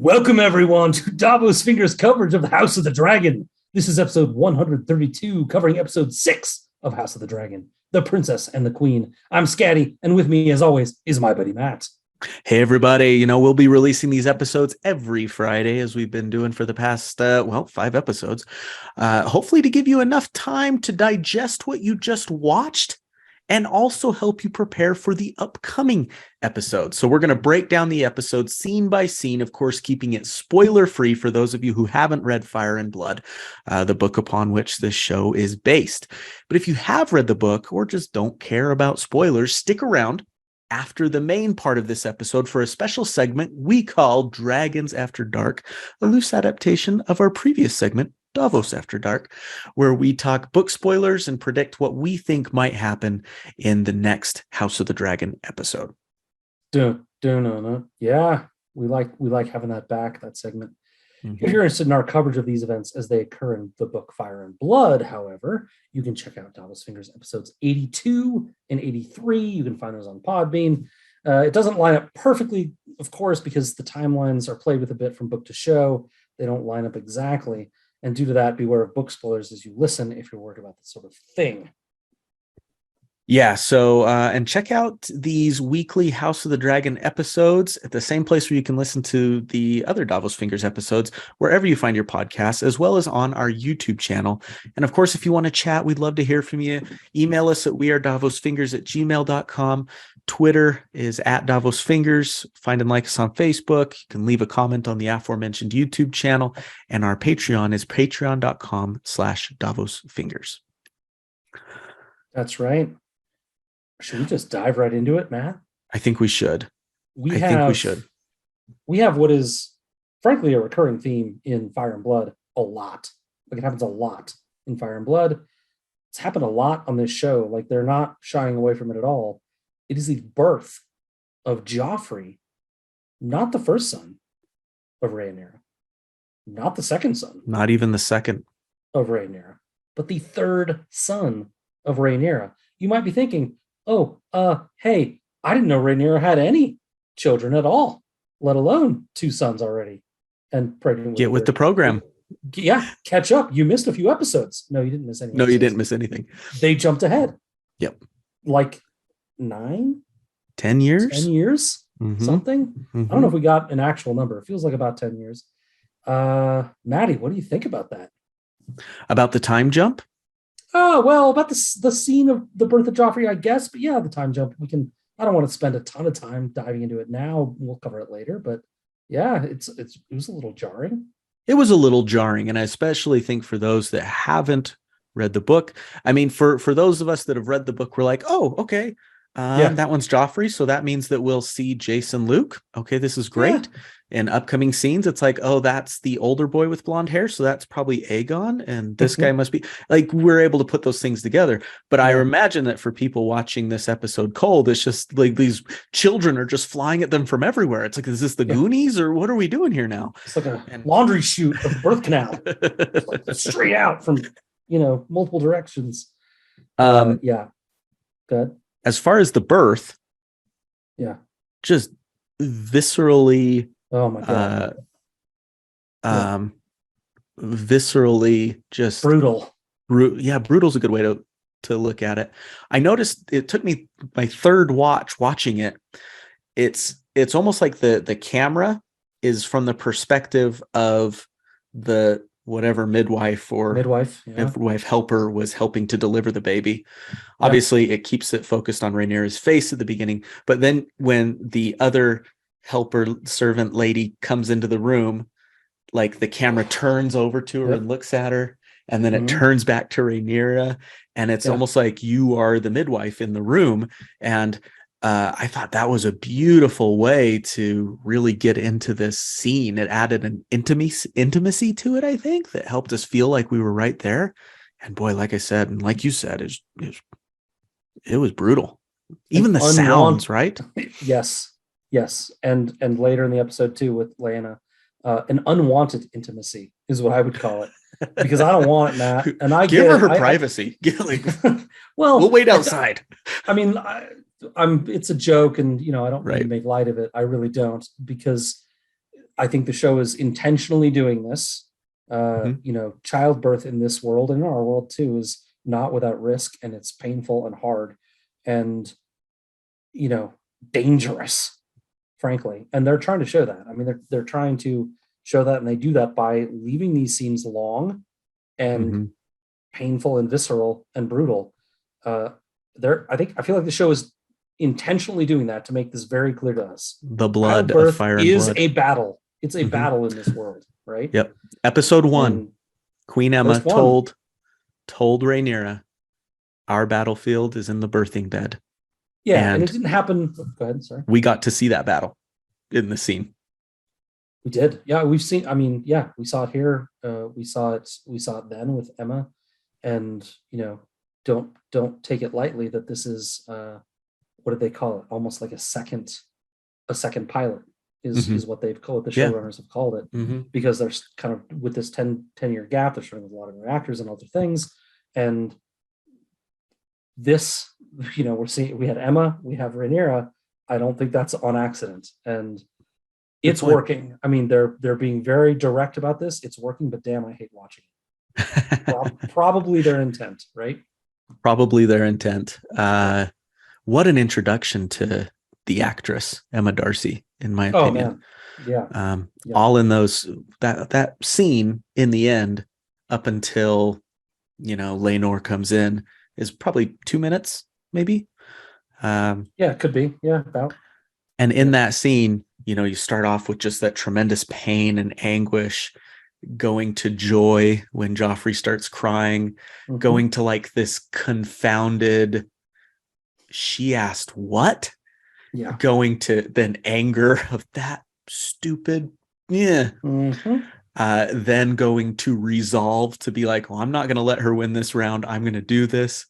Welcome, everyone, to Davos Fingers coverage of the House of the Dragon. This is episode 132, covering episode 6 of House of the Dragon, The Princess and the Queen. I'm Scatty, and with me, as always, is my buddy Matt. Hey, everybody. We'll be releasing these episodes every Friday, as we've been doing for the past, 5 episodes, hopefully to give you enough time to digest what you just watched and also help you prepare for the upcoming episodes. So we're going to break down the episode scene by scene, of course, keeping it spoiler-free for those of you who haven't read Fire and Blood, the book upon which this show is based. But if you have read the book or just don't care about spoilers, stick around after the main part of this episode for a special segment we call Dragons After Dark, a loose adaptation of our previous segment, Davos After Dark, where we talk book spoilers and predict what we think might happen in the next House of the Dragon episode. Yeah, we like having that back, that segment. Mm-hmm. If you're interested in our coverage of these events as they occur in the book Fire and Blood, however, you can check out Davos Fingers episodes 82 and 83. You can find those on Podbean. It doesn't line up perfectly, of course, because the timelines are played with a bit from book to show. They don't line up exactly. And due to that, beware of book spoilers as you listen if you're worried about this sort of thing. Yeah, so and check out these weekly House of the Dragon episodes at the same place where you can listen to the other Davos Fingers episodes, wherever you find your podcasts, as well as on our YouTube channel. And of course, if you want to chat, we'd love to hear from you. Email us at wearedavosfingers@gmail.com. Twitter is @DavosFingers. Find and like us on Facebook. You can leave a comment on the aforementioned YouTube channel. And our Patreon is patreon.com/DavosFingers. That's right. Should we just dive right into it, Matt? I think we should. We have what is, frankly, a recurring theme in Fire and Blood a lot. Like, it happens a lot in Fire and Blood. It's happened a lot on this show. Like, they're not shying away from it at all. It is the birth of Joffrey, not the first son of Rhaenyra, not the second son. Not even the second. Of Rhaenyra, but the third son of Rhaenyra. You might be thinking, hey, I didn't know Rhaenyra had any children at all, let alone 2 sons already. And pregnant. Get with the program. Yeah, catch up. You missed a few episodes. No, you didn't miss any. No, you didn't miss anything. They jumped ahead. Yep. Like 10 years? 10 years? Mm-hmm. Something? Mm-hmm. I don't know if we got an actual number. It feels like about 10 years. Maddie, what do you think about that? About the time jump? Oh, well, about the scene of the birth of Joffrey, I guess. But yeah, the time jump. I don't want to spend a ton of time diving into it now. We'll cover it later. But yeah, it was a little jarring. It was a little jarring. And I especially think for those that haven't read the book. I mean, for those of us that have read the book, we're like, oh, okay. That one's Joffrey. So that means that we'll see Jason Luke. Okay, this is great. Yeah. In upcoming scenes, it's like, oh, that's the older boy with blonde hair. So that's probably Aegon. And this guy must be, like, we're able to put those things together. But I imagine that for people watching this episode cold, it's just like these children are just flying at them from everywhere. It's like, is this the Goonies or what are we doing here now? It's like a laundry chute of birth canal. Like straight out from, multiple directions. Yeah. Good. As far as the birth, just viscerally, oh my god, viscerally, just brutal. Brutal is a good way to look at it. I noticed it took me my third watching it. It's almost like the camera is from the perspective of the whatever midwife helper was helping to deliver the baby. Obviously, it keeps it focused on Rhaenyra's face at the beginning, but then when the other helper servant lady comes into the room, like the camera turns over to her and looks at her, and then it turns back to Rhaenyra, and it's almost like you are the midwife in the room. And I thought that was a beautiful way to really get into this scene. It added an intimacy to it, I think, that helped us feel like we were right there. And boy, like I said, and like you said, it was brutal. Even the sounds, right? Yes. And later in the episode too with Lyanna, an unwanted intimacy is what I would call it. Because I don't want it, Matt. And I give her privacy. Well, we'll wait outside. I mean, it's a joke, and I don't really make light of it. I really don't, because I think the show is intentionally doing this. Childbirth in this world and in our world too is not without risk, and it's painful and hard and, dangerous, frankly. And they're trying to show that. I mean, they're trying to show that, and they do that by leaving these scenes long and painful and visceral and brutal. I feel like the show is intentionally doing that to make this very clear to us. The blood of fire and is blood a battle. It's a battle in this world, right? Yep. Episode 1, Queen Emma told Rhaenyra, our battlefield is in the birthing bed. Yeah, and it didn't happen. Go ahead, sorry. We got to see that battle in the scene. We did. Yeah, we saw it here. We saw it then with Emma. And, don't take it lightly that this is what did they call it? Almost like a second pilot is what they've called, the showrunners have called it, because there's kind of with this 10-year gap, they're showing a lot of new actors and other things. And this, we had Emma, we have Rhaenyra. I don't think that's on accident. And it's working. I mean, they're being very direct about this. It's working, but damn, I hate watching it. Probably their intent, right? Probably their intent. What an introduction to the actress Emma Darcy, in my opinion. Oh man, yeah. All in those that scene in the end, up until Laenor comes in, is probably 2 minutes, maybe. It could be. Yeah, about. And in that scene, you start off with just that tremendous pain and anguish, going to joy when Joffrey starts crying, going to like this confounded, she asked what? Yeah. Going to then anger of that stupid, yeah. Then going to resolve to be like, well, I'm not going to let her win this round. I'm going to do this.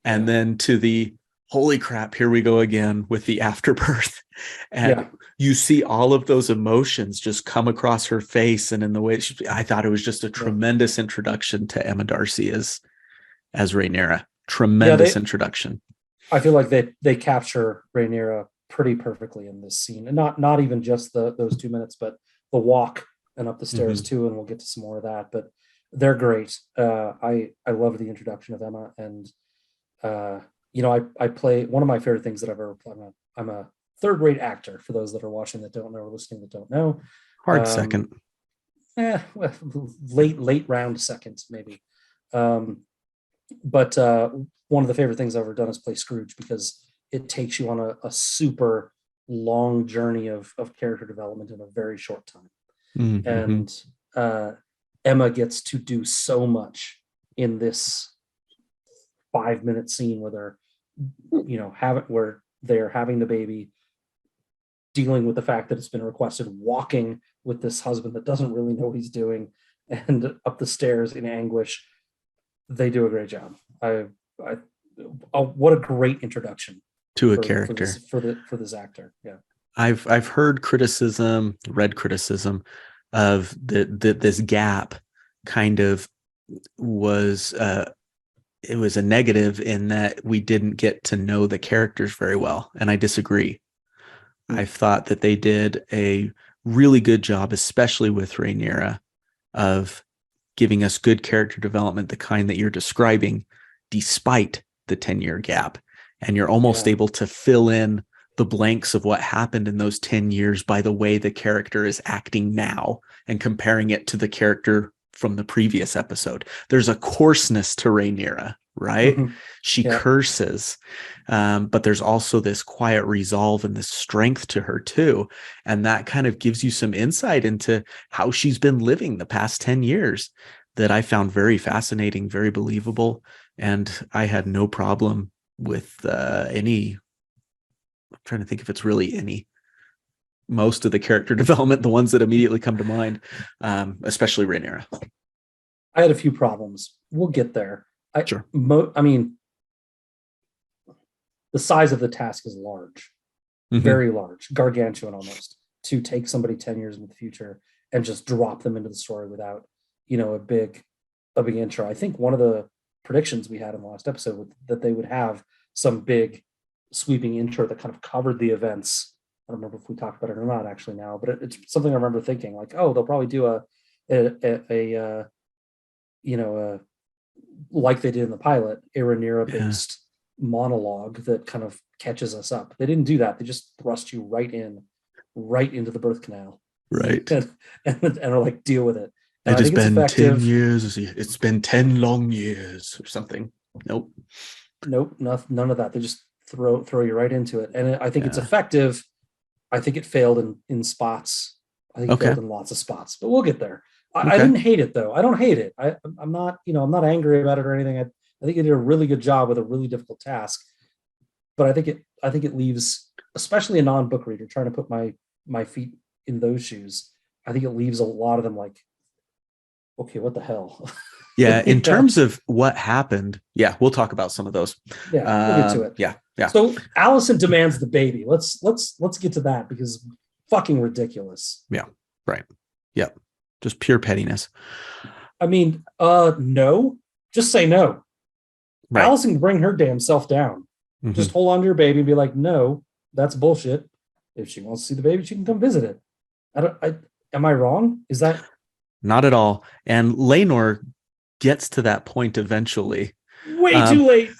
And then to the, holy crap, here we go again with the afterbirth. And you see all of those emotions just come across her face. And in the way I thought it was just a tremendous introduction to Emma Darcy as Rhaenyra. Tremendous introduction. I feel like they capture Rhaenyra pretty perfectly in this scene, and not even just those 2 minutes, but the walk and up the stairs too. And we'll get to some more of that, but they're great. I love the introduction of Emma, and I play one of my favorite things that I've ever played. I'm a third-rate actor, for those that are watching that don't know or listening that don't know. Hard second. Late round second, maybe. But one of the favorite things I've ever done is play Scrooge, because it takes you on a super long journey of character development in a very short time. And Emma gets to do so much in this 5-minute scene where they're having the baby, dealing with the fact that it's been requested, walking with this husband that doesn't really know what he's doing, and up the stairs in anguish. They do a great job. What a great introduction to a character for this actor. Yeah, I've heard read criticism of this gap. Kind of was it was a negative in that we didn't get to know the characters very well, and I disagree. I thought that they did a really good job, especially with Rhaenyra, of giving us good character development, the kind that you're describing, despite the 10-year gap. And you're almost able to fill in the blanks of what happened in those 10 years by the way the character is acting now and comparing it to the character from the previous episode. There's a coarseness to Rhaenyra, right? She curses, but there's also this quiet resolve and this strength to her too. And that kind of gives you some insight into how she's been living the past 10 years that I found very fascinating, very believable. And I had no problem with any, I'm trying to think if it's really any, most of the character development, the ones that immediately come to mind, especially Rhaenyra. I had a few problems. We'll get there. Sure. I mean, the size of the task is large, very large, gargantuan almost, to take somebody 10 years into the future and just drop them into the story without, a big intro. I think one of the predictions we had in the last episode that they would have some big sweeping intro that kind of covered the events don't remember if we talked about it or not actually now, but it's something I remember thinking like, oh, they'll probably do a like they did in the pilot, a Rhaenyra based monologue that kind of catches us up. They didn't do that. They just thrust you right into the birth canal. Right. And are like, deal with it. And it has been 10 years. It's been 10 long years or something. Nope, none of that. They just throw you right into it. And I think it's effective. I think it failed in spots. I think it failed in lots of spots, but we'll get there. I didn't hate it though. I don't hate it. I'm not, I'm not angry about it or anything. I think it did a really good job with a really difficult task. But I think it leaves, especially a non-book reader, trying to put my feet in those shoes. I think it leaves a lot of them like, okay, what the hell? Yeah, in terms of what happened, we'll talk about some of those. Yeah, we'll get to it. Yeah. So Allison demands the baby. Let's get to that because fucking ridiculous. Yeah, right. Yeah, just pure pettiness. I mean, no, just say no. Right. Allison can bring her damn self down. Mm-hmm. Just hold on to your baby and be like, no, that's bullshit. If she wants to see the baby, she can come visit it. Am I wrong? Is that not at all? And Laenor gets to that point eventually. Way too late.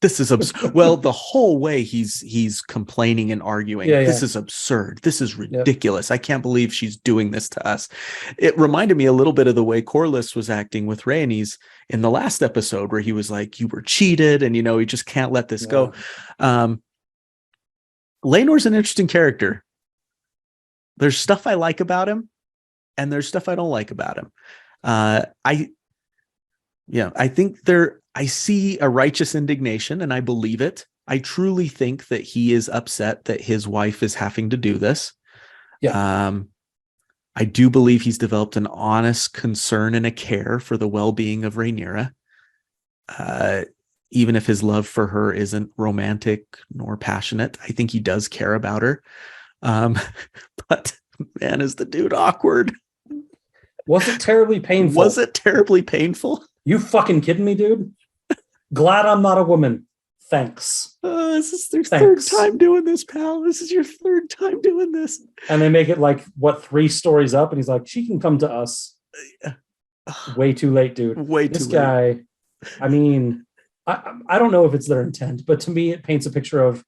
This is absurd. Well, the whole way he's complaining and arguing. This is absurd. This is ridiculous. I can't believe she's doing this to us. It reminded me a little bit of the way Corlys was acting with Rhaenys in the last episode, where he was like, "You were cheated," and he just can't let this go. Laenor's an interesting character. There's stuff I like about him, and there's stuff I don't like about him. I think I see a righteous indignation, and I believe it. I truly think that he is upset that his wife is having to do this. Yeah. I do believe he's developed an honest concern and a care for the well-being of Rhaenyra. Even if his love for her isn't romantic nor passionate, I think he does care about her. But man, is the dude awkward. Was it terribly painful? Was it terribly painful? You fucking kidding me, dude? Glad I'm not a woman. Thanks. This is their third time doing this, pal. This is your third time doing this. And they make it like, 3 stories up? And he's like, she can come to us. Way too late, dude. This guy, I mean, I don't know if it's their intent, but to me, it paints a picture of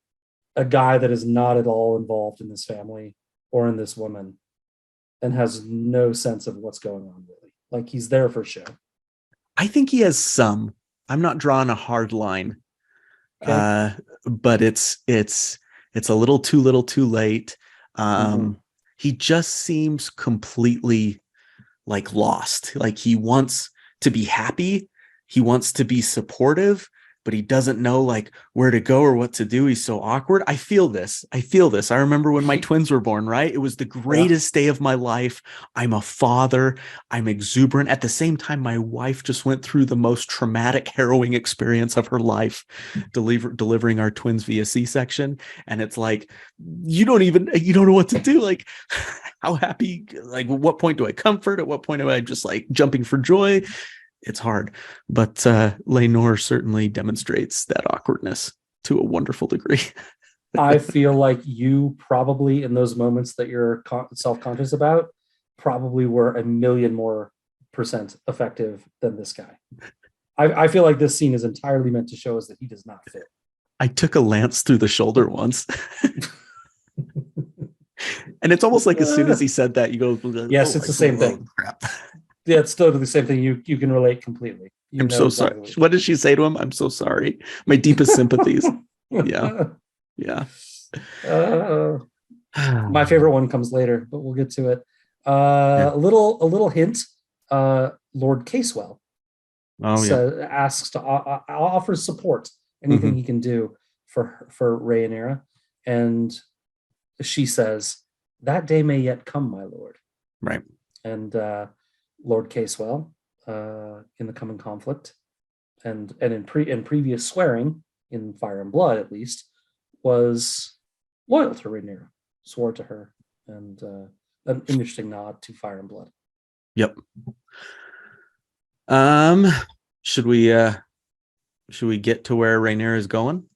a guy that is not at all involved in this family or in this woman and has no sense of what's going on, really. Like, he's there for show. I think he has some. I'm not drawing a hard line, but it's a little too late. He just seems completely like lost. Like he wants to be happy. He wants to be supportive, but he doesn't know like where to go or what to do. He's so awkward. I feel this. I remember when my twins were born, right? It was the greatest day of my life. I'm a father. I'm exuberant. At the same time, my wife just went through the most traumatic, harrowing experience of her life, delivering our twins via C-section. And it's like, you don't know what to do. Like, how happy, like, at what point do I comfort? At what point am I just like jumping for joy? It's hard, but Laenor certainly demonstrates that awkwardness to a wonderful degree. I feel like you probably, in those moments that you're self-conscious about, probably were 1,000,000 more % effective than this guy. I feel like this scene is entirely meant to show us that he does not fit. I took a lance through the shoulder once. And it's almost like as soon as he said that, you go, yes, it's the same thing. Crap. Yeah, it's totally the same thing. You can relate completely. I'm so sorry. What did she say to him? I'm so sorry. My deepest sympathies. Yeah. My favorite one comes later, but we'll get to it. A little hint. Lord Casewell asks to offers support, anything he can do for Rhaenyra, and she says, "That day may yet come, my lord." Right. And Lord Casewell, in the coming conflict, and in previous swearing, in Fire and Blood at least, was loyal to Rhaenyra, swore to her, and an interesting nod to Fire and Blood. Yep. Should we get to where Rhaenyra is going,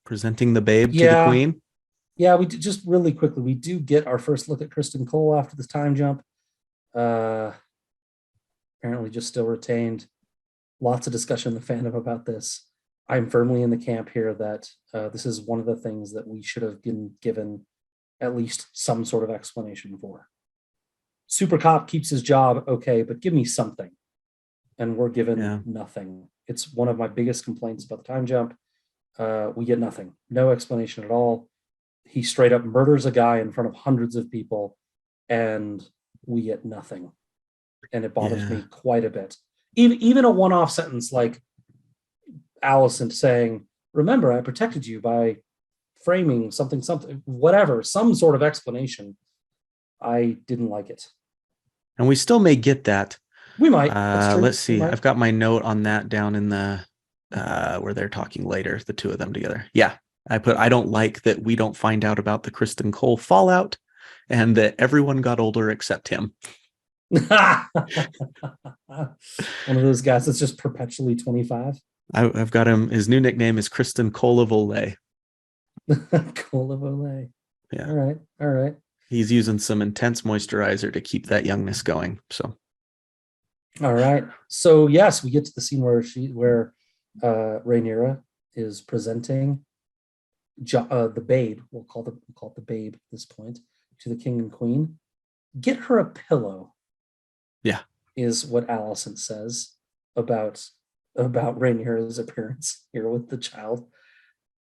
presenting the babe to the queen? Yeah, we do, just really quickly, we do get our first look at Kristen Cole after this time jump. Uh, Apparently just still retained. Lots of discussion in the fandom about this. I'm firmly in the camp here that this is one of the things that we should have been given at least some sort of explanation for. Super Cop keeps his job, okay, but give me something. And we're given nothing. It's one of my biggest complaints about the time jump. We get nothing, no explanation at all. He straight up murders a guy in front of hundreds of people, and we get nothing. And it bothers me quite a bit. Even a one-off sentence like Allison saying, "Remember, I protected you by framing something, whatever, some sort of explanation." I didn't like it. And we still may get that. We might. Let's see. I've got my note on that down in the where they're talking later, the two of them together. Yeah. I don't like that we don't find out about the Kristen Cole fallout and that everyone got older except him. One of those guys that's just perpetually 25. I've got him. His new nickname is Kristen Cole of Olay. Cole of Olay. Yeah. All right. He's using some intense moisturizer to keep that youngness going. So. All right. So yes, we get to the scene where Rhaenyra is presenting the babe. We'll call it the babe at this point, to the king and queen. Get her a pillow. Yeah, is what Allison says about Rhaenyra's appearance here with the child,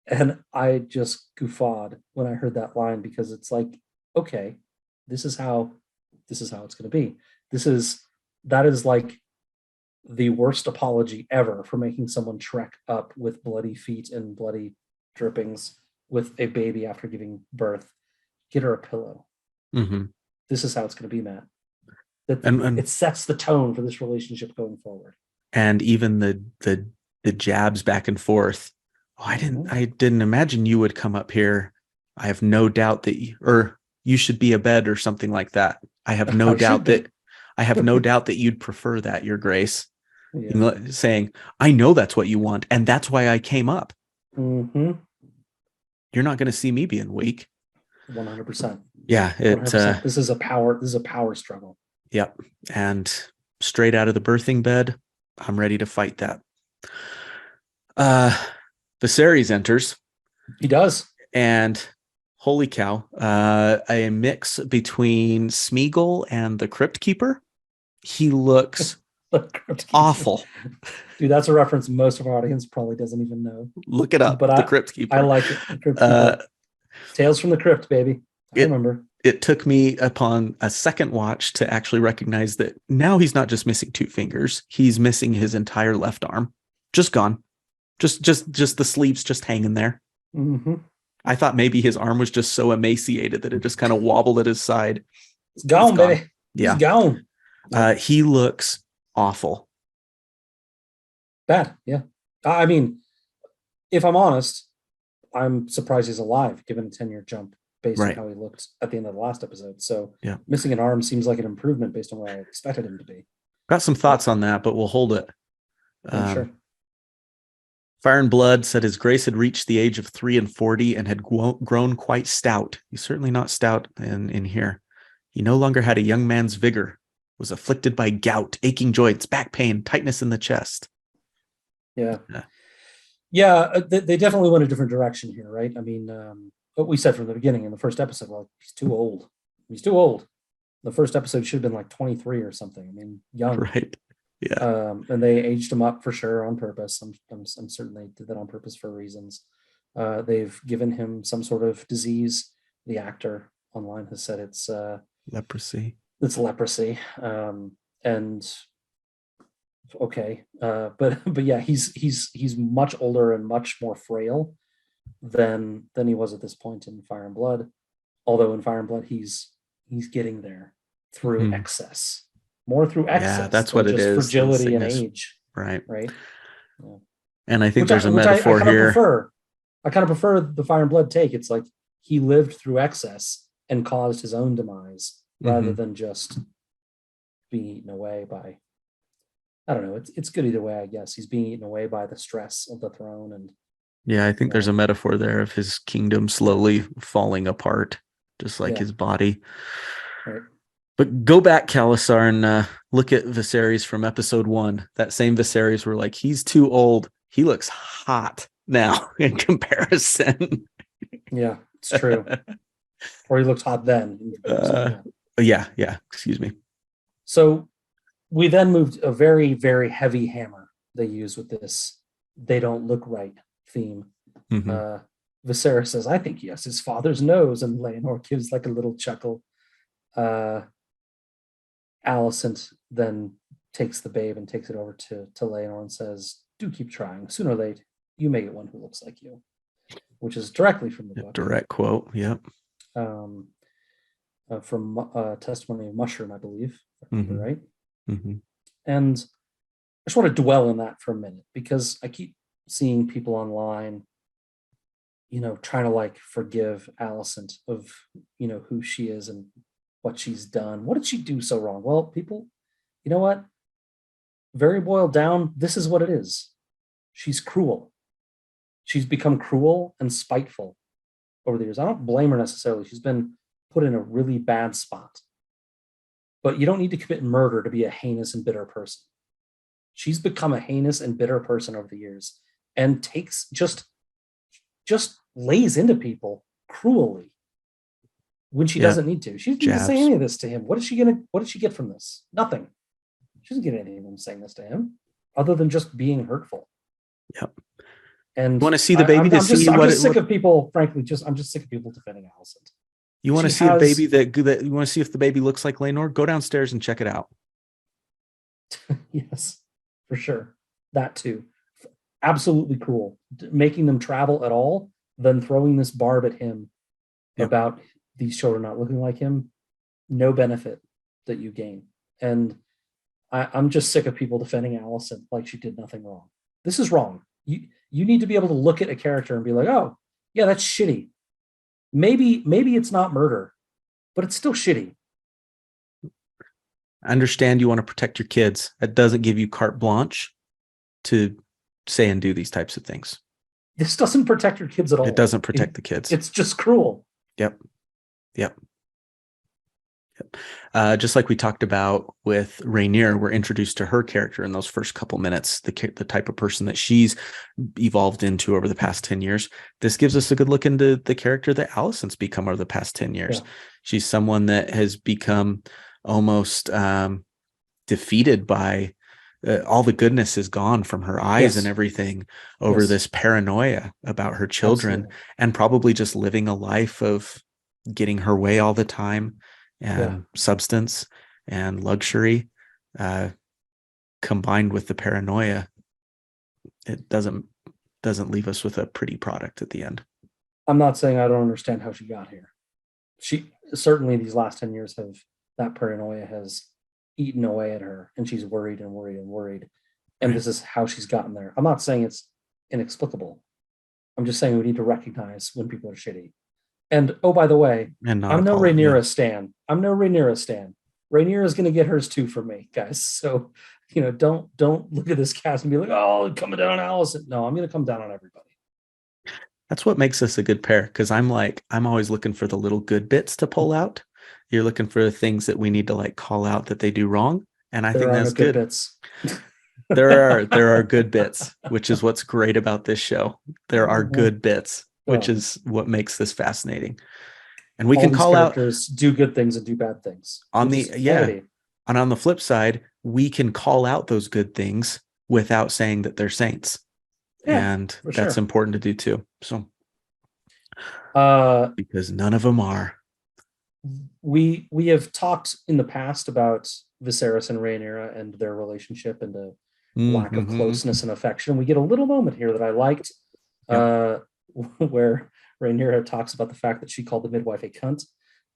and I just guffawed when I heard that line because it's like, okay, this is how it's going to be. That is like the worst apology ever for making someone trek up with bloody feet and bloody drippings with a baby after giving birth. Get her a pillow. Mm-hmm. This is how it's going to be, Matt. And it sets the tone for this relationship going forward. And even the jabs back and forth. Oh, I didn't imagine you would come up here. I have no doubt that you should be abed or something like that. I have no doubt that you'd prefer that, Your Grace. Yeah. Saying, I know that's what you want, and that's why I came up. Mm-hmm. You're not going to see me being weak. 100%. Yeah, 100%. This is a power struggle. Yep. And straight out of the birthing bed, I'm ready to fight that. Viserys enters. He does. And holy cow, a mix between Smeagol and the Crypt Keeper. He looks awful. Dude, that's a reference most of our audience probably doesn't even know. Look it up, the Crypt Keeper. I like it. The Crypt Keeper. Tales from the Crypt, baby. I remember. It took me upon a second watch to actually recognize that now he's not just missing 2 fingers. He's missing his entire left arm. Just gone. Just the sleeves just hanging there. Mm-hmm. I thought maybe his arm was just so emaciated that it just kind of wobbled at his side. It's gone, baby. Yeah. He's gone. He looks awful. Bad, yeah. I mean, if I'm honest, I'm surprised he's alive given a 10-year jump based on how he looked at the end of the last episode. So missing an arm seems like an improvement based on where I expected him to be. Got some thoughts on that, but we'll hold it. Sure. Fire and Blood said his grace had reached the age of 43 and had grown quite stout. He's certainly not stout in here. He no longer had a young man's vigor, was afflicted by gout, aching joints, back pain, tightness in the chest. Yeah. They definitely went a different direction here, right? I mean, what we said from the beginning in the first episode, well, he's too old. The first episode should have been like 23 or something. I mean, young. Right. Yeah. And they aged him up for sure on purpose. I'm certain they did that on purpose for reasons. They've given him some sort of disease. The actor online has said it's leprosy. It's leprosy. And okay. But yeah, he's much older and much more frail than he was at this point in Fire and Blood. Although in Fire and Blood he's getting there through excess. More through excess. Yeah, that's what it is. Fragility and age. Right. Yeah. And I think there's a metaphor here. I kind of prefer the Fire and Blood take. It's like he lived through excess and caused his own demise rather than just being eaten away by, I don't know. It's good either way, I guess. He's being eaten away by the stress of the throne and Yeah, I think there's a metaphor there of his kingdom slowly falling apart, just like his body. Right. But go back, Kalasar, and look at Viserys from episode 1. That same Viserys were like, he's too old. He looks hot now in comparison. Yeah, it's true. Or he looked hot then. Yeah. Excuse me. So we then moved a very, very heavy hammer they use with this "they don't look right" theme. Mm-hmm. Viserys says, "I think he has his father's nose," and Laenor gives like a little chuckle. Alicent then takes the babe and takes it over to Laenor and says, "Do keep trying. Sooner or later, you may get one who looks like you," which is directly from the book. Direct quote. Yep. From Testimony of Mushroom, I believe. If I remember right. Mm-hmm. And I just want to dwell on that for a minute, because I keep seeing people online, trying to like forgive Alicent of, who she is and what she's done. What did she do so wrong? Well, people, you know what? Very boiled down, this is what it is. She's cruel. She's become cruel and spiteful over the years. I don't blame her necessarily. She's been put in a really bad spot. But you don't need to commit murder to be a heinous and bitter person. She's become a heinous and bitter person over the years, and takes just lays into people cruelly when she doesn't need to. She didn't need to say any of this to him. What did she get from this? Nothing. She doesn't get anything from saying this to him, other than just being hurtful. Yep. And you want to see the baby I'm just sick of people, frankly, I'm just sick of people defending Alicent. You want to see a baby that you want to see if the baby looks like Laenor? Go downstairs and check it out. Yes, for sure. That too. Absolutely cruel. Making them travel at all, then throwing this barb at him about these children not looking like him. No benefit that you gain. And I'm just sick of people defending Alicent like she did nothing wrong. This is wrong. You need to be able to look at a character and be like, oh, yeah, that's shitty. Maybe it's not murder, but it's still shitty. I understand you want to protect your kids. That doesn't give you carte blanche to say and do these types of things. This doesn't protect your kids at all. It doesn't protect the kids. It's just cruel. Yep. Just like we talked about with Rhaenyra, we're introduced to her character in those first couple minutes, the type of person that she's evolved into over the past 10 years. This gives us a good look into the character that Alicent's become over the past 10 years. Yeah. She's someone that has become almost defeated by all the goodness is gone from her eyes and everything over this paranoia about her children, and probably just living a life of getting her way all the time. And substance and luxury combined with the paranoia, it doesn't leave us with a pretty product at the end. I'm not saying I don't understand how she got here. She certainly, these last 10 years, that paranoia has eaten away at her, and she's worried and worried and worried. And this is how she's gotten there. I'm not saying it's inexplicable. I'm just saying we need to recognize when people are shitty. And oh, by the way, I'm no Rhaenyra stan. Rhaenyra is going to get hers too from me, guys. So, don't look at this cast and be like, oh, coming down on Alicent. No, I'm going to come down on everybody. That's what makes us a good pair, because I'm always looking for the little good bits to pull out. You're looking for the things that we need to like call out that they do wrong, and I think that's good. Bits. There are good bits, which is what's great about this show. There are good bits, which is what makes this fascinating. And we can call out do good things and do bad things. And on the flip side, we can call out those good things without saying that they're saints. And that's important to do too. So because none of them are. We have talked in the past about Viserys and Rhaenyra and their relationship and the lack of closeness and affection. We get a little moment here that I liked. Where Rhaenyra talks about the fact that she called the midwife a cunt,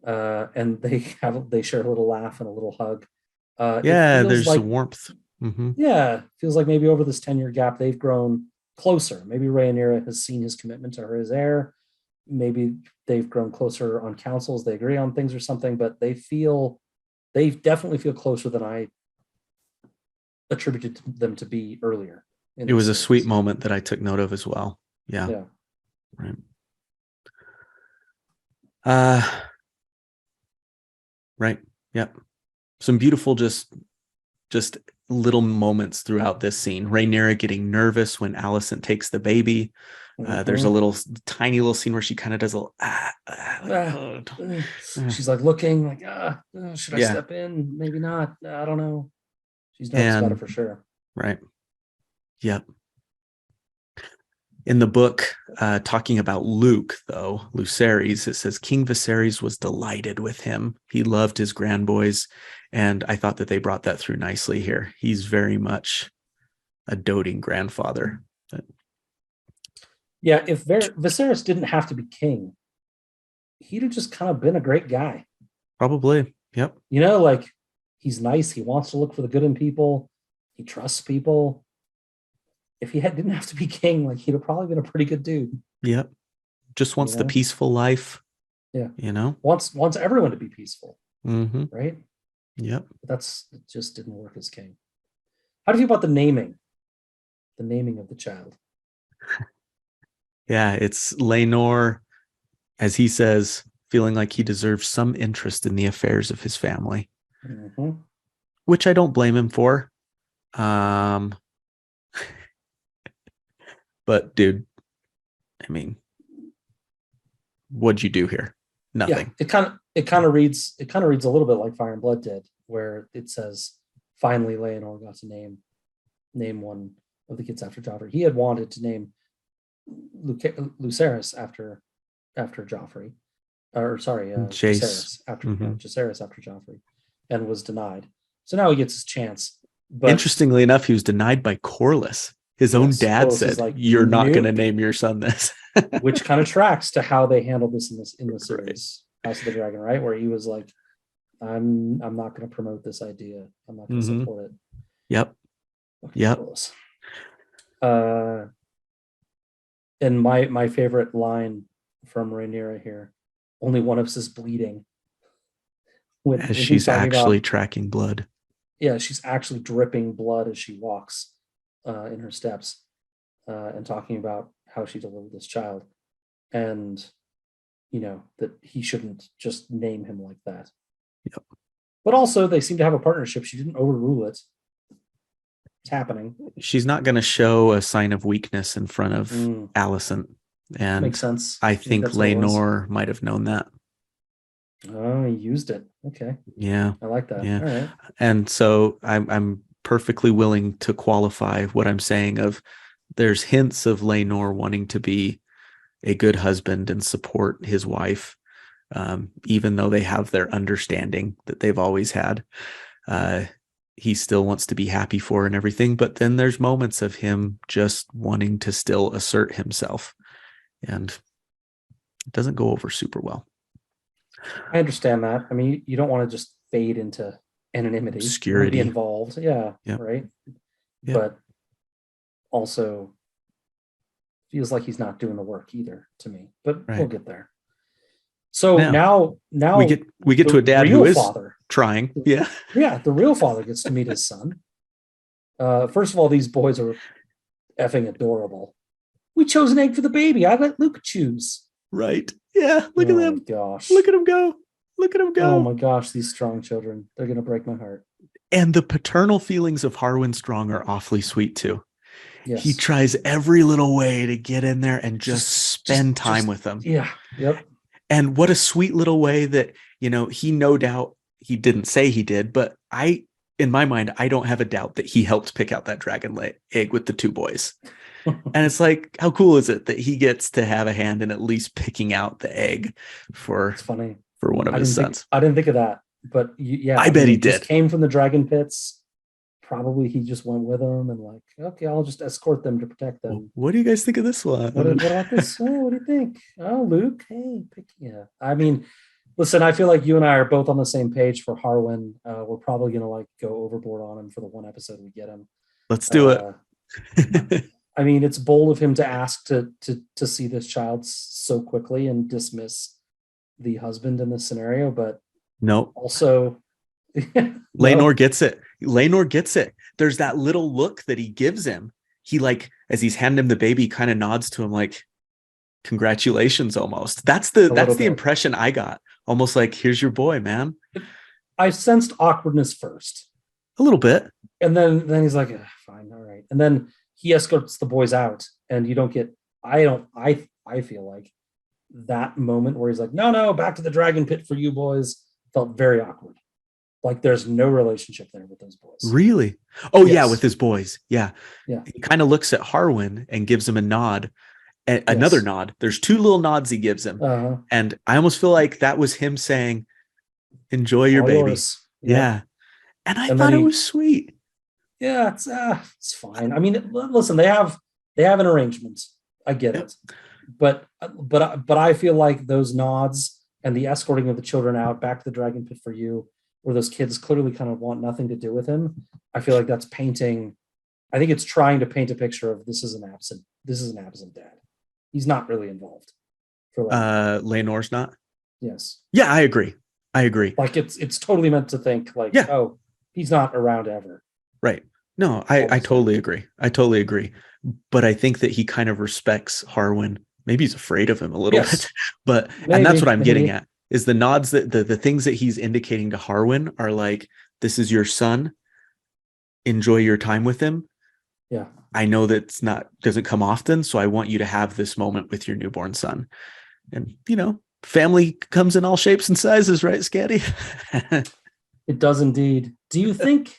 and they share a little laugh and a little hug. There's like warmth. Yeah, feels like maybe over this 10-year gap they've grown closer. Maybe Rhaenyra has seen his commitment to her as heir. Maybe they've grown closer on councils. They agree on things or something, but they definitely feel closer than I attributed them to be earlier. It was a sweet moment that I took note of as well. Yeah. Right. Right. Yep. Some beautiful just little moments throughout this scene. Rhaenyra getting nervous when Alicent takes the baby. There's a little tiny little scene where she kind of does a she's like looking like, should I step in? Maybe not. I don't know. She's nervous about it for sure. Right. Yep. In the book, talking about Luke, though, Lucerys, it says King Viserys was delighted with him. He loved his grandboys. And I thought that they brought that through nicely here. He's very much a doting grandfather. Yeah, if Viserys didn't have to be king, he'd have just kind of been a great guy. Probably. Yep. You know, like, he's nice. He wants to look for the good in people. He trusts people. If he didn't have to be king, like, he'd have probably been a pretty good dude. Yep. Just wants the peaceful life. Yeah. You know? Wants everyone to be peaceful. Mm-hmm. Right? Yep. It just didn't work as king. How do you feel about the naming? The naming of the child. Yeah, it's Laenor, as he says, feeling like he deserves some interest in the affairs of his family, which I don't blame him for. But dude, I mean, what'd you do here? Nothing. Yeah, it kind of reads a little bit like Fire and Blood did, where it says finally Laenor got to name one of the kids after Joffrey. He had wanted to name Lucerys after Joffrey, or sorry, Jacaerys after Jacaerys after Joffrey, and was denied. So now he gets his chance. But interestingly enough, he was denied by Corlys. His own dad Corlys said, like, "You're not going to name your son this," which kind of tracks to how they handled this in the series House of the Dragon, right? Where he was like, "I'm not going to promote this idea. I'm not going to support it." Yep. Okay, yep. And my favorite line from Rhaenyra here: "Only one of us is bleeding." As she's actually tracking blood. Yeah, she's actually dripping blood as she walks in her steps, and talking about how she delivered this child, and that he shouldn't just name him like that. Yep. But also, they seem to have a partnership. She didn't overrule it. It's happening. She's not going to show a sign of weakness in front of Alicent, and makes sense. I think Laenor might have known that. Oh, he used it. Okay. Yeah, I like that. Yeah. All right. And so I'm perfectly willing to qualify what I'm saying of there's hints of Laenor wanting to be a good husband and support his wife, even though they have their understanding that they've always had. He still wants to be happy for her and everything, but then there's moments of him just wanting to still assert himself, and it doesn't go over super well. I understand that. I mean, you don't want to just fade into anonymity, obscurity, be involved. Yeah, yep. Right. Yep. But also feels like he's not doing the work either to me. But We'll get there. So now we get to a dad who is father trying. Yeah. Yeah, the real father gets to meet his son. First of all, these boys are effing adorable. We chose an egg for the baby. I let Luke choose. Right. Yeah. Look at them. Gosh. Look at him go. Look at him go. Oh my gosh, these strong children. They're going to break my heart. And the paternal feelings of Harwin Strong are awfully sweet too. Yes. He tries every little way to get in there and just spend time with them. Yeah. Yep. And what a sweet little way that, he no doubt, he didn't say he did, but in my mind, I don't have a doubt that he helped pick out that dragon egg with the two boys. And it's like, how cool is it that he gets to have a hand in at least picking out the egg for one of his sons? I didn't think of that, but I bet he did. Just came from the dragon pits. Probably he just went with them and like, okay, I'll just escort them to protect them. What do you guys think of this one? What about this? Oh, what do you think? Oh, Luke, hey, yeah. I mean, listen, I feel like you and I are both on the same page for Harwin. We're probably gonna go overboard on him for the one episode we get him. Let's do it. I mean, it's bold of him to ask to see this child so quickly and dismiss the husband in this scenario, but no. Also, Laenor gets it. Laenor gets it. There's that little look that he gives him. he like, as he's handing him the baby, kind of nods to him like, congratulations, almost. That's the impression I got. Almost like, here's your boy, man. I sensed awkwardness first. A little bit. And then he's like, fine, all right. And then he escorts the boys out, and you don't get, I feel like that moment where he's like, no, back to the dragon pit for you boys, felt very awkward. Like there's no relationship there with those boys. Really? Oh, yes. Yeah, with his boys. Yeah. Yeah. He kind of looks at Harwin and gives him a nod. Another nod. There's 2 little nods he gives him. Uh-huh. And I almost feel like that was him saying, enjoy your baby. Yeah. And I thought it was sweet. Yeah, it's fine. I mean, listen, they have an arrangement. I get it. But I feel like those nods and the escorting of the children out back to the dragon pit for you, where those kids clearly kind of want nothing to do with him, I feel like that's painting. I think it's trying to paint a picture of this is an absent dad. He's not really involved. Leonor's not. Yes. Yeah, I agree. Like it's totally meant to think like, oh, he's not around ever. Right. No, I totally agree. But I think that he kind of respects Harwin. Maybe he's afraid of him a little bit. But and that's what I'm getting at, is the nods that the things that he's indicating to Harwin are like, this is your son. Enjoy your time with him. Yeah. I know that's doesn't come often, so I want you to have this moment with your newborn son. And family comes in all shapes and sizes, right, Scatty? It does indeed. Do you think,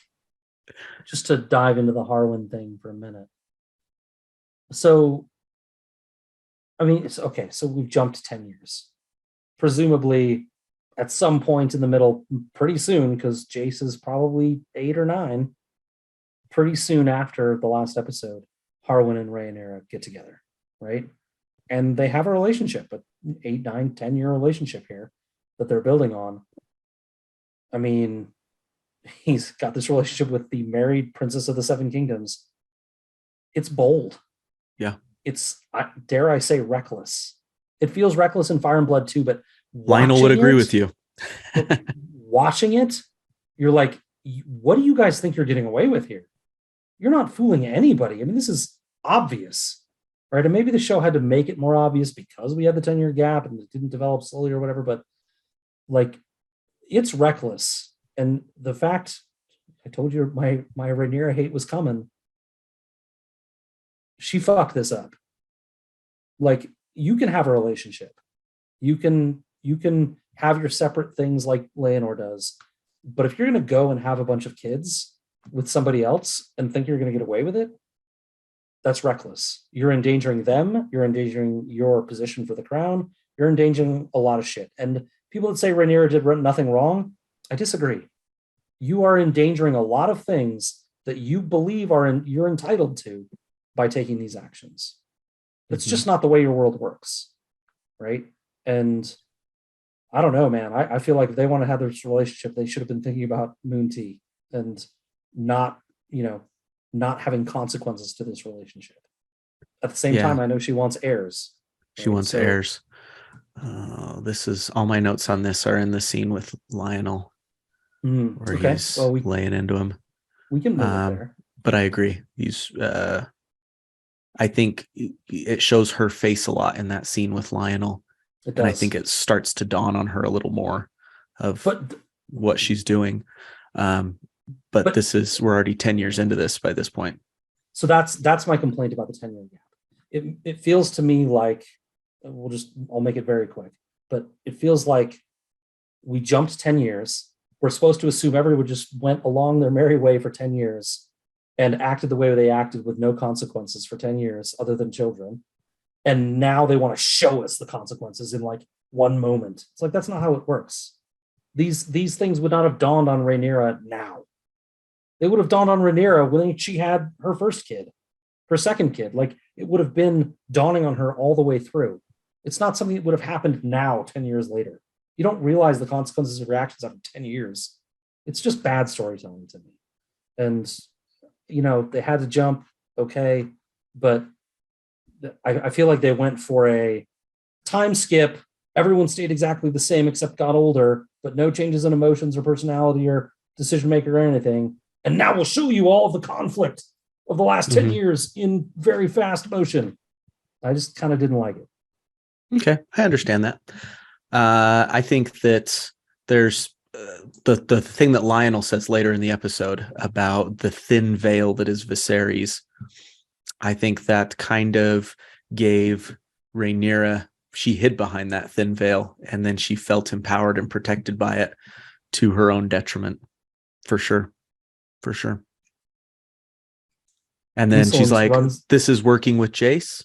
just to dive into the Harwin thing for a minute, so, I mean, it's okay, so we've jumped 10 years. Presumably, at some point in the middle, pretty soon, because Jace is probably 8 or 9, pretty soon after the last episode, Harwin and Rhaenyra get together, right? And they have a relationship, a 8, 9, 10-year relationship here that they're building on. I mean, he's got this relationship with the married princess of the 7 kingdoms. It's bold. Yeah. It's, dare I say, reckless. It feels reckless in Fire and Blood too, but Lionel would agree with you. Watching it, you're like, what do you guys think you're getting away with here? You're not fooling anybody. I mean, this is obvious, right? And maybe the show had to make it more obvious because we had the 10-year gap and it didn't develop slowly or whatever, but like, it's reckless. And the fact, I told you my Rhaenyra hate was coming. She fucked this up. Like, you can have a relationship. You can have your separate things like Leonor does. But if you're going to go and have a bunch of kids with somebody else and think you're going to get away with it, that's reckless. You're endangering them. You're endangering your position for the crown. You're endangering a lot of shit. And people that say Rhaenyra did nothing wrong, I disagree. You are endangering a lot of things that you believe you're entitled to by taking these actions. It's just not the way your world works, right? And I don't know, man. I feel like if they want to have this relationship, they should have been thinking about Moon Tea and not having consequences to this relationship. At the same time, I know she wants heirs. She wants heirs. This is all my notes on this are in the scene with Lionel, where he's laying into him. We can move there. But I agree. He's. I think it shows her face a lot in that scene with Lionel. And I think it starts to dawn on her a little more of what she's doing. But we're already 10 years into this by this point. So that's my complaint about the 10-year gap. It feels to me like, I'll make it very quick, but it feels like we jumped 10 years. We're supposed to assume everyone just went along their merry way for 10 years and acted the way they acted with no consequences for 10 years other than children. And now they want to show us the consequences in like one moment. It's like, that's not how it works. These things would not have dawned on Rhaenyra now. They would have dawned on Rhaenyra when she had her first kid, her second kid. Like, it would have been dawning on her all the way through. It's not something that would have happened now, 10 years later. You don't realize the consequences of your actions after 10 years. It's just bad storytelling to me. And, they had to jump, okay, but I feel like they went for a time skip. Everyone stayed exactly the same except got older, but no changes in emotions or personality or decision maker or anything. And now we'll show you all of the conflict of the last 10 years in very fast motion. I just kind of didn't like it. Okay, I understand that. I think that there's the thing that Lionel says later in the episode about the thin veil that is Viserys. I think that kind of gave Rhaenyra, she hid behind that thin veil, and then she felt empowered and protected by it to her own detriment. For sure. For sure. And then she's like, this is working with Jace.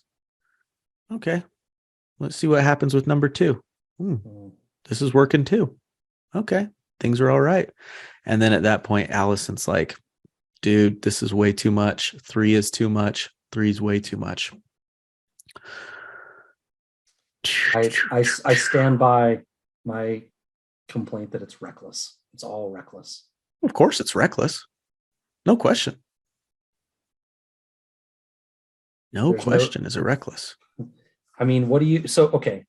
Okay. Let's see what happens with number 2. This is working too. Okay. Things are all right. And then at that point, Alicent's like, dude, this is way too much. 3 is too much. 3 is way too much. I stand by my complaint that it's reckless. It's all reckless. Of course it's reckless. No question. No question is it reckless. I mean, what do you... So, okay.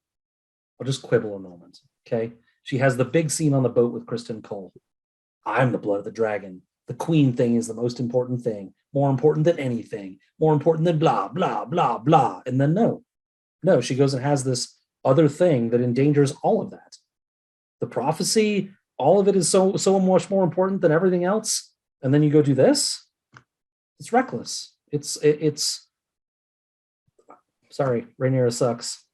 I'll just quibble a moment, okay? She has the big scene on the boat with Kristen Cole. I'm the blood of the dragon. The queen thing is the most important thing. More important than anything. More important than blah, blah, blah, blah. And then no, she goes and has this other thing that endangers all of that. The prophecy, all of it is so much more important than everything else. And then you go do this. It's reckless. It's sorry, Rhaenyra sucks.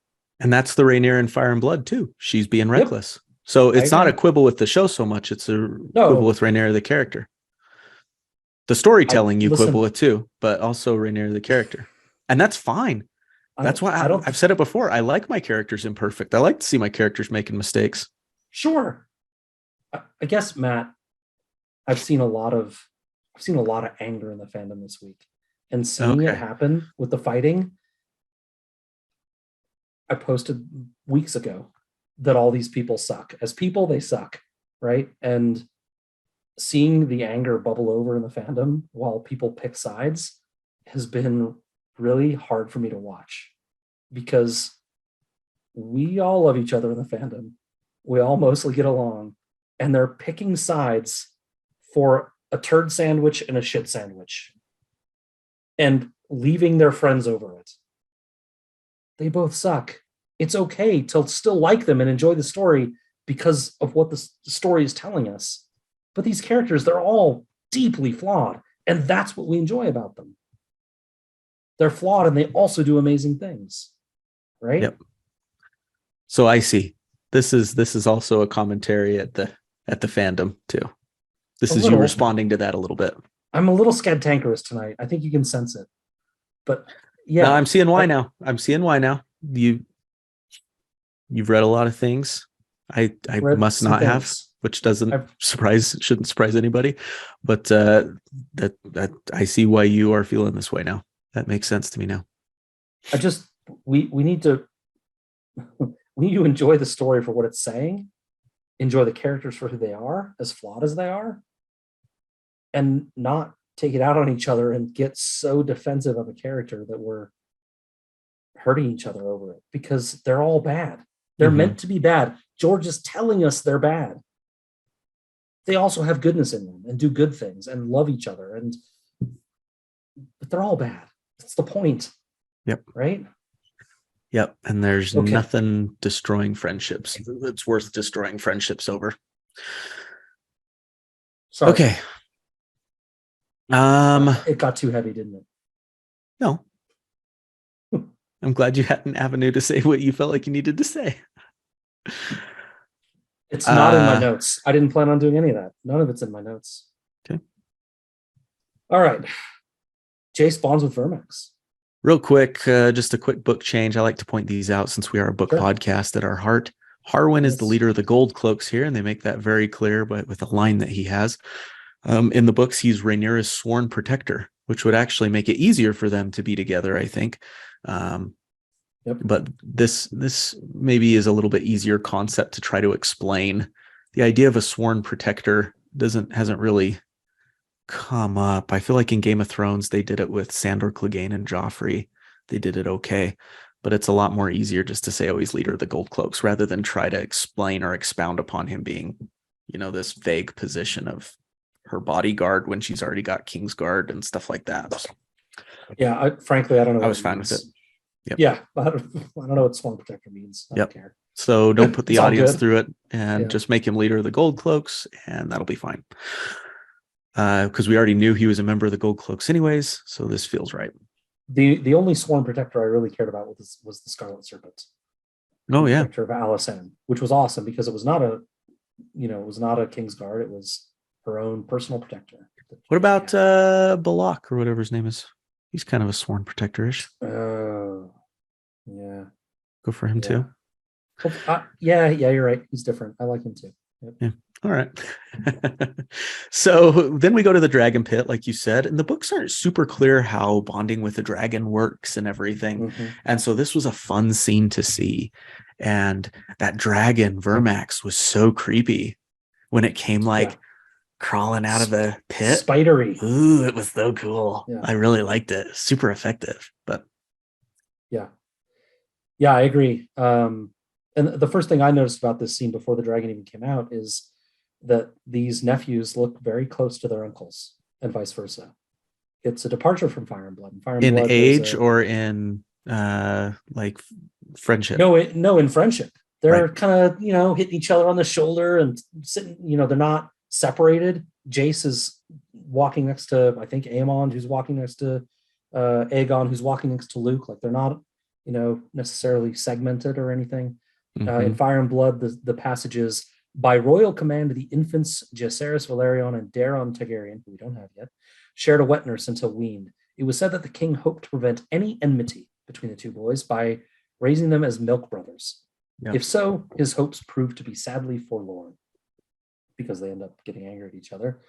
And that's the Rhaenyra in Fire and Blood too. She's being reckless. Yep. So it's not a quibble with the show so much. It's a quibble with Rhaenyra the character. The storytelling quibble with too, but also Rhaenyra the character. And that's fine. That's why I've said it before. I like my characters imperfect. I like to see my characters making mistakes. Sure. I guess, Matt, I've seen a lot of anger in the fandom this week. And seeing it happen with the fighting, I posted weeks ago that all these people suck. As people, they suck, right? And seeing the anger bubble over in the fandom while people pick sides has been really hard for me to watch, because we all love each other in the fandom. We all mostly get along, and they're picking sides for a turd sandwich and a shit sandwich and leaving their friends over it. They both suck. It's okay to still like them and enjoy the story because of what the story is telling us. But these characters, they're all deeply flawed, and that's what we enjoy about them. They're flawed, and they also do amazing things, right? Yep. So I see. This is also a commentary at the fandom too. This is you responding to that a little bit. I'm a little scadtankerous tonight. I think you can sense it. But yeah, no, I'm seeing why now. I'm seeing why now. You've read a lot of things. I must not have, which shouldn't surprise anybody. But that I see why you are feeling this way now. That makes sense to me now. We need to enjoy the story for what it's saying, enjoy the characters for who they are, as flawed as they are, and not take it out on each other and get so defensive of a character that we're hurting each other over it, because they're all bad. They're meant to be bad. George is telling us they're bad. They also have goodness in them and do good things and love each other, but they're all bad. That's the point. Yep. Right? Yep. And there's nothing destroying friendships that's worth destroying friendships over. Sorry. Okay. It got too heavy, didn't it? No. I'm glad you had an avenue to say what you felt like you needed to say. It's not in my notes. I didn't plan on doing any of that. None of it's in my notes. Okay. All right. Jace bonds with Vermax. Real quick, just a quick book change. I like to point these out since we are a book podcast at our heart. Harwin is the leader of the Gold Cloaks here, and they make that very clear with a line that he has. In the books, he's Rhaenyra's sworn protector, which would actually make it easier for them to be together, I think. But this maybe is a little bit easier concept to try to explain. The idea of a sworn protector hasn't really come up. I feel like in Game of Thrones they did it with Sandor Clegane and Joffrey. They did it okay, but it's a lot more easier just to say, oh, he's leader of the Gold Cloaks, rather than try to explain or expound upon him being, this vague position of her bodyguard when she's already got Kingsguard and stuff like that. Yeah, frankly, I don't know I what was it fine with it. means. Yep. Yeah, I don't know what Sworn Protector means. I don't care. So don't put the It's all audience good. through it, and Yeah. just make him leader of the Gold Cloaks, and that'll be fine. Because we already knew he was a member of the Gold Cloaks anyways, so this feels right. The only Sworn Protector I really cared about was the Scarlet Serpent. Oh yeah. Protector of Alysanne, which was awesome because it was not a Kingsguard. It was her own personal protector. What about Balak or whatever his name is? He's kind of a Sworn Protector-ish. Oh, yeah. Go for him too. Yeah, you're right. He's different. I like him too. Yep. Yeah. All right. So then we go to the dragon pit, like you said, and the books aren't super clear how bonding with the dragon works and everything. Mm-hmm. And so this was a fun scene to see. And that dragon, Vermax, was so creepy when it came crawling out of the pit. Spidery. Ooh, it was so cool. Yeah. I really liked it. Super effective. But yeah, I agree. And the first thing I noticed about this scene before the dragon even came out is that these nephews look very close to their uncles and vice versa. It's a departure from Fire and Blood. In age or in friendship? No, in friendship. They're kind of, hitting each other on the shoulder and sitting, they're not separated. Jace is walking next to, I think, Aemond, who's walking next to Aegon, who's walking next to Luke. Like they're not, necessarily segmented or anything. In Fire and Blood, the passages, by royal command, the infants Jacaerys Valerion and Daeron Targaryen, who we don't have yet, shared a wet nurse until weaned. It was said that the king hoped to prevent any enmity between the two boys by raising them as milk brothers. Yep. If so, his hopes proved to be sadly forlorn because they end up getting angry at each other.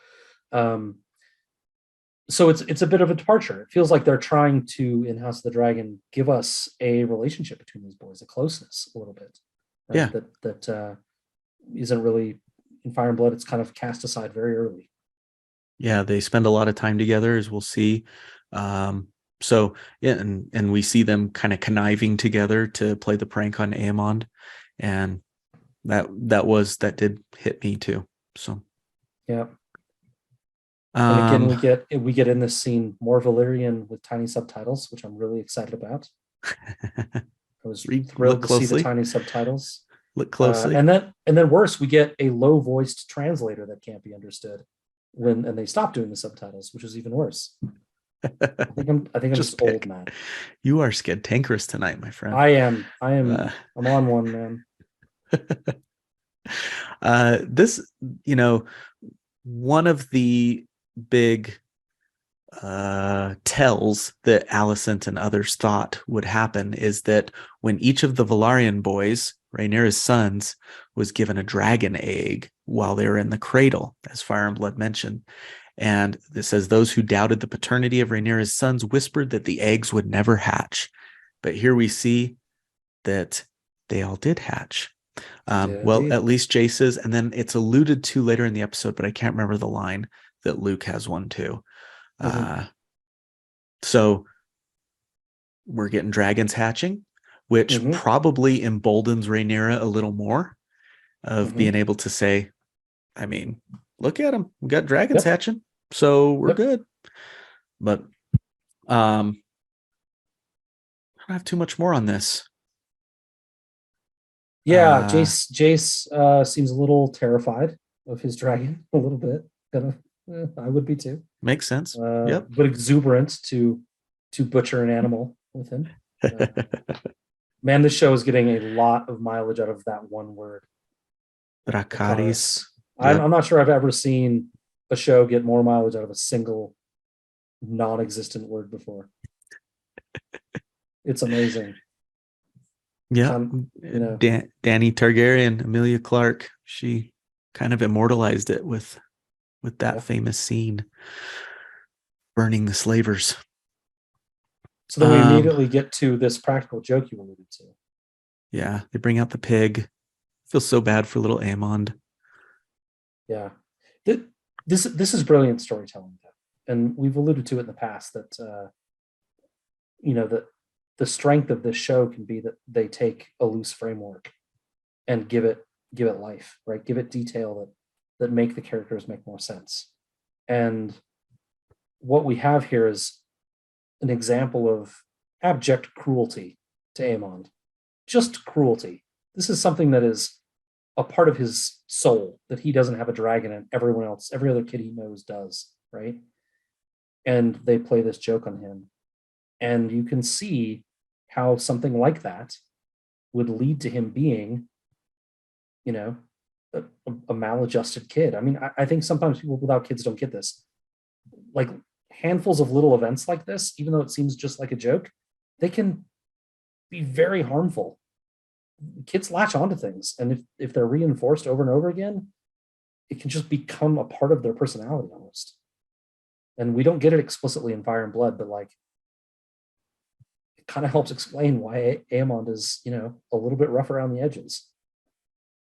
So it's a bit of a departure. It feels like they're trying to, in House of the Dragon, give us a relationship between these boys, a closeness a little bit. Right? Yeah. That isn't really in Fire and Blood. It's kind of cast aside very early. Yeah, they spend a lot of time together, as we'll see. So yeah, and we see them kind of conniving together to play the prank on Aemond, and that did hit me too. So yeah. And again, we get in this scene more Valyrian with tiny subtitles, which I'm really excited about. I was thrilled to see the tiny subtitles. Look closely, and then worse, we get a low voiced translator that can't be understood and they stop doing the subtitles, which is even worse. I think I'm just old, man. You are skid-tankerous tonight, my friend. I am. I'm on one, man. This, one of the big tells that Alicent and others thought would happen is that when each of the Velaryon boys, Rhaenyra's sons, was given a dragon egg while they were in the cradle, as Fire and Blood mentioned. And this says those who doubted the paternity of Rhaenyra's sons whispered that the eggs would never hatch. But here we see that they all did hatch. Well, at least Jace's, and then it's alluded to later in the episode, but I can't remember the line, that Luke has one too. So we're getting dragons hatching, which probably emboldens Rhaenyra a little more of being able to say, I mean, look at them. We got dragons hatching, so we're good. But I don't have too much more on this. Yeah, Jace seems a little terrified of his dragon, a little bit. I would be too. Makes sense. But exuberant to butcher an animal with him. Man, this show is getting a lot of mileage out of that one word. Dracarys. I'm not sure I've ever seen a show get more mileage out of a single non-existent word before. It's amazing. Yeah. Dany Targaryen, Emilia Clarke, she kind of immortalized it with that famous scene, burning the slavers. So then we immediately get to this practical joke you alluded to. Yeah, they bring out the pig. I feel so bad for little Aemond. Yeah. This is brilliant storytelling, and we've alluded to it in the past that that the strength of this show can be that they take a loose framework and give it life, right? Give it detail that make the characters make more sense. And what we have here is an example of abject cruelty to Aemond. Just cruelty. This is something that is a part of his soul, that he doesn't have a dragon and everyone else, every other kid he knows does, right? And they play this joke on him. And you can see how something like that would lead to him being, you know, a maladjusted kid. I mean, I think sometimes people without kids don't get this. Like handfuls of little events like this, even though it seems just like a joke, they can be very harmful. Kids latch onto things, and if they're reinforced over and over again, it can just become a part of their personality almost. And we don't get it explicitly in Fire and Blood, but like it kind of helps explain why Aemond is, you know, a little bit rough around the edges.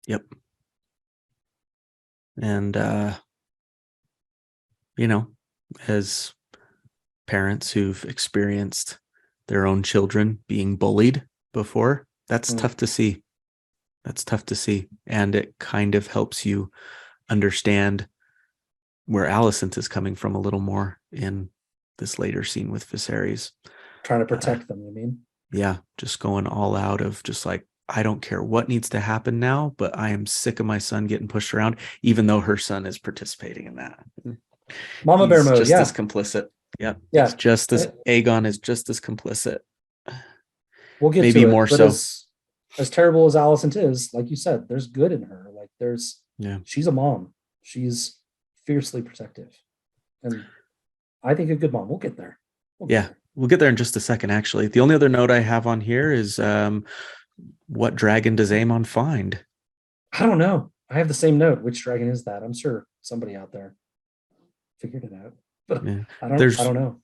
Yep. And you know, as parents who've experienced their own children being bullied before, that's tough to see. That's tough to see. And it kind of helps you understand where Alicent is coming from a little more in this later scene with Viserys. Trying to protect them, you mean? Yeah, just going all out of just like, I don't care what needs to happen now, but I am sick of my son getting pushed around, even though her son is participating in that. Mama bear mode, just yeah. as complicit. Yeah. Yeah. It's just as Aegon is just as complicit. We'll get maybe to it, more but so. As terrible as Alicent is, like you said, there's good in her. Like she's a mom. She's fiercely protective. And I think a good mom. We'll get there. We'll get there in just a second, actually. The only other note I have on here is what dragon does Aemon find? I don't know. I have the same note. Which dragon is that? I'm sure somebody out there figured it out. But yeah. I don't know.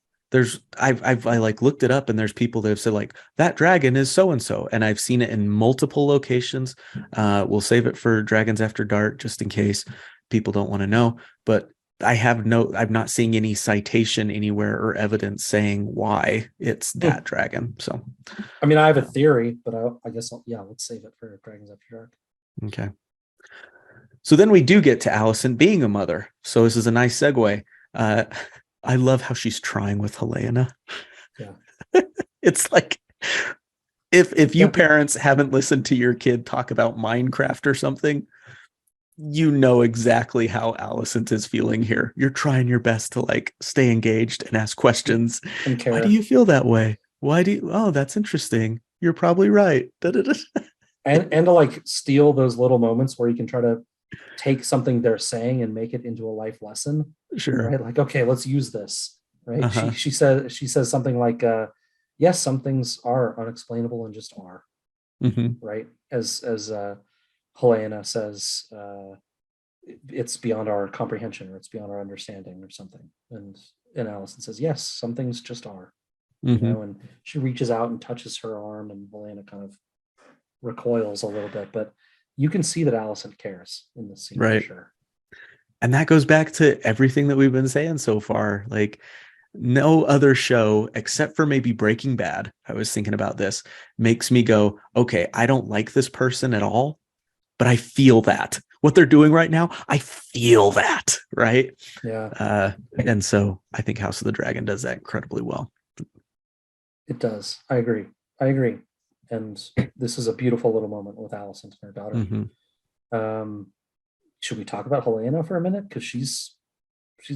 I've like looked it up, and there's people that have said like that dragon is so and so, and I've seen it in multiple locations. We'll save it for Dragons After Dark just in case people don't want to know. But I'm not seeing any citation anywhere or evidence saying why it's that dragon. So, I mean, I have a theory, but I guess let's save it for Dragons After Dark. Okay. So then we do get to Alicent being a mother. So this is a nice segue. I love how she's trying with Helena. Yeah. It's like if you parents haven't listened to your kid talk about Minecraft or something, you know exactly how Alicent is feeling here. You're trying your best to like stay engaged and ask questions. And care. Why do you feel that way? Oh, that's interesting. You're probably right. and to like steal those little moments where you can try to take something they're saying and make it into a life lesson. Sure. Right. Like, okay, let's use this. Right. Uh-huh. She says something like, yes, some things are unexplainable and just are. Mm-hmm. Right. As Helena says, it's beyond our comprehension, or it's beyond our understanding, or something. And Alicent says, yes, some things just are. Mm-hmm. You know, and she reaches out and touches her arm, and Helena kind of recoils a little bit, but you can see that Alicent cares in this scene, right? For sure. And that goes back to everything that we've been saying so far. Like, no other show except for maybe Breaking Bad, I was thinking about this, makes me go, okay, I don't like this person at all, but I feel that what they're doing right now, I feel that, right? Yeah. And so I think House of the Dragon does that incredibly well. It does. I agree. And this is a beautiful little moment with Alicent and her daughter. Mm-hmm. Should we talk about Helena for a minute? Because she's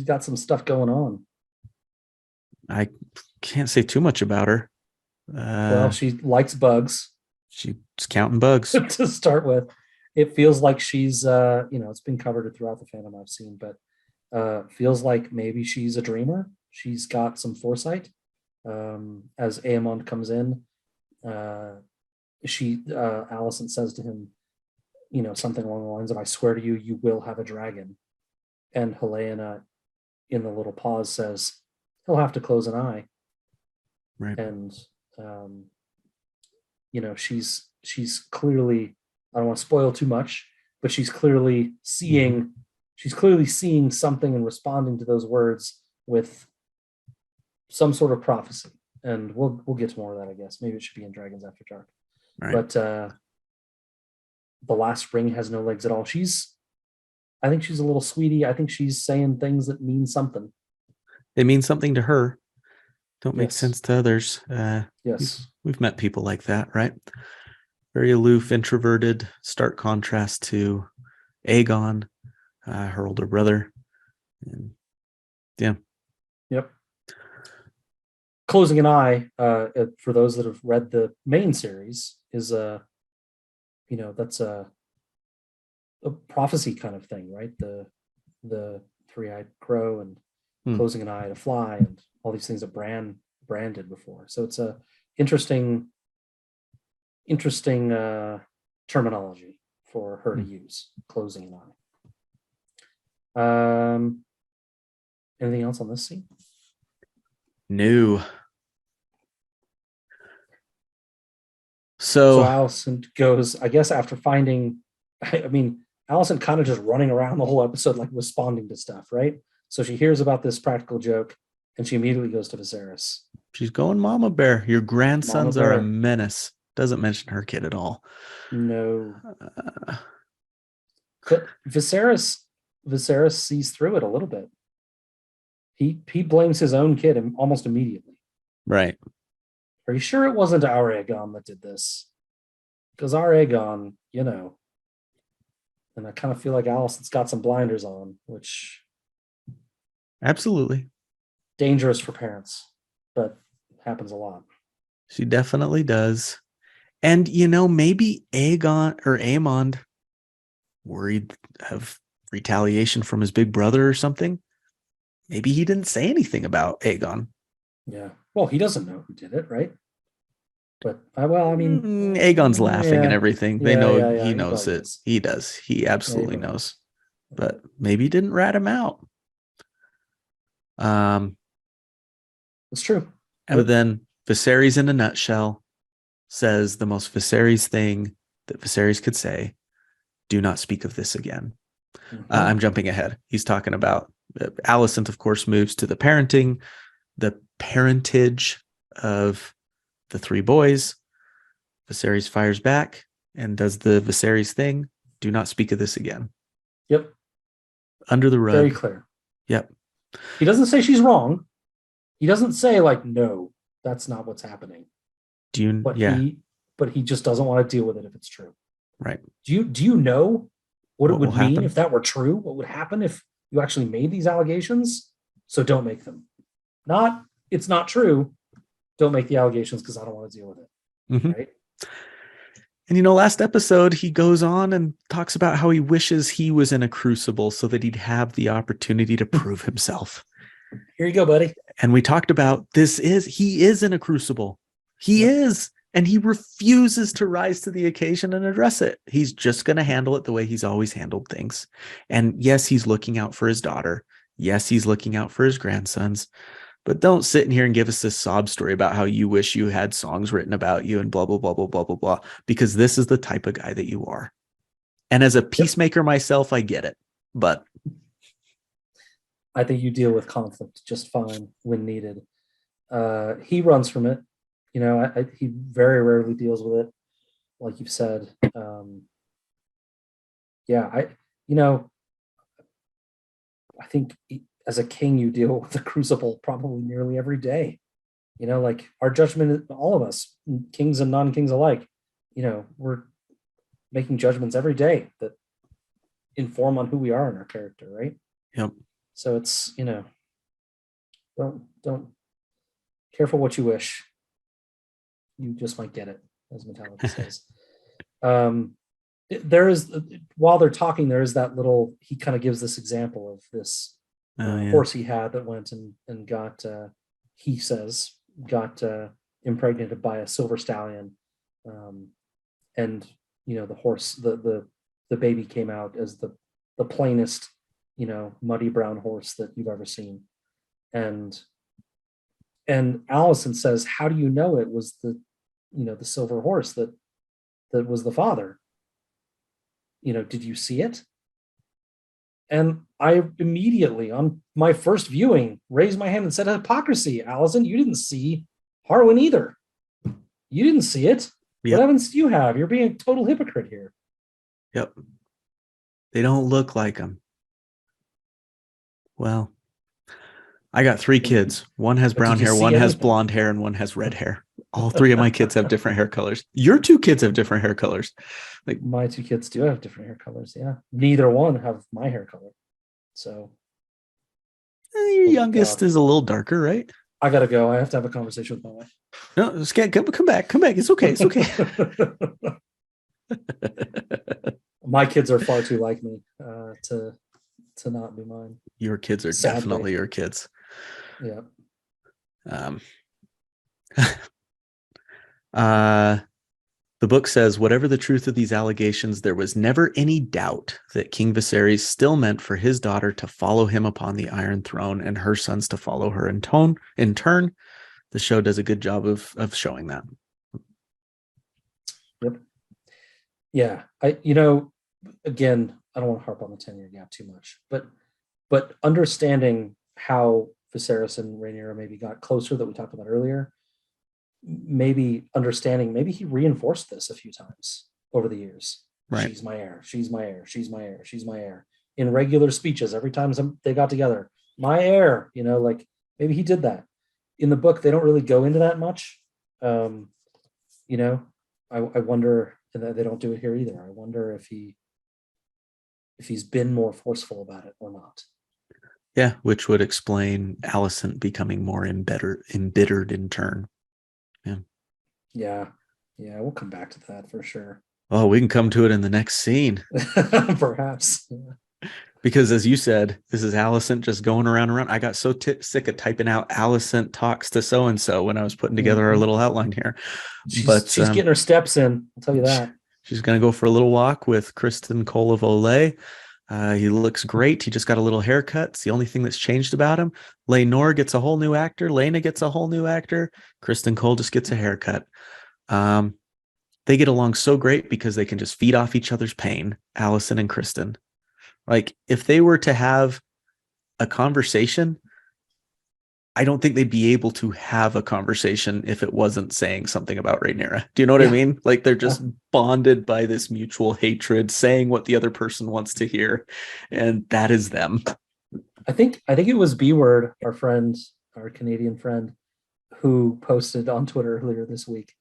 got some stuff going on. I can't say too much about her. Well, she likes bugs. She's counting bugs. To start with. It feels like she's, it's been covered throughout the fandom I've seen, but feels like maybe she's a dreamer. She's got some foresight. As Aemond comes in, Alicent says to him, something along the lines of, I swear to you, you will have a dragon. And Helena, in the little pause, says, he'll have to close an eye. Right. And, she's clearly, I don't want to spoil too much, but she's clearly seeing something and responding to those words with some sort of prophecy. And we'll get to more of that, I guess. Maybe it should be in Dragons After Dark. Right. But the last ring has no legs at all. I think she's a little sweetie. I think she's saying things that mean something. They mean something to her. don't make Yes. sense to others. Yes. We've met people like that, right? Very aloof, introverted, stark contrast to Aegon, her older brother. And yeah. Yep. Closing an Eye, for those that have read the main series, is that's a prophecy kind of thing, right? The three-eyed crow and closing an eye to fly and all these things that Bran did before. So it's a interesting terminology for her to use, closing an eye. Anything else on this scene? No. So Alicent goes, I guess, after finding, Alicent kind of just running around the whole episode, like responding to stuff, right? So she hears about this practical joke and she immediately goes to Viserys. She's going, Mama Bear, your grandsons are a menace. Doesn't mention her kid at all. No. But Viserys sees through it a little bit. He blames his own kid almost immediately. Right. Are you sure it wasn't our Aegon that did this? Because our Aegon, and I kind of feel like Alicent's got some blinders on, which absolutely dangerous for parents, but happens a lot. She definitely does. And maybe Aegon or Aemond worried of retaliation from his big brother or something. Maybe he didn't say anything about Aegon. Yeah. Well, he doesn't know who did it, right? But Aegon's laughing and everything. They know he knows it. Does. He does. He absolutely knows. But maybe he didn't rat him out. It's true. And then Viserys, in a nutshell, says the most Viserys thing that Viserys could say: "Do not speak of this again." Mm-hmm. I'm jumping ahead. He's talking about Alicent, of course, moves to the parentage of the three boys. Viserys fires back and does the Viserys thing: "Do not speak of this again." Yep. Under the rug. Very clear. Yep. He doesn't say she's wrong. He doesn't say no, that's not what's happening. But he just doesn't want to deal with it if it's true. Right. Do you know what it would mean if that were true? What would happen if you actually made these allegations? So don't make them. It's not true. Don't make the allegations because I don't want to deal with it. Mm-hmm. Right. And last episode, he goes on and talks about how he wishes he was in a crucible so that he'd have the opportunity to prove himself. Here you go, buddy. And we talked about he is in a crucible. He is. And he refuses to rise to the occasion and address it. He's just going to handle it the way he's always handled things. And yes, he's looking out for his daughter. Yes, he's looking out for his grandsons. But don't sit in here and give us this sob story about how you wish you had songs written about you and blah, blah, blah, blah, blah, blah, blah, because this is the type of guy that you are. And as a peacemaker myself, I get it. But I think you deal with conflict just fine when needed. He runs from it. He very rarely deals with it, like you've said. I think as a king, you deal with the crucible probably nearly every day. Our judgment, all of us, kings and non-kings alike, we're making judgments every day that inform on who we are and our character, right? Yep. So it's, don't careful what you wish. You just might get it, as Metallica says. There is, while they're talking, there is that little, he kind of gives this example of this horse he had that went and got, he says, got impregnated by a silver stallion. And, the horse, the baby came out as the plainest, muddy brown horse that you've ever seen. And Alicent says, how do you know it was the silver horse that was the father? Did you see it? And I immediately, on my first viewing, raised my hand and said, hypocrisy, Alicent. You didn't see Harwin either. You didn't see it. Yep. What evidence do you have? You're being a total hypocrite here. Yep. They don't look like him. Well, I got 3 kids. One has But did brown you hair, see one has anything? blonde hair, and one has red hair. All 3 of my kids have different hair colors. Your 2 kids have different hair colors. Like, My 2 kids do have different hair colors. Yeah, neither one have my hair color. So your oh my youngest God. is a little darker, right? I gotta go. I have to have a conversation with my wife. No, just come back. Come back. It's okay. It's okay. My kids are far too like me to not be mine. Your kids are Sadly. definitely your kids. Yeah. The book says, whatever the truth of these allegations, there was never any doubt that King Viserys still meant for his daughter to follow him upon the Iron Throne and her sons to follow her in turn. The show does a good job of showing that. Yep. Yeah. Again, I don't want to harp on the 10-year gap too much, but understanding how Viserys and Rhaenyra maybe got closer that we talked about earlier, maybe he reinforced this a few times over the years. Right. She's my heir. She's my heir. She's my heir. She's my heir. In regular speeches, every time they got together, my heir, like maybe he did that. In the book, they don't really go into that much. I wonder, and they don't do it here either. I wonder if he's been more forceful about it or not. Yeah, which would explain Alicent becoming more embittered in turn. Yeah, we'll come back to that for sure. Oh, we can come to it in the next scene. Perhaps. Yeah. Because as you said, this is Alicent just going around. I got so sick of typing out Alicent talks to so-and-so when I was putting together our little outline here. She's getting her steps in, I'll tell you that. She's going to go for a little walk with Kristen Cole of Olay. He looks great. He just got a little haircut. It's the only thing that's changed about him. Laenor gets a whole new actor. Lena gets a whole new actor. Kristen Cole just gets a haircut. They get along so great because they can just feed off each other's pain, Alicent and Kristen. Like, if they were to have a conversation, I don't think they'd be able to have a conversation if it wasn't saying something about Rhaenyra. Do you know what I mean? Like, they're just bonded by this mutual hatred, saying what the other person wants to hear, and that is them. I think it was B-Word, our Canadian friend, who posted on Twitter earlier this week.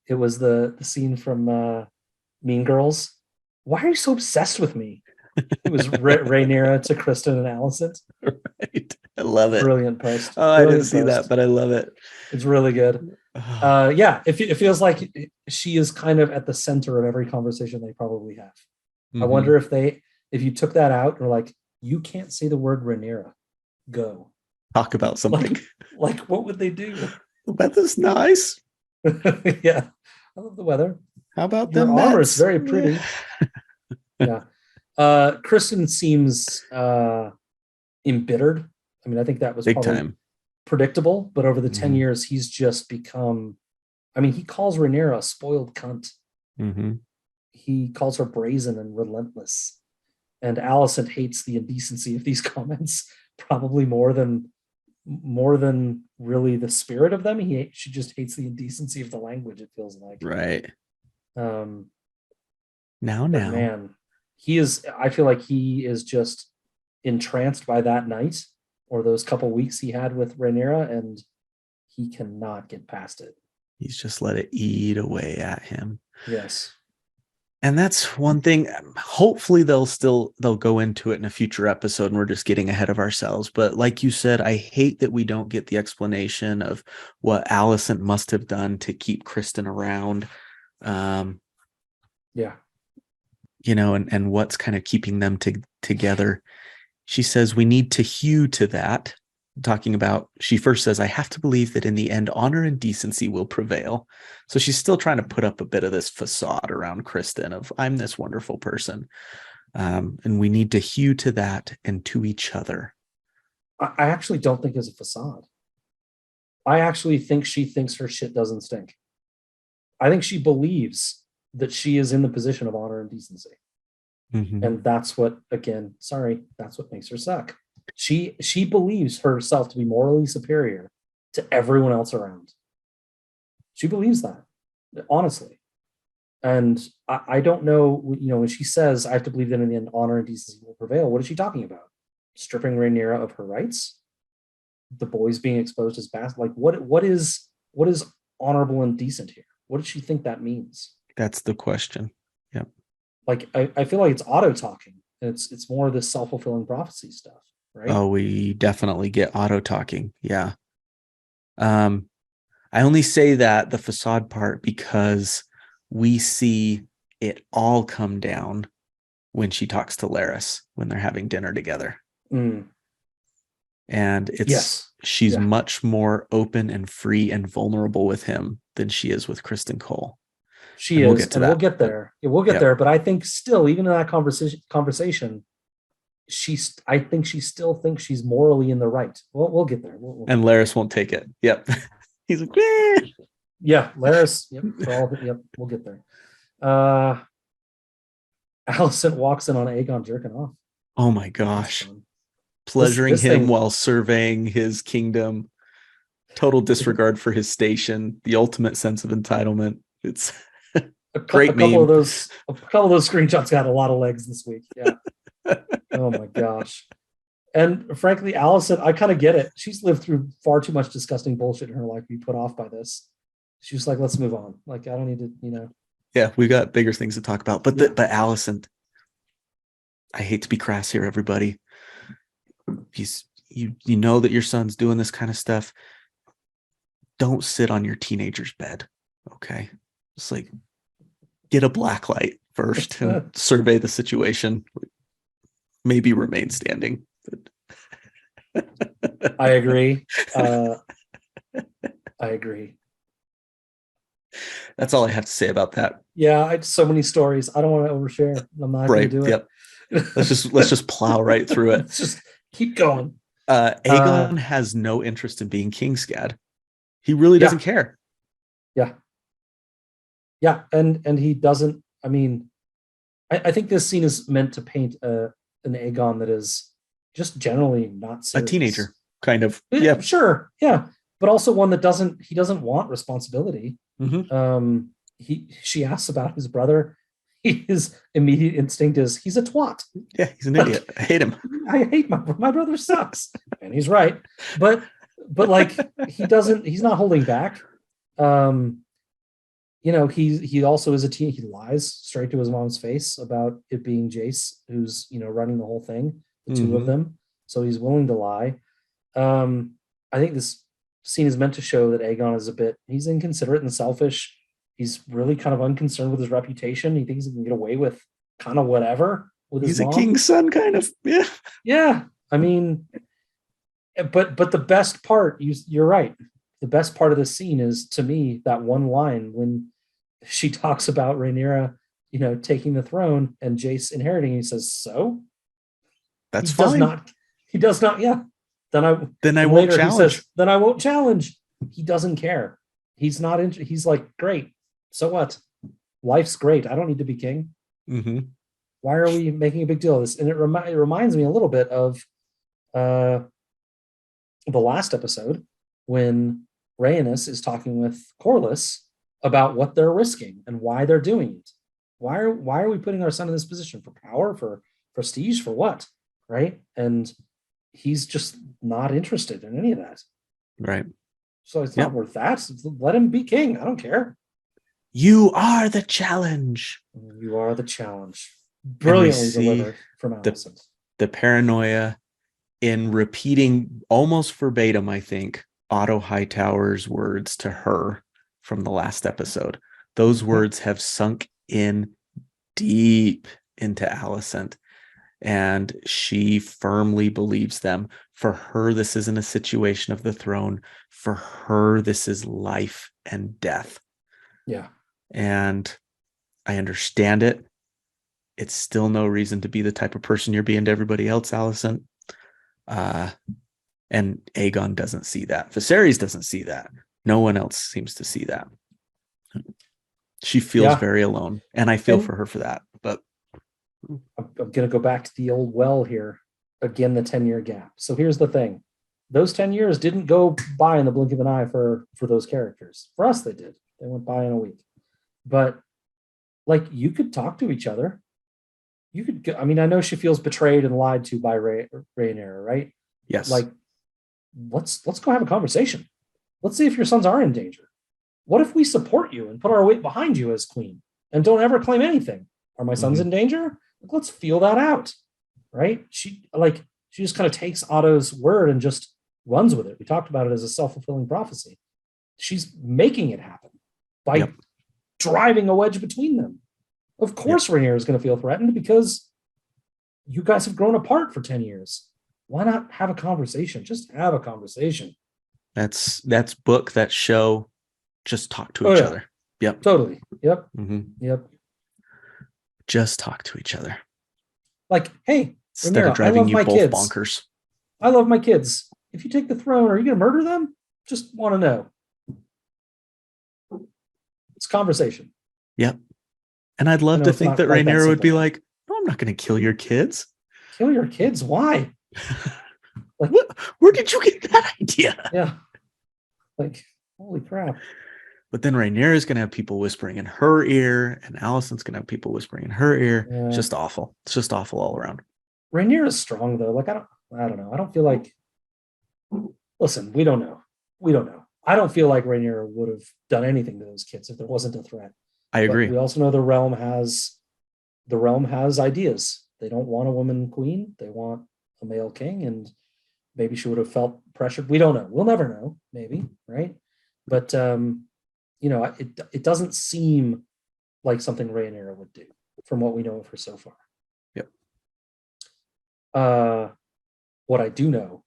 It was the scene from Mean Girls. Why are you so obsessed with me? It was Rhaenyra to Kristen and Alicent. Right. I love it. Brilliant post. Oh, I didn't see that, but I love it. It's really good. It feels like she is kind of at the center of every conversation they probably have. Mm-hmm. I wonder if you took that out and were like, you can't say the word Rhaenyra, go. Talk about something. Like what would they do? The weather's nice. Yeah. I love the weather. How about the armor is very pretty. Yeah. Kristen seems embittered. I mean, I think that was big time predictable, but over the 10 years, he's just become, he calls Rhaenyra a spoiled cunt. Mm-hmm. He calls her brazen and relentless. And Alicent hates the indecency of these comments, probably more than really the spirit of them. She just hates the indecency of the language, it feels like. Right. Now. Man, I feel like he is just entranced by that night or those couple weeks he had with Rhaenyra, and he cannot get past it. He's just let it eat away at him. Yes. And that's one thing. Hopefully they'll go into it in a future episode and we're just getting ahead of ourselves. But like you said, I hate that we don't get the explanation of what Alicent must have done to keep Kristen around. Yeah. And what's kind of keeping them together. She says, we need to hew to that. Talking about, she first says, I have to believe that in the end, honor and decency will prevail. So she's still trying to put up a bit of this facade around Kristen of, I'm this wonderful person. And we need to hew to that and to each other. I actually don't think it's a facade. I actually think she thinks her shit doesn't stink. I think she believes that she is in the position of honor and decency. Mm-hmm. And that's what makes her suck. She believes herself to be morally superior to everyone else around. She believes that, honestly. And I don't know, when she says, I have to believe that in the end, honor and decency will prevail, what is she talking about? Stripping Rhaenyra of her rights? the boys being exposed as bastards. Like what is honorable and decent here? What does she think that means? That's the question. Yeah. Like I feel like it's auto talking. It's more of this self-fulfilling prophecy stuff, right? Oh, we definitely get auto talking. Yeah. I only say that the facade part because we see it all come down when she talks to Laris when they're having dinner together. Mm. And she's much more open and free and vulnerable with him than she is with Kristen Cole. She is, and we'll get there. Yeah, we'll get there. But I think still, even in that conversation, I think she still thinks she's morally in the right. We'll get there. And Laris won't take it. Yep. He's like, eh. Yeah, Laris. Yep, we'll get there. Alicent walks in on Aegon jerking off. Oh my gosh. Pleasuring him while surveying his kingdom. Total disregard for his station. The ultimate sense of entitlement. It's a couple of those screenshots got a lot of legs this week. Yeah. Oh my gosh. And frankly, Alicent, I kind of get it. She's lived through far too much disgusting bullshit in her life to be put off by this. She was like, let's move on. Like, I don't need to, Yeah, we got bigger things to talk about. But but Alicent, I hate to be crass here, everybody. You know that your son's doing this kind of stuff. Don't sit on your teenager's bed. Okay. Just like get a black light first and survey the situation. Maybe remain standing. I agree. I agree. That's all I have to say about that. Yeah, I had so many stories. I don't want to overshare. I'm not going to do it. Yep. Let's just plow right through it. Let's just keep going. Aegon has no interest in being Kingsguard. He really doesn't care. Yeah. Yeah, and he doesn't. I mean, I think this scene is meant to paint an Aegon that is just generally not serious. A teenager, kind of. Yeah, sure. Yeah, but also one that doesn't want responsibility. Mm-hmm. She asks about his brother. His immediate instinct is he's a twat. Yeah, he's an idiot. I hate him. I hate my brother sucks, and he's right. But like he's not holding back. He also is a teen. He lies straight to his mom's face about it being Jace who's running the whole thing, the two of them. So he's willing to lie. I think this scene is meant to show that Aegon is he's inconsiderate and selfish. He's really kind of unconcerned with his reputation. He thinks he can get away with kind of whatever with his mom. He's a king's son, kind of. Yeah. Yeah. I mean, but the best part, you're right. The best part of this scene is, to me, that one line when she talks about Rhaenyra, taking the throne and Jace inheriting. He says, "So that's fine." He does not. Yeah. Then I won't challenge. He says, then I won't challenge. He doesn't care. He's not. He's like, great. So what? Life's great. I don't need to be king. Mm-hmm. Why are we making a big deal of this? And it reminds me a little bit of the last episode when Rhaenys is talking with Corlys about what they're risking and why they're doing it. Why are we putting our son in this position? For power, for prestige, for what? Right? And he's just not interested in any of that. Right. So it's not worth that. Let him be king. I don't care. You are the challenge. You are the challenge. Brilliantly delivered from Alicent. The paranoia in repeating almost verbatim, I think, Otto Hightower's words to her from the last episode. Those words have sunk in deep into Alicent, and she firmly believes them. For her, this isn't a situation of the throne. For her, this is life and death. Yeah. And I understand it. It's still no reason to be the type of person you're being to everybody else, Alicent. And Aegon doesn't see that. Viserys doesn't see that. No one else seems to see that. She feels very alone, and I feel for her for that. But I'm going to go back to the old well here. Again, the 10-year gap. So here's the thing. Those 10 years didn't go by in the blink of an eye for those characters. For us, they did. They went by in a week. But, like, you could talk to each other. You could, I mean, I know she feels betrayed and lied to by Rhaenyra, right? Yes. Like, let's go have a conversation. Let's see if your sons are in danger. What if we support you and put our weight behind you as queen and don't ever claim anything? Are my sons in danger? Let's feel that out, right? She just kind of takes Otto's word and just runs with it. We talked about it as a self-fulfilling prophecy. She's making it happen by driving a wedge between them. Of course, Rhaenyra is going to feel threatened because you guys have grown apart for 10 years. Why not have a conversation? Just have a conversation. That's book, that show. Just talk to each other. Yep. Totally. Yep. Yep. Just talk to each other. Like, hey, instead of driving you both bonkers. I love my kids. If you take the throne, are you going to murder them? Just want to know. It's conversation. Yep. And I'd love to think that Rhaenyra would be like, no, I'm not going to kill your kids. Kill your kids? Why? Like, where did you get that idea? Yeah. Like, holy crap. But then Rhaenyra is going to have people whispering in her ear, and Alicent's going to have people whispering in her ear. Yeah. It's just awful. It's just awful all around. Rhaenyra is strong, though. Like, I don't know. I don't feel like... Listen, we don't know. I don't feel like Rhaenyra would have done anything to those kids if there wasn't a threat. I agree. But we also know the realm has ideas. They don't want a woman queen. They want a male king, and maybe she would have felt pressured. We don't know. We'll never know. Maybe, right? But it doesn't seem like something Rhaenyra would do from what we know of her so far. Yep. What I do know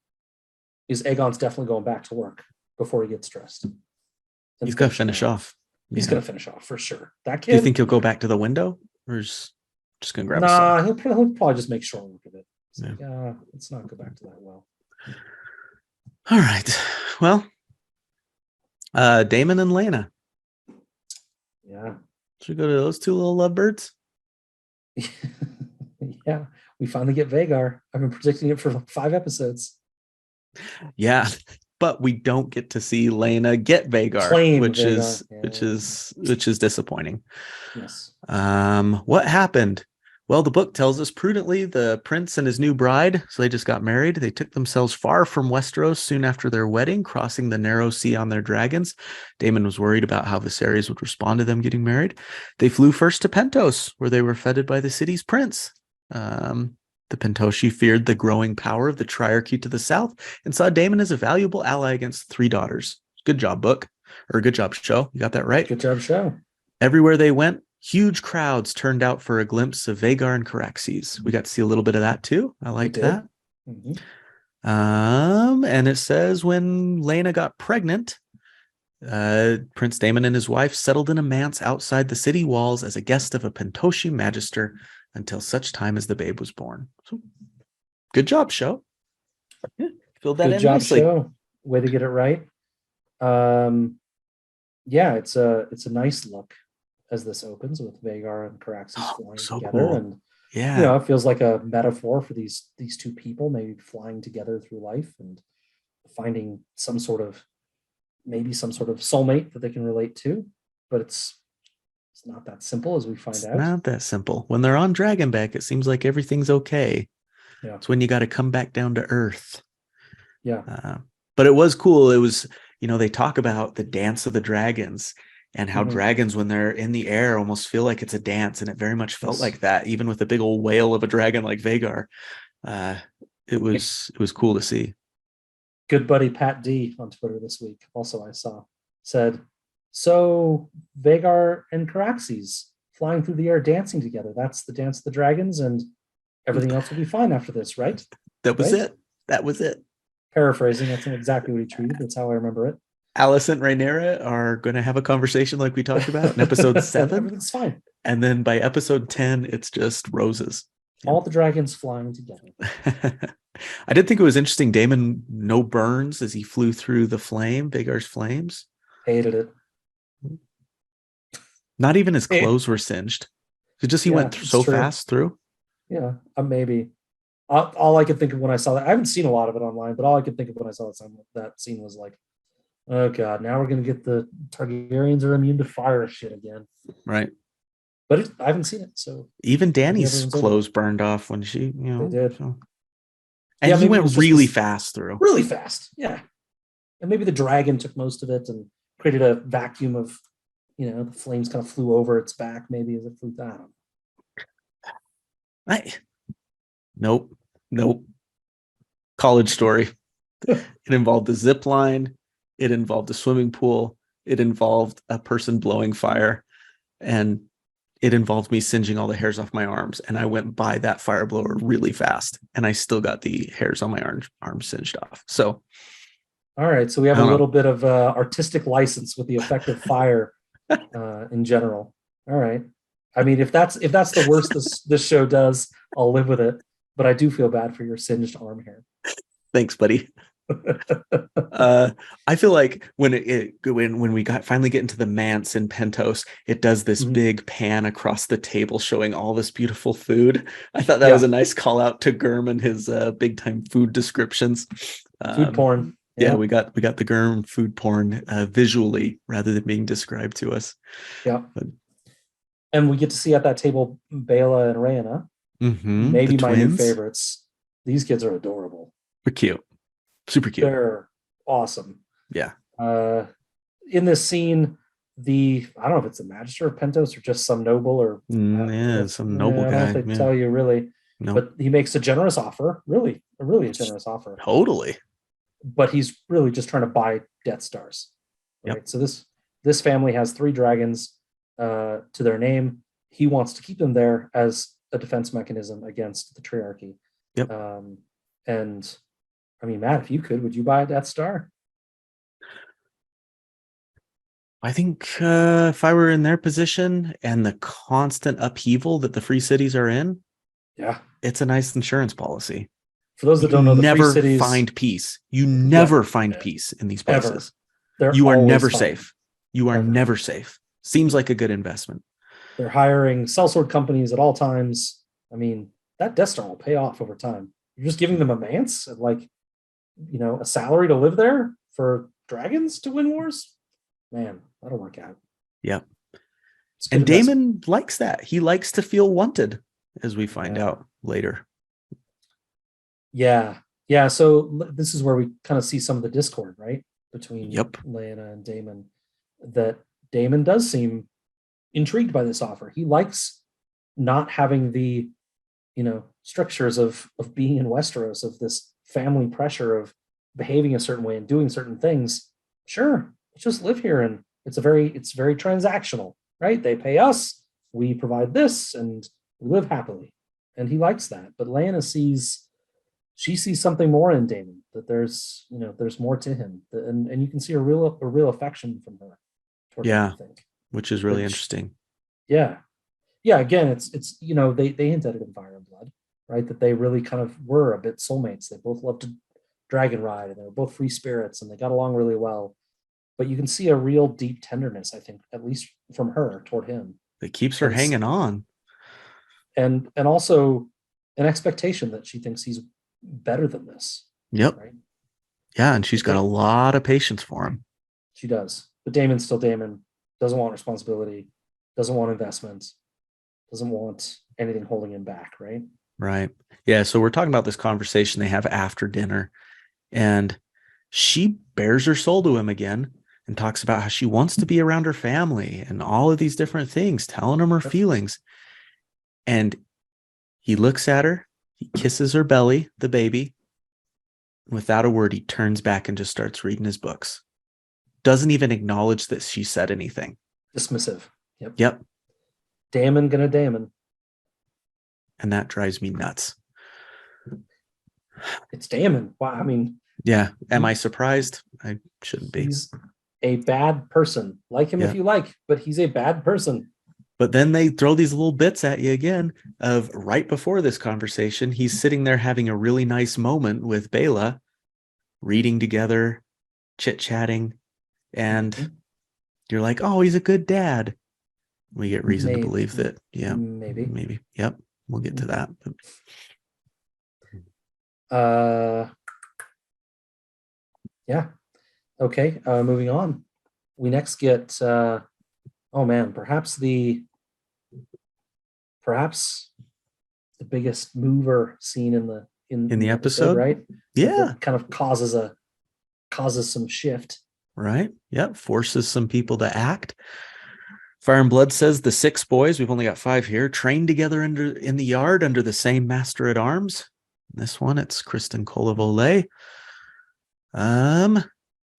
is Aegon's definitely going back to work before he gets dressed. He's got to finish off. He's going to finish off for sure. That kid. Do you think he'll go back to the window, or is just going to grab? He'll probably just make short work of it. Let's not go back to that well. All right. Well, Daemon and Laena. Yeah. Should we go to those two little lovebirds? Yeah. We finally get Vhagar. I've been predicting it for like 5 episodes. Yeah. But we don't get to see Laena get Vhagar, which is disappointing. Yes. What happened? Well, the book tells us prudently the prince and his new bride, so they just got married. They took themselves far from Westeros soon after their wedding, crossing the narrow sea on their dragons. Daemon was worried about how Viserys would respond to them getting married. They flew first to Pentos, where they were feted by the city's prince. The Pentoshi feared the growing power of the Triarchy to the south and saw Daemon as a valuable ally against 3 daughters. Good job, book. Or good job, show. You got that right? Good job, show. Everywhere they went, huge crowds turned out for a glimpse of Vhagar and Caraxes. We got to see a little bit of that too. I liked that. Mm-hmm. And it says when Laena got pregnant, Prince Daemon and his wife settled in a manse outside the city walls as a guest of a Pentoshi magister until such time as the babe was born. So, good job, show. Filled that good in job, nicely. Show. Way to get it right. Yeah, it's a nice look as this opens with Vhagar and Caraxes flying together, cool. And yeah, it feels like a metaphor for these 2 people maybe flying together through life and finding some sort of soulmate that they can relate to. But it's not that simple, as we find out. Not that simple. When they're on Dragonback, it seems like everything's okay. Yeah, it's when you got to come back down to earth. Yeah, but it was cool. It was, they talk about the dance of the dragons and how dragons, when they're in the air, almost feel like it's a dance, and it very much felt like that, even with a big old whale of a dragon like Vhagar. It was cool to see. Good buddy Pat D on Twitter this week, also I saw, said, so Vhagar and Caraxes flying through the air, dancing together. That's the dance of the dragons, and everything else will be fine after this, right? That was it. That was it. Paraphrasing, that's not exactly what he tweeted. That's how I remember it. Alicent and Rhaenyra are going to have a conversation like we talked about in episode 7. Everything's fine. And then by episode 10, it's just roses. All the dragons flying together. I did think it was interesting. Daemon, no burns as he flew through the Vhagar's flames. Hated it. Not even his clothes were singed. He went so fast through. Yeah, maybe. All I could think of when I saw that, I haven't seen a lot of it online, but all I could think of when I saw that scene was like, oh God, now we're going to get the Targaryens are immune to fire shit again. Right. But I haven't seen it, so. Even Dany's clothes burned off when she, They did. So. And he maybe it was went just really this- fast through. really fast. Yeah. And maybe the dragon took most of it and created a vacuum of, the flames kind of flew over its back, maybe as it flew down. Nope. College story. It involved a zip line. It involved a swimming pool. It involved a person blowing fire. And it involved me singeing all the hairs off my arms. And I went by that fire blower really fast. And I still got the hairs on my arms singed off. So, all right. So we have a little bit of artistic license with the effect of fire in general. All right. I mean, if that's the worst this show does, I'll live with it. But I do feel bad for your singed arm hair. Thanks, buddy. I feel like when we finally get into the manse in Pentos, it does this big pan across the table showing all this beautiful food. I thought that was a nice call out to Gurm and his big time food descriptions. Food porn. Yeah, we got the Gurm food porn visually rather than being described to us. Yeah. And we get to see at that table Bela and Rhaena. Maybe my new favorites. These kids are adorable. They're cute. Super cute. They're awesome. Yeah. In this scene, I don't know if it's the Magister of Pentos or just some noble or some noble guy. I don't know if they tell you really. No. But he makes a generous offer, really a generous offer. Totally. But he's really just trying to buy Death Stars. Right. Yep. So this family has 3 dragons to their name. He wants to keep them there as a defense mechanism against the Triarchy. Yep. And I mean, Matt, if you could, would you buy a Death Star? I think if I were in their position and the constant upheaval that the free cities are in, it's a nice insurance policy. For those that don't know, the free cities find peace. You never find peace in these places. You are never safe. You are never safe. Seems like a good investment. They're hiring sellsword companies at all times. I mean, that Death Star will pay off over time. You're just giving them a manse, like, a salary to live there for dragons to win wars. Man, that'll work out. Yeah. And Daemon likes that. He likes to feel wanted, as we find out later. Yeah. So this is where we kind of see some of the discord, right? Between Lyanna and Daemon. That Daemon does seem intrigued by this offer. He likes not having the, strictures of being in Westeros, of this family pressure of behaving a certain way and doing certain things. Sure, let's just live here, and it's very transactional, right? They pay us, we provide this, and we live happily. And he likes that. But Lyanna sees something more in Daemon, that there's more to him, and you can see a real affection from her toward him, I think. Which is really interesting. Yeah. Again, it's they hinted at in Fire and Blood, right? That they really kind of were a bit soulmates. They both loved to dragon ride, and they were both free spirits, and they got along really well. But you can see a real deep tenderness, I think, at least from her toward him. That keeps her hanging on, and also an expectation that she thinks he's better than this. Yep. Right? Yeah, and she's got a lot of patience for him. She does. But Daemon's still Daemon. Doesn't want responsibility. Doesn't want investments. Doesn't want anything holding him back, right? Right. Yeah. So we're talking about this conversation they have after dinner, and she bears her soul to him again and talks about how she wants to be around her family and all of these different things, telling him her feelings. And he looks at her, he kisses her belly, the baby. Without a word, he turns back and just starts reading his books. Doesn't even acknowledge that she said anything. Dismissive. Yep. Daemon gonna Daemon. And that drives me nuts. It's Daemon. Wow. I mean, yeah. Am I surprised? I shouldn't be. He's a bad person. Like him if you like, but he's a bad person. But then they throw these little bits at you again of right before this conversation. He's sitting there having a really nice moment with Bela, reading together, chit-chatting. And you're like, oh, he's a good dad. We get reason to believe that. Yeah. Maybe. Yep. We'll get to that. Yeah. Okay. Moving on. We next get perhaps the biggest mover scene in in the episode, right? Yeah, that kind of causes some shift, right? Yep, forces some people to act. Fire and Blood says the 6 boys, we've only got 5 here, trained together in the yard under the same master at arms. This one, it's Kristen Cole.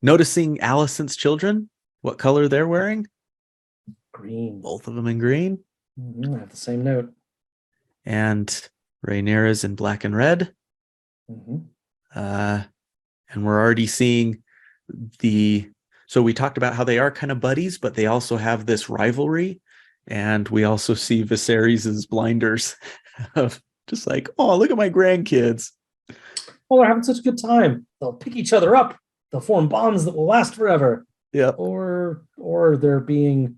Noticing Alicent's children, what color they're wearing? Green. Both of them in green. I have the same note. And Rhaenyra's in black and red. And we're already seeing so we talked about how they are kind of buddies, but they also have this rivalry. And we also see Viserys's blinders of just like, oh, look at my grandkids. Well, they're having such a good time. They'll pick each other up. They'll form bonds that will last forever. Yeah. Or they're being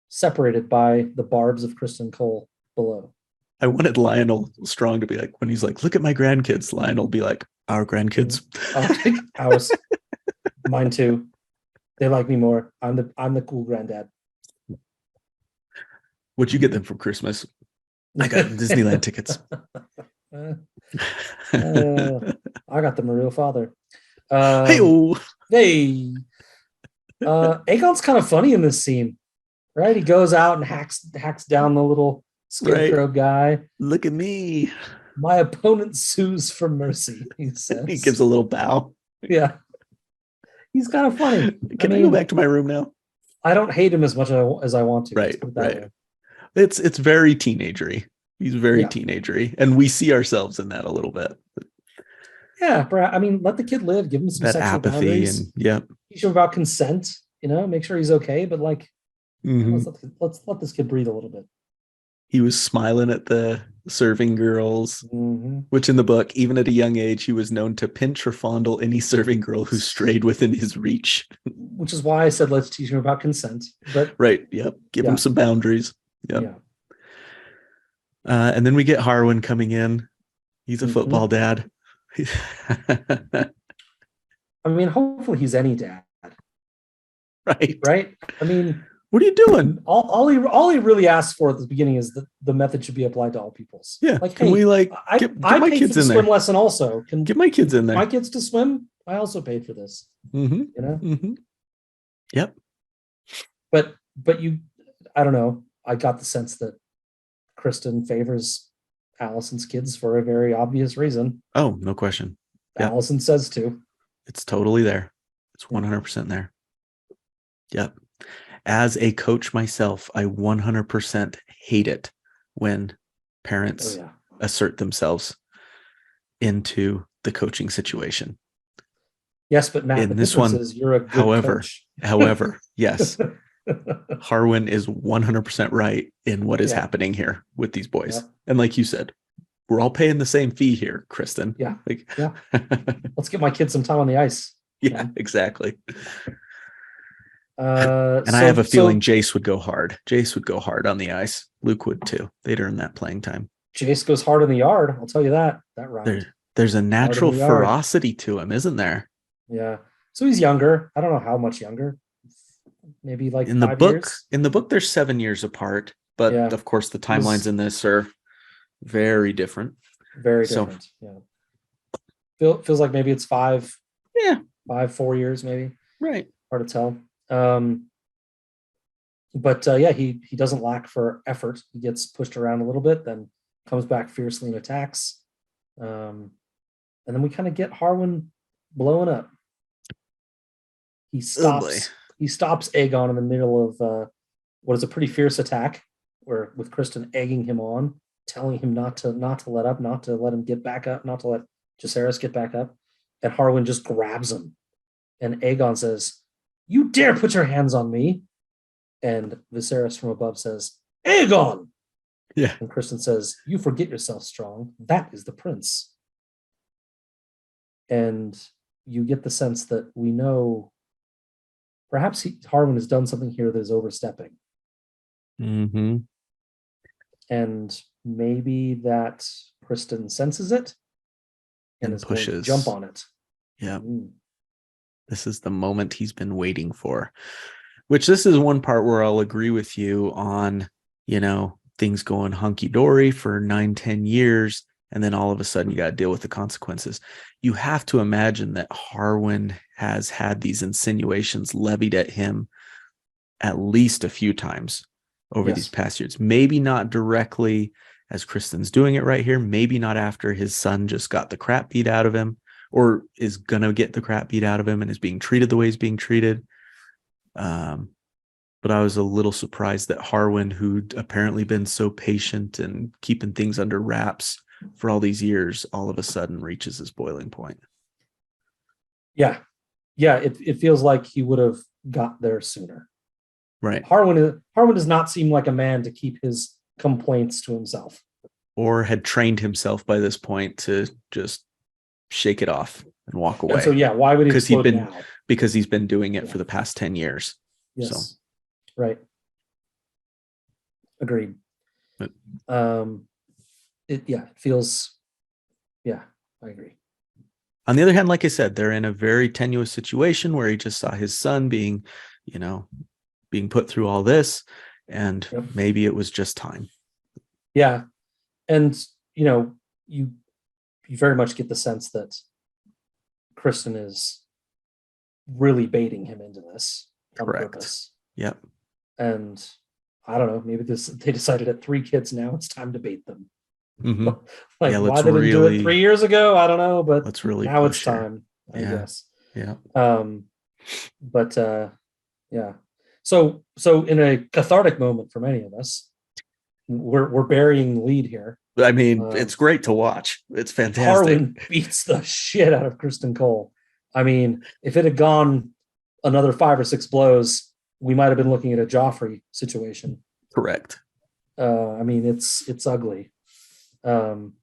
separated by the barbs of Kristen Cole below. I wanted Lionel Strong to be like, when he's like, look at my grandkids, Lionel be like, our grandkids. Ours. Mine too. They like me more. I'm the cool granddad. What'd you get them for Christmas? I got Disneyland tickets. I got them a real father. Hey. Aegon's kind of funny in this scene, right? He goes out and hacks down the little scarecrow guy. Look at me. My opponent sues for mercy, he says. He gives a little bow. Yeah. He's kind of funny. Can I go back to my room now? I don't hate him as much as I want to. Right. It's very teenagery. He's very teenagery. And we see ourselves in that a little bit. Yeah, I mean, let the kid live. Give him some that sexual apathy boundaries. And teach him about consent. Make sure he's okay. But like, let's let this kid breathe a little bit. He was smiling at the serving girls, which in the book, even at a young age, he was known to pinch or fondle any serving girl who strayed within his reach. Which is why I said let's teach him about consent. But right, yep, give him some boundaries. Yep. Yeah. And then we get Harwin coming in. He's a football dad. I mean, hopefully he's any dad. Right. I mean, what are you doing? All he really asks for at the beginning is that the method should be applied to all peoples. Yeah. Like, can we get my kids in there? Swim lesson also. Can get my kids in there? My kids to swim. I also paid for this. Yep. But I don't know. I got the sense that Kristen favors Alicent's kids for a very obvious reason. Oh, no question. Yep. Alicent says to. It's totally there. It's 100% there. Yep. As a coach myself, I 100% hate it when parents assert themselves into the coaching situation. Yes, but Matt, in this one, you're a good coach. However, yes, Harwin is 100% right in what is happening here with these boys. Yep. And like you said, we're all paying the same fee here, Kristen. Yeah. Let's get my kids some time on the ice. Yeah, exactly. I have a feeling Jace would go hard. Jace would go hard on the ice. Luke would too. They'd earn that playing time. Jace goes hard in the yard. I'll tell you that. There's a natural ferocity to him, isn't there? Yeah. So he's younger. I don't know how much younger. Maybe like in 5 book. years. In the book, they're 7 years apart, but of course the timelines in this are very different. Very different. Feels like maybe it's 5. Yeah. 4 years maybe. Right. Hard to tell. But he doesn't lack for effort. He gets pushed around a little bit, then comes back fiercely and attacks. And then we kind of get Harwin blowing up. He stops Aegon in the middle of what is a pretty fierce attack, where with Kristen egging him on, telling him not to let up, not to let him get back up, not to let Jacaerys get back up. And Harwin just grabs him. And Aegon says, "You dare put your hands on me." And Viserys from above says, "Aegon!" Yeah. And Kristen says, "You forget yourself, Strong. That is the prince." And you get the sense that we know perhaps Harwin has done something here that is overstepping. Mm-hmm. And maybe that Kristen senses it and is pushes. Going to jump on it. Yeah. This is the moment he's been waiting for, which this is one part where I'll agree with you on, things going hunky-dory for 9-10 years. and then all of a sudden you got to deal with the consequences. You have to imagine that Harwin has had these insinuations levied at him at least a few times over these past years. Maybe not directly as Kristen's doing it right here. Maybe not after his son just got the crap beat out of him, or is going to get the crap beat out of him and is being treated the way he's being treated. But I was a little surprised that Harwin, who'd apparently been so patient and keeping things under wraps for all these years, all of a sudden reaches his boiling point. Yeah. It feels like he would have got there sooner. Right. Harwin does not seem like a man to keep his complaints to himself. Or had trained himself by this point to just shake it off and walk away. And so, why would he explode now? Because he's been doing it for the past 10 years. Yes. So. Right. Agreed. But, it feels, I agree. On the other hand, like I said, they're in a very tenuous situation where he just saw his son being put through all this, and maybe it was just time. Yeah. And, you very much get the sense that Kristen is really baiting him into this on purpose. Yep. And I don't know, maybe they decided at 3 kids now it's time to bait them. Mm-hmm. Why they didn't do it 3 years ago, I don't know, but let's really now it's time, I guess. Yeah. So in a cathartic moment for many of us, we're burying the lead here. I mean, it's great to watch. It's fantastic. Harwin beats the shit out of Kristen Cole. I mean, if it had gone another 5 or 6 blows, we might have been looking at a Joffrey situation. Correct. I mean, it's ugly. And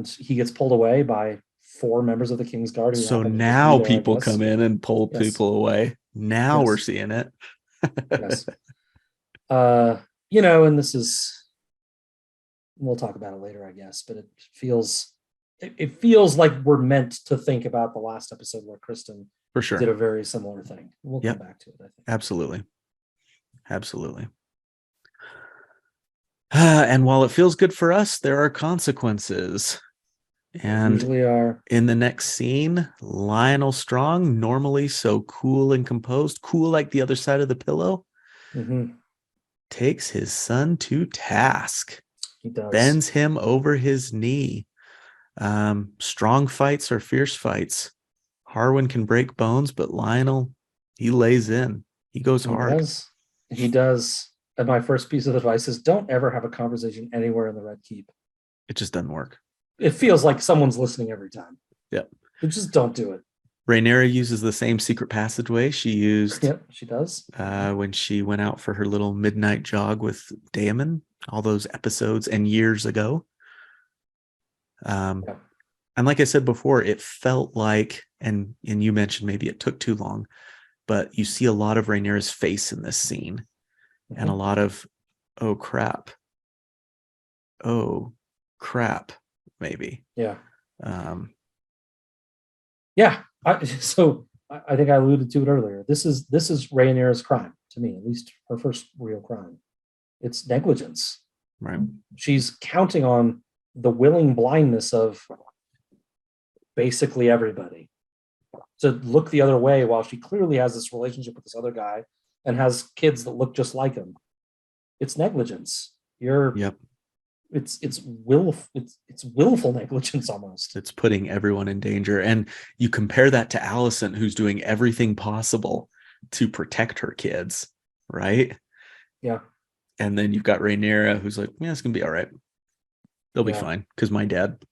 he gets pulled away by 4 members of the King's Guard. So now people come in and pull people away. Now we're seeing it. Yes. And this is, we'll talk about it later, I guess, but it feels like we're meant to think about the last episode where Kristen for sure did a very similar thing. We'll come back to it, I think. Absolutely. And while it feels good for us, there are consequences. And usually are. In the next scene, Lionel Strong, normally so cool and composed, cool like the other side of the pillow, takes his son to task. He does. Bends him over his knee. Strong fights are fierce fights. Harwin can break bones, but Lionel, he lays in. He goes hard. He does. And my first piece of advice is don't ever have a conversation anywhere in the Red Keep. It just doesn't work. It feels like someone's listening every time. Yep. But just don't do it. Rhaenyra uses the same secret passageway she used. Yep, she does. When she went out for her little midnight jog with Daemon, all those episodes and years ago. And like I said before, it felt like, and you mentioned maybe it took too long, but you see a lot of Rhaenyra's face in this scene, and a lot of, oh crap, maybe. Yeah. I think I alluded to it earlier. This is Rhaenyra's crime, to me, at least her first real crime. It's negligence. Right. She's counting on the willing blindness of basically everybody to look the other way while she clearly has this relationship with this other guy and has kids that look just like him. It's negligence. It's willful negligence almost. It's putting everyone in danger. And you compare that to Alicent, who's doing everything possible to protect her kids, right? Yeah. And then you've got Rhaenyra, who's like, yeah, it's gonna be all right. They'll be fine because my dad.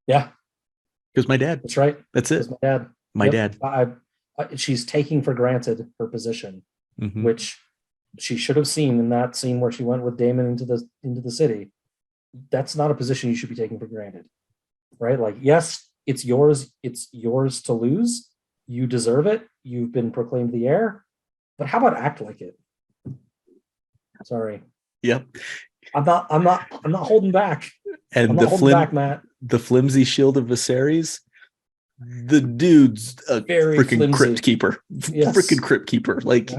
Yeah. Because my dad. That's right. That's it. My dad. She's taking for granted her position, which she should have seen in that scene where she went with Daemon into the city. That's not a position you should be taking for granted, right? Like, yes, it's yours. It's yours to lose. You deserve it. You've been proclaimed the heir. But how about act like it? Sorry. Yep. I'm not holding back. And Matt. The flimsy shield of Viserys. The dude's a freaking crypt keeper. Yes. Freaking crypt keeper. Like,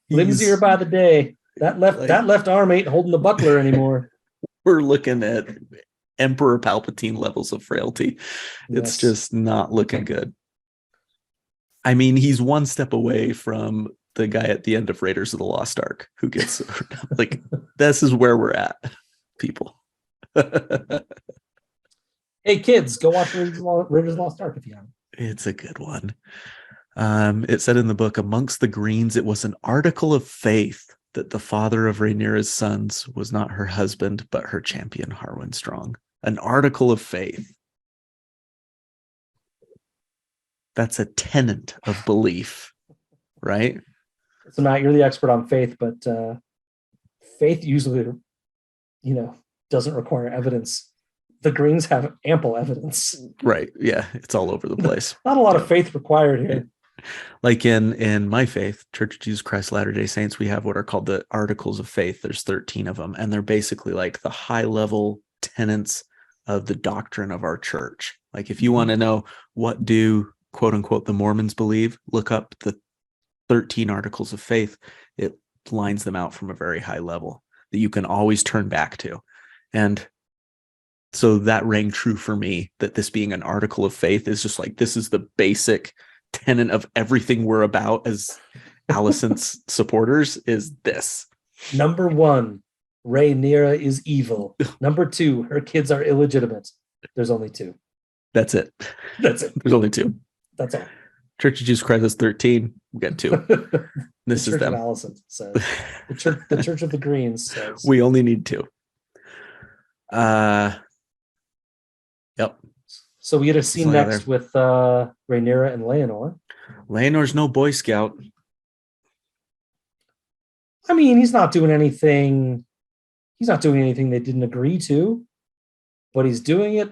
flimsier by the day. That left arm ain't holding the buckler anymore. We're looking at Emperor Palpatine levels of frailty. It's Yes. just not looking good. I mean, he's one step away from the guy at the end of Raiders of the Lost Ark who gets like, this is where we're at, people. Hey, kids, go watch Raiders of the Lost Ark if you haven't. It's a good one. It said in the book, amongst the Greens, it was an article of faith that the father of Rhaenyra's sons was not her husband, but her champion, Harwin Strong. An article of faith. That's a tenet of belief, right? So, Matt, you're the expert on faith, but faith usually, doesn't require evidence. The Greens have ample evidence. Right. Yeah. It's all over the place. Not a lot of faith required here. Like in my faith, Church of Jesus Christ Latter-day Saints, we have what are called the Articles of Faith. There's 13 of them, and they're basically like the high level tenets of the doctrine of our church. Like if you want to know what do quote unquote the Mormons believe, look up the 13 Articles of Faith. It lines them out from a very high level that you can always turn back to. And so that rang true for me, that this being an article of faith is just like, this is the basic tenet of everything we're about as Allison's supporters is this. Number 1, Rhaenyra is evil. Number 2, her kids are illegitimate. There's only 2. That's it. That's it. There's only 2. That's all. Church of Jesus Christ is 13. We got 2. This the is them. Of Allison says. The Church of the Greens says. We only need 2. Yep. So we get a scene next with Rhaenyra and Laenor. Laenor's no Boy Scout. I mean, he's not doing anything they didn't agree to, but he's doing it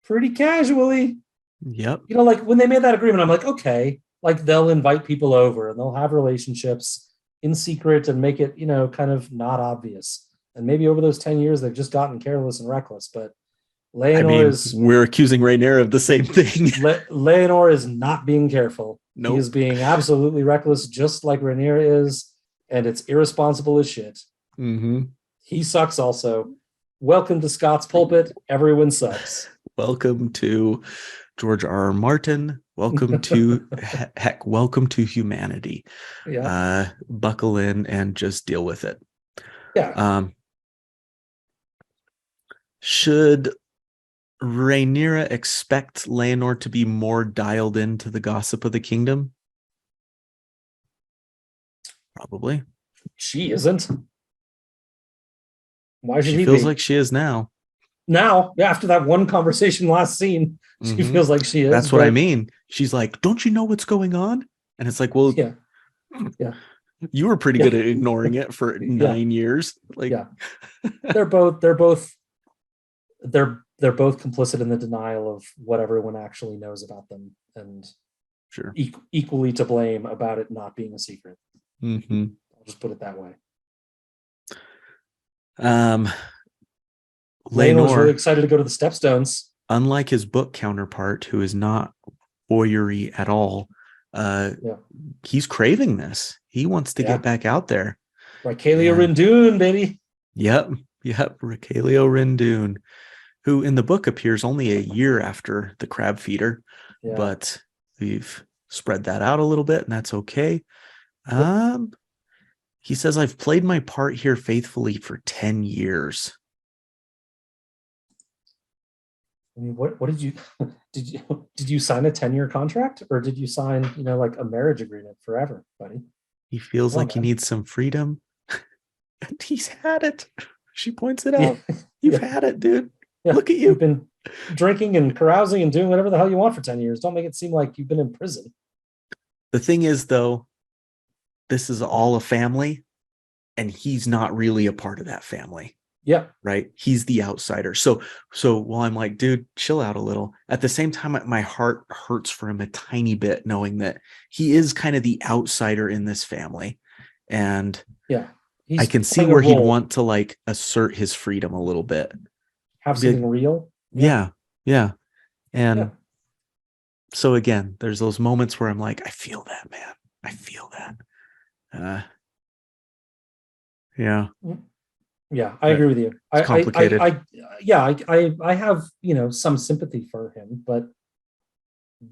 pretty casually. Yep. Like when they made that agreement, I'm like, okay, like they'll invite people over and they'll have relationships in secret and make it, kind of not obvious. And maybe over those 10 years, they've just gotten careless and reckless, but we're accusing Rhaenyra of the same thing. Laenor is not being careful. Nope. He is being absolutely reckless, just like Rhaenyra is, and it's irresponsible as shit. Mm-hmm. He sucks also. Welcome to Scott's pulpit. Everyone sucks. Welcome to George R.R. Martin. Welcome to welcome to humanity. Yeah. Buckle in and just deal with it. Yeah. Should Rhaenyra expect Laenor to be more dialed into the gossip of the kingdom? Probably. She isn't. Why should she he feels be? Like she is now. Now, after that one conversation last scene, she feels like she is. That's what I mean. She's like, don't you know what's going on? And it's like, well, yeah. You were pretty good at ignoring it for 9 years. Like, they're both complicit in the denial of what everyone actually knows about them, and sure, equally to blame about it not being a secret. Mm-hmm. I'll just put it that way. Laenor's really excited to go to the Stepstones. Unlike his book counterpart, who is not voyeury at all, he's craving this. He wants to get back out there. Raquelia Rindoon, baby. Yep. Raquelia Rindoon, who in the book appears only a year after the crab feeder, but we've spread that out a little bit, and that's okay. He says, I've played my part here faithfully for 10 years. I mean, what did you sign a 10-year contract, or did you sign, like a marriage agreement forever, buddy? He feels like he needs some freedom. And he's had it. She points it out. You've had it, dude. Look at you. You've been drinking and carousing and doing whatever the hell you want for 10 years. Don't make it seem like you've been in prison. The thing is, though, this is all a family, and he's not really a part of that family. Yeah. Right. He's the outsider. So while I'm like, dude, chill out a little, at the same time, my heart hurts for him a tiny bit, knowing that he is kind of the outsider in this family. And I can see where he'd want to like assert his freedom a little bit. Have something real. Yeah. And so again, there's those moments where I'm like, I feel that, man. I feel that. Yeah. Yeah, I agree with you. It's complicated. I have, some sympathy for him, but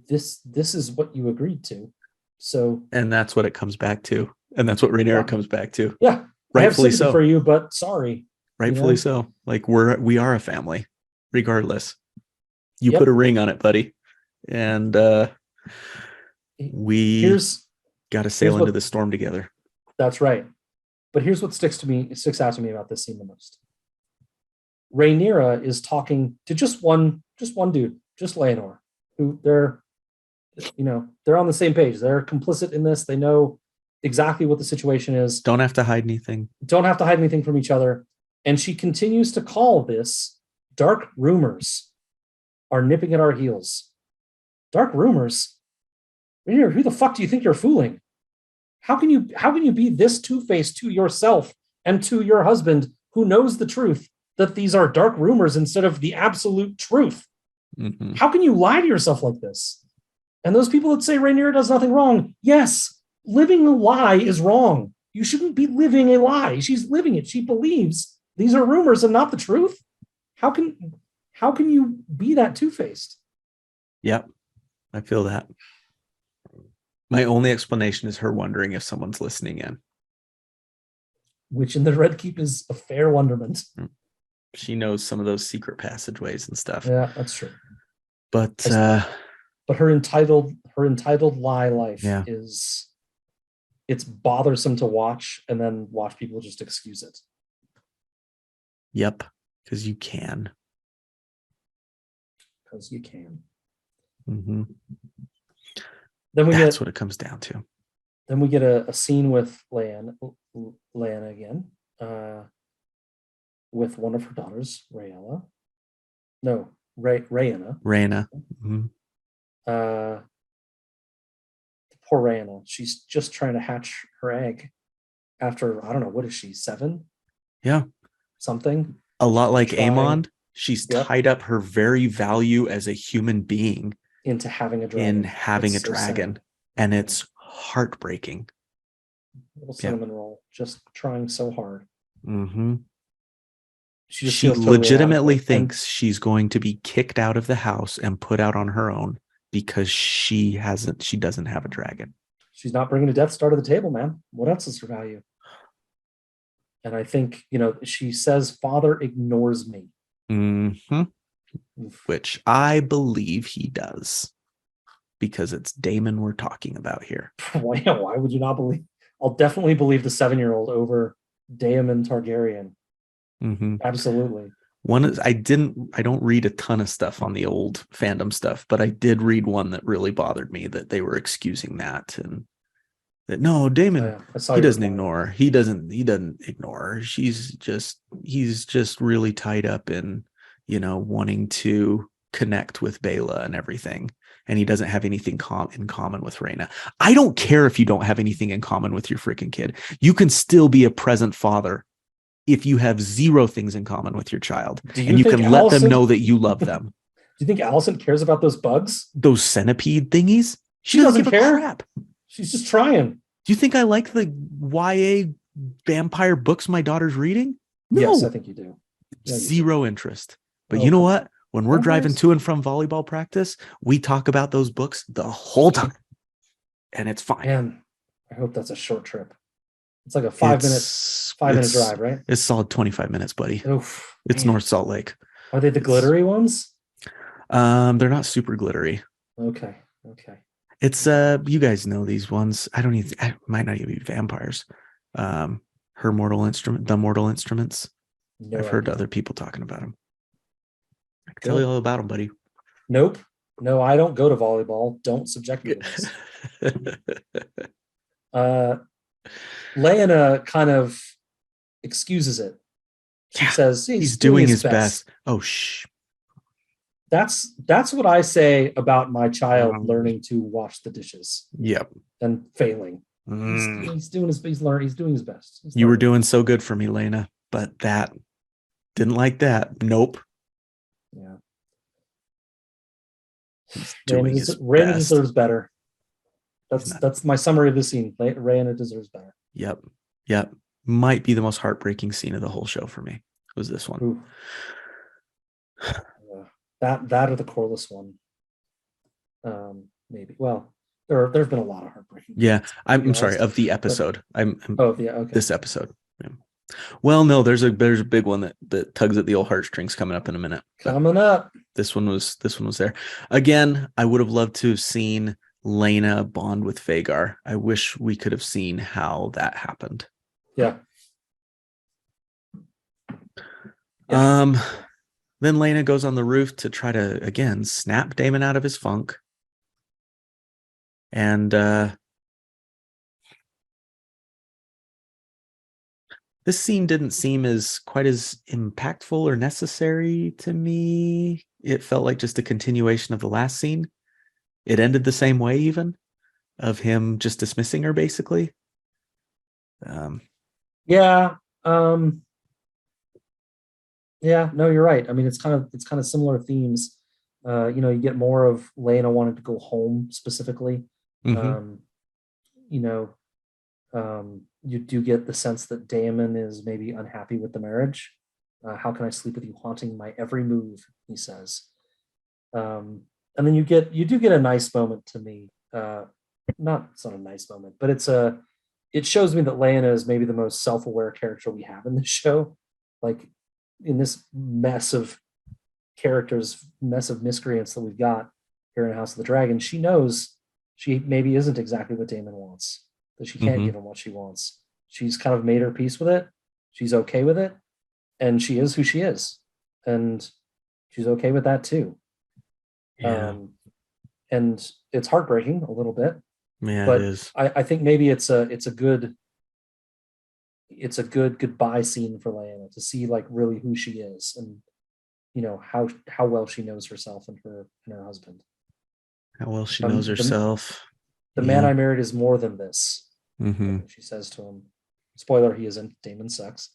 this is what you agreed to. So, And that's what it comes back to. And that's what Rhaenyra comes back to. Yeah. I have Rightfully sympathy so. for you, but sorry. Rightfully so. Like we are a family, regardless. You Yep. put a ring on it, buddy. And we got to sail into the storm together. That's right. But here's what sticks out to me about this scene the most. Rhaenyra is talking to just one dude, just Laenor, who they're on the same page. They're complicit in this. They know exactly what the situation is. Don't have to hide anything. Don't have to hide anything from each other. And she continues to call this dark rumors are nipping at our heels. Dark rumors? Rhaenyra, who the fuck do you think you're fooling? How can you be this two-faced to yourself and to your husband who knows the truth that these are dark rumors instead of the absolute truth? Mm-hmm. How can you lie to yourself like this? And those people that say Rhaenyra does nothing wrong, yes, living a lie is wrong. You shouldn't be living a lie. She's living it. She believes these are rumors and not the truth. How can you be that two-faced? Yep, I feel that. My only explanation is her wondering if someone's listening in. Which in the Red Keep is a fair wonderment. She knows some of those secret passageways and stuff. Yeah, that's true. But her entitled lie life yeah. it's bothersome to watch and then watch people just excuse it. Yep, because you can. Mm-hmm. Then that's what it comes down to. Then we get a scene with Lyanna again, with one of her daughters, Rhaenys. No, Rhaenys. Mm-hmm. Poor Rhaenys. She's just trying to hatch her egg after, I don't know, what is she, 7? Yeah. Something. A lot like Aemond. She's tied up her very value as a human being into having a dragon. Sad. And it's heartbreaking. Little cinnamon roll, just trying so hard. Mm-hmm. She legitimately thinks she's going to be kicked out of the house and put out on her own because she doesn't have a dragon. She's not bringing a Death Star to the table, man. What else is her value? And I think, she says, "Father ignores me." Mm-hmm. Which I believe he does, because it's Daemon we're talking about here. Why would you not believe? I'll definitely believe the 7-year-old over Daemon Targaryen. Mm-hmm. Absolutely. I don't read a ton of stuff on the old fandom stuff, but I did read one that really bothered me, that they were excusing that, and that no, Daemon, he doesn't ignore. He doesn't ignore her. He's just really tied up in, wanting to connect with Bela and everything. And he doesn't have anything in common with Rhaena. I don't care if you don't have anything in common with your freaking kid. You can still be a present father if you have 0 things in common with your child. And you can let them know that you love them. Do you think Allison cares about those bugs? Those centipede thingies? She doesn't give care. A crap. She's just trying. Do you think I like the YA vampire books my daughter's reading? No. Yes, I think you do. Yeah, 0 interest. But you know what? When we're driving to and from volleyball practice, we talk about those books the whole time. And it's fine. Man, I hope that's a short trip. It's like a 5-minute drive, right? It's solid 25 minutes, buddy. Oof, it's North Salt Lake. Are they the glittery ones? They're not super glittery. Okay. It's you guys know these ones. I might not even be vampires. The Mortal Instruments. No, I've heard other people talking about them. I can tell you all about them, buddy. Nope. No, I don't go to volleyball. Don't subject me to this. Lyanna kind of excuses it. She says he's doing his best. Oh, shh. That's what I say about my child learning to wash the dishes. Yep. And failing. He's doing his best. You were doing so good for me, Lena, but that didn't like that. Nope. Yeah. Rhaena deserves better. That's my summary of the scene. Rhaena deserves better. Yep. might be the most heartbreaking scene of the whole show for me. Was this one. Ooh. That or the Corliss one. Maybe. Well, there's been a lot of heartbreaking. Yeah, scenes, I'm sorry, of the episode. Okay. This episode. Yeah. Well, no, there's a big one that tugs at the old heartstrings coming up in a minute. Coming up. This one was there. Again, I would have loved to have seen Lena bond with Vhagar. I wish we could have seen how that happened. Yeah. Then Lena goes on the roof to try to, again, snap Daemon out of his funk. And this scene didn't seem quite as impactful or necessary to me. It felt like just a continuation of the last scene. It ended the same way, even, of him just dismissing her, basically. Yeah. Yeah, no, you're right. I mean, it's kind of similar themes. You get more of Lena wanting to go home specifically. Mm-hmm. You do get the sense that Daemon is maybe unhappy with the marriage. How can I sleep with you haunting my every move? He says. And then you do get a nice moment to me. It's not a nice moment, but it shows me that Lena is maybe the most self-aware character we have in this show. Like, in this mess of characters, mess of miscreants that we've got here in House of the Dragon, she knows she maybe isn't exactly what Daemon wants, that she can't give him what she wants. She's kind of made her peace with it. She's okay with it. And she is who she is. And she's okay with that too. Yeah. And it's heartbreaking a little bit. Yeah, but it is. I think maybe it's a good goodbye scene for Lyanna to see like really who she is and how well she knows herself and her husband. How well she knows herself. The man I married is more than this. Mm-hmm. She says to him. Spoiler: he isn't. Daemon sucks.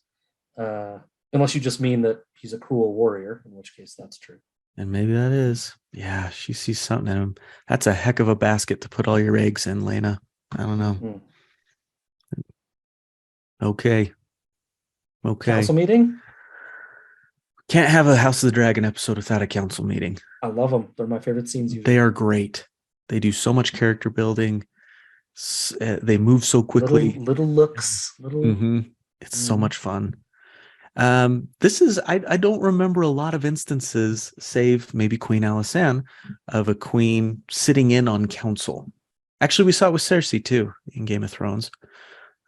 Unless you just mean that he's a cruel warrior, in which case that's true. And maybe that is. Yeah, she sees something in him. That's a heck of a basket to put all your eggs in, Lena. I don't know. Okay. Council meeting? Can't have a House of the Dragon episode without a council meeting. I love them. They're my favorite scenes. Usually. They are great. They do so much character building. They move so quickly. Little looks. It's so much fun. This is, I don't remember a lot of instances, save maybe Queen Alysanne, of a queen sitting in on council. Actually, we saw it with Cersei too in Game of Thrones,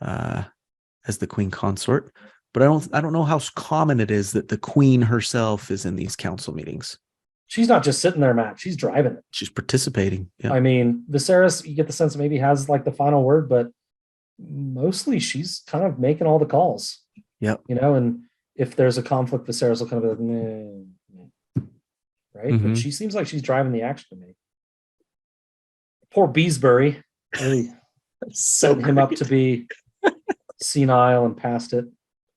as the queen consort. But I don't know how common it is that the queen herself is in these council meetings. She's not just sitting there, Matt. She's driving it. She's participating. Yeah. I mean, Viserys, you get the sense maybe has like the final word, but mostly she's kind of making all the calls. Yep. And if there's a conflict, Viserys will kind of be like, right? But she seems like she's driving the action to me. Poor Beesbury, really setting him up to be senile and past it.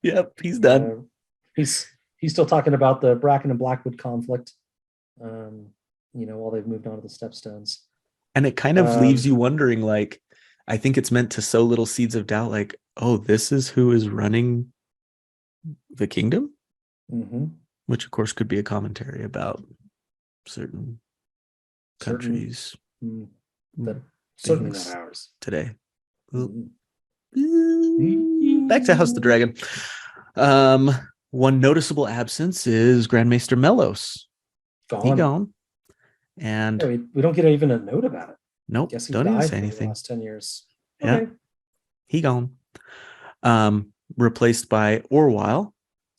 Yep, he's done. He's still talking about the Bracken and Blackwood conflict, while they've moved on to the Stepstones. And it kind of leaves you wondering, like, I think it's meant to sow little seeds of doubt, like, oh, this is who is running the kingdom? Which, of course, could be a commentary about certain countries. That certainly not ours. Today. Back to House of the Dragon. One noticeable absence is Grand Maester Mellos. Gone. He gone. And we don't get even a note about it. Nope. Guess he don't died even say for anything. The last 10 years. Yeah. Okay. He gone. Replaced by Orwyle,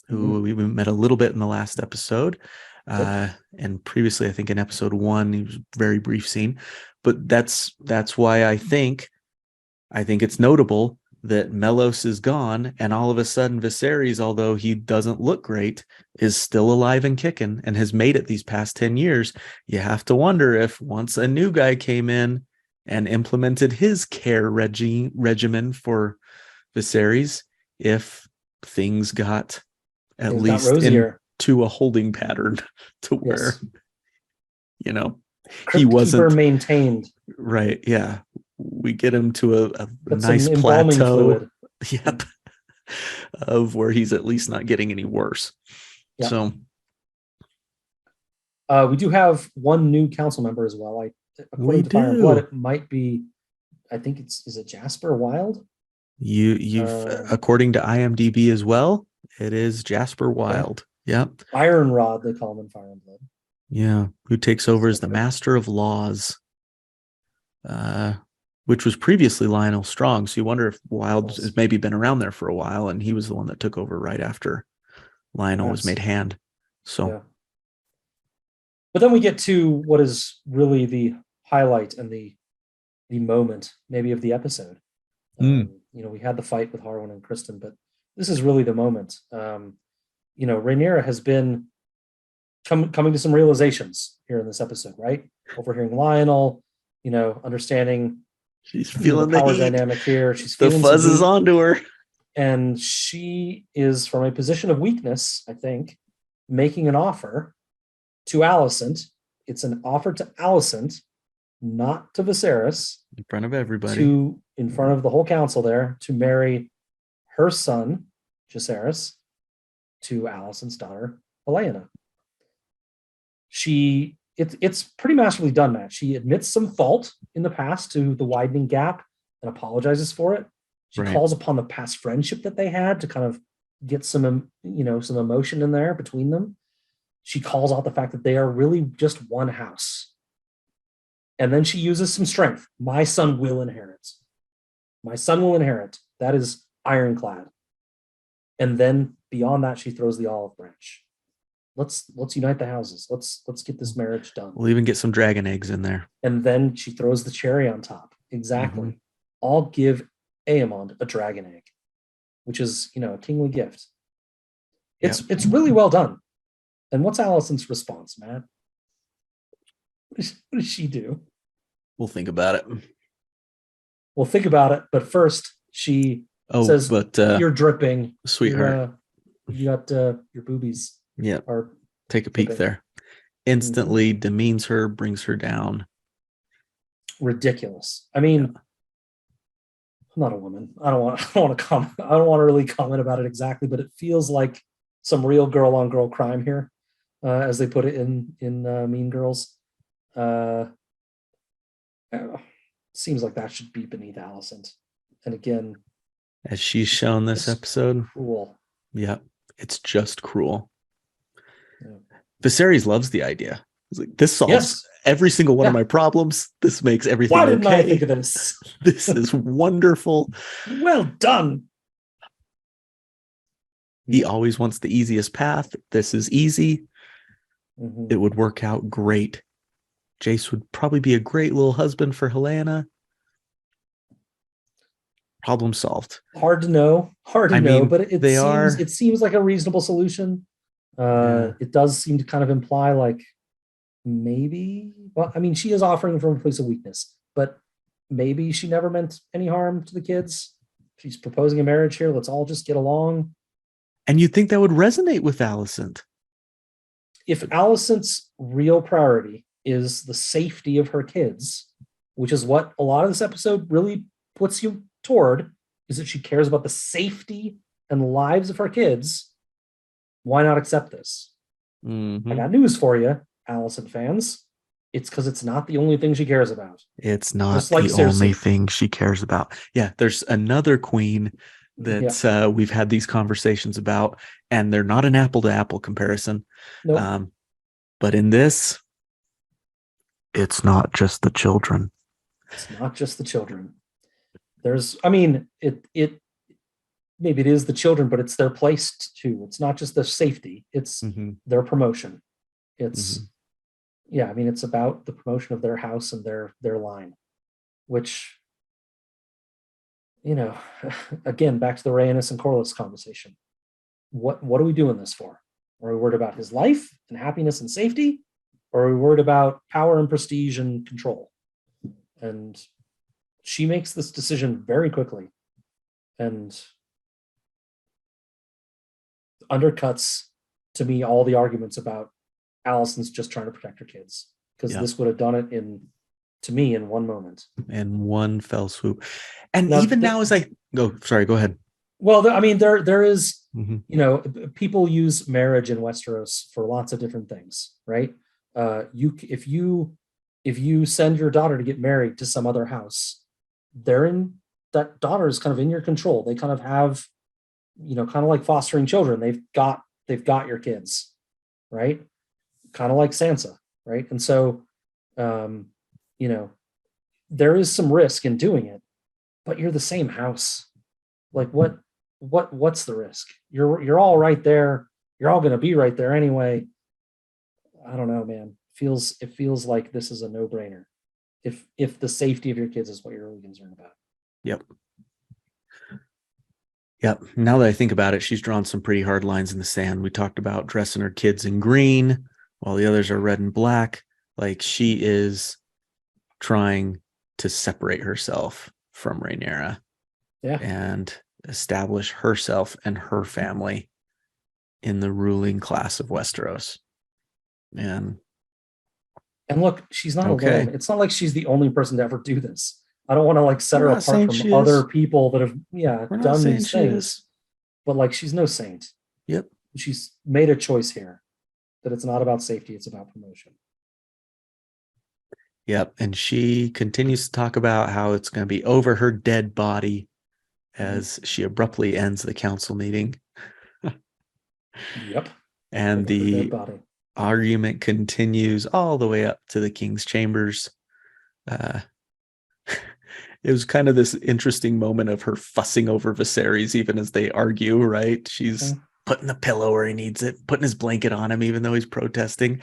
who we met a little bit in the last episode. And previously, I think in episode 1, he was a very brief scene. But that's why I think it's notable that Mellos is gone, and all of a sudden Viserys, although he doesn't look great, is still alive and kicking and has made it these past 10 years. You have to wonder if once a new guy came in and implemented his care regimen for Viserys, if things got at least into a holding pattern to where, he wasn't maintained. Right. Yeah. We get him to a nice plateau. Yep. of where he's at least not getting any worse. Yeah. So we do have one new council member as well. According to Fire and Blood, it might be, I think is it Jasper Wild? According to IMDb as well, it is Jasper Wild. Yep. Iron Rod, they call him in Fire and Blood. Yeah, who takes over as the Master of Laws, which was previously Lionel Strong. So you wonder if Wild has maybe been around there for a while, and he was the one that took over right after Lionel was made hand. So, yeah. But then we get to what is really the highlight and the moment, maybe, of the episode. We had the fight with Harwin and Kristen, but this is really the moment. Rhaenyra has been coming to some realizations here in this episode, right? Overhearing Lionel, understanding she's feeling the power heat. dynamic here. She's the feeling fuzz is onto her, and she is, from a position of weakness, I think, making an offer to Alicent. It's an offer to Alicent, not to Viserys, in front of everybody, in front of the whole council there, to marry her son Jacaerys to Alicent's daughter Helena. It's pretty masterfully done, Matt. She admits some fault in the past to the widening gap and apologizes for it. She calls upon the past friendship that they had to kind of get some emotion in there between them. She calls out the fact that they are really just one house. And then she uses some strength. My son will inherit. My son will inherit. That is ironclad. And then beyond that, she throws the olive branch. Let's unite the houses. Let's get this marriage done. We'll even get some dragon eggs in there. And then she throws the cherry on top. Exactly. Mm-hmm. I'll give Aemond a dragon egg, which is, a kingly gift. It's really well done. And what's Alicent's response, Matt? What does she do? We'll think about it. But first she says, "You're dripping, sweetheart. You got your boobies." Yeah. Take a peek there. Instantly demeans her, brings her down. Ridiculous. I mean, I'm not a woman. I don't want to comment. I don't want to really comment about it exactly, but it feels like some real girl on girl crime here, as they put it in Mean Girls. Seems like that should be beneath Alicent. And again, as she's shown this episode, cruel. Yeah, it's just cruel. Yeah. Viserys loves the idea. He's like, this solves every single one of my problems. This makes everything okay. Why didn't I think of this? This is wonderful. Well done. He always wants the easiest path. This is easy. Mm-hmm. It would work out great. Jace would probably be a great little husband for Helena. Problem solved. Hard to know, but it seems like a reasonable solution. It does seem to kind of imply like maybe, she is offering from a place of weakness, but maybe she never meant any harm to the kids. She's proposing a marriage here. Let's all just get along. And you'd think that would resonate with Alicent. If Alicent's real priority is the safety of her kids, which is what a lot of this episode really puts you toward, is that she cares about the safety and lives of her kids, why not accept this? Mm-hmm. I got news for you, Alicent fans. It's because it's not the only thing she cares about. It's not the only thing she cares about. Yeah, there's another queen that we've had these conversations about, and they're not an apple-to-apple comparison. Nope. But in this, it's not just the children. It's not just the children. It maybe it is the children, but it's their place too. It's not just their safety. It's their promotion. It's it's about the promotion of their house and their line, which, again, back to the Rhaenys and Corlys conversation. What are we doing this for? Are we worried about his life and happiness and safety? Or are we worried about power and prestige and control? And she makes this decision very quickly and undercuts, to me, all the arguments about Alicent's just trying to protect her kids, because this would have done it in one moment. In one fell swoop. And now as I go, sorry, go ahead. Well, I mean, there is, Mhm. people use marriage in Westeros for lots of different things, right? If you send your daughter to get married to some other house, that daughter is kind of in your control. They kind of have, kind of like fostering children. They've got your kids, right? Kind of like Sansa, right? And so, um, you know, there is some risk in doing it, but you're the same house. Like what's the risk? You're all right there. You're all going to be right there anyway. I don't know, man. It feels like this is a no-brainer. If the safety of your kids is what you're really concerned about. Yep. Yep. Now that I think about it, she's drawn some pretty hard lines in the sand. We talked about dressing her kids in green while the others are red and black. Like, she is trying to separate herself from Rhaenyra Yeah. and establish herself and her family in the ruling class of Westeros. And look, she's not okay. alone. It's not like she's the only person to ever do this. I don't want to like set We're her not apart saying from she other is. people that have We're not done saying these she things. is. But like, she's no saint. Yep. She's made a choice here that it's not about safety, it's about promotion. Yep. And she continues to talk about how it's going to be over her dead body as she abruptly ends the council meeting. Yep. And Over her the dead body. argument continues all the way up to the king's chambers. It was kind of this interesting moment of her fussing over Viserys, even as they argue, right? She's putting the pillow where he needs it, putting his blanket on him, even though he's protesting.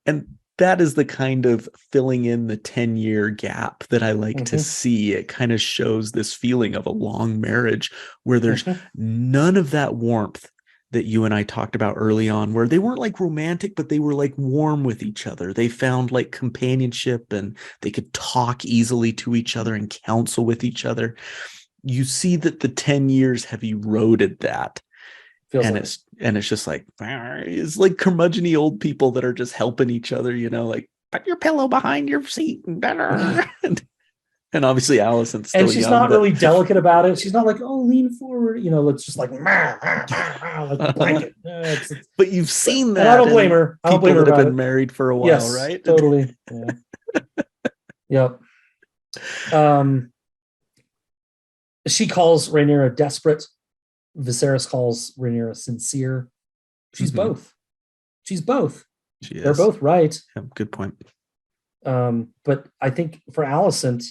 And that is the kind of filling in the 10-year gap that I like to see. It kind of shows this feeling of a long marriage where there's none of that warmth that you and I talked about early on, where they weren't like romantic, but they were like warm with each other. They found like companionship and they could talk easily to each other and counsel with each other. You see that the 10 years have eroded that. It's just like, it's like curmudgeon-y old people that are just helping each other, like put your pillow behind your seat and better. And obviously Alicent's still and she's young, not really delicate about it. She's not like, oh, lean forward, let's just like, like blanket. But you've seen that. And I don't blame her. I don't blame her that have been it. married for a while, yes, right? Totally. Yeah. Yep. She calls Rhaenyra desperate. Viserys calls Rhaenyra sincere. She's both. She's both. They're both right. Yeah, good point. But I think for Alicent,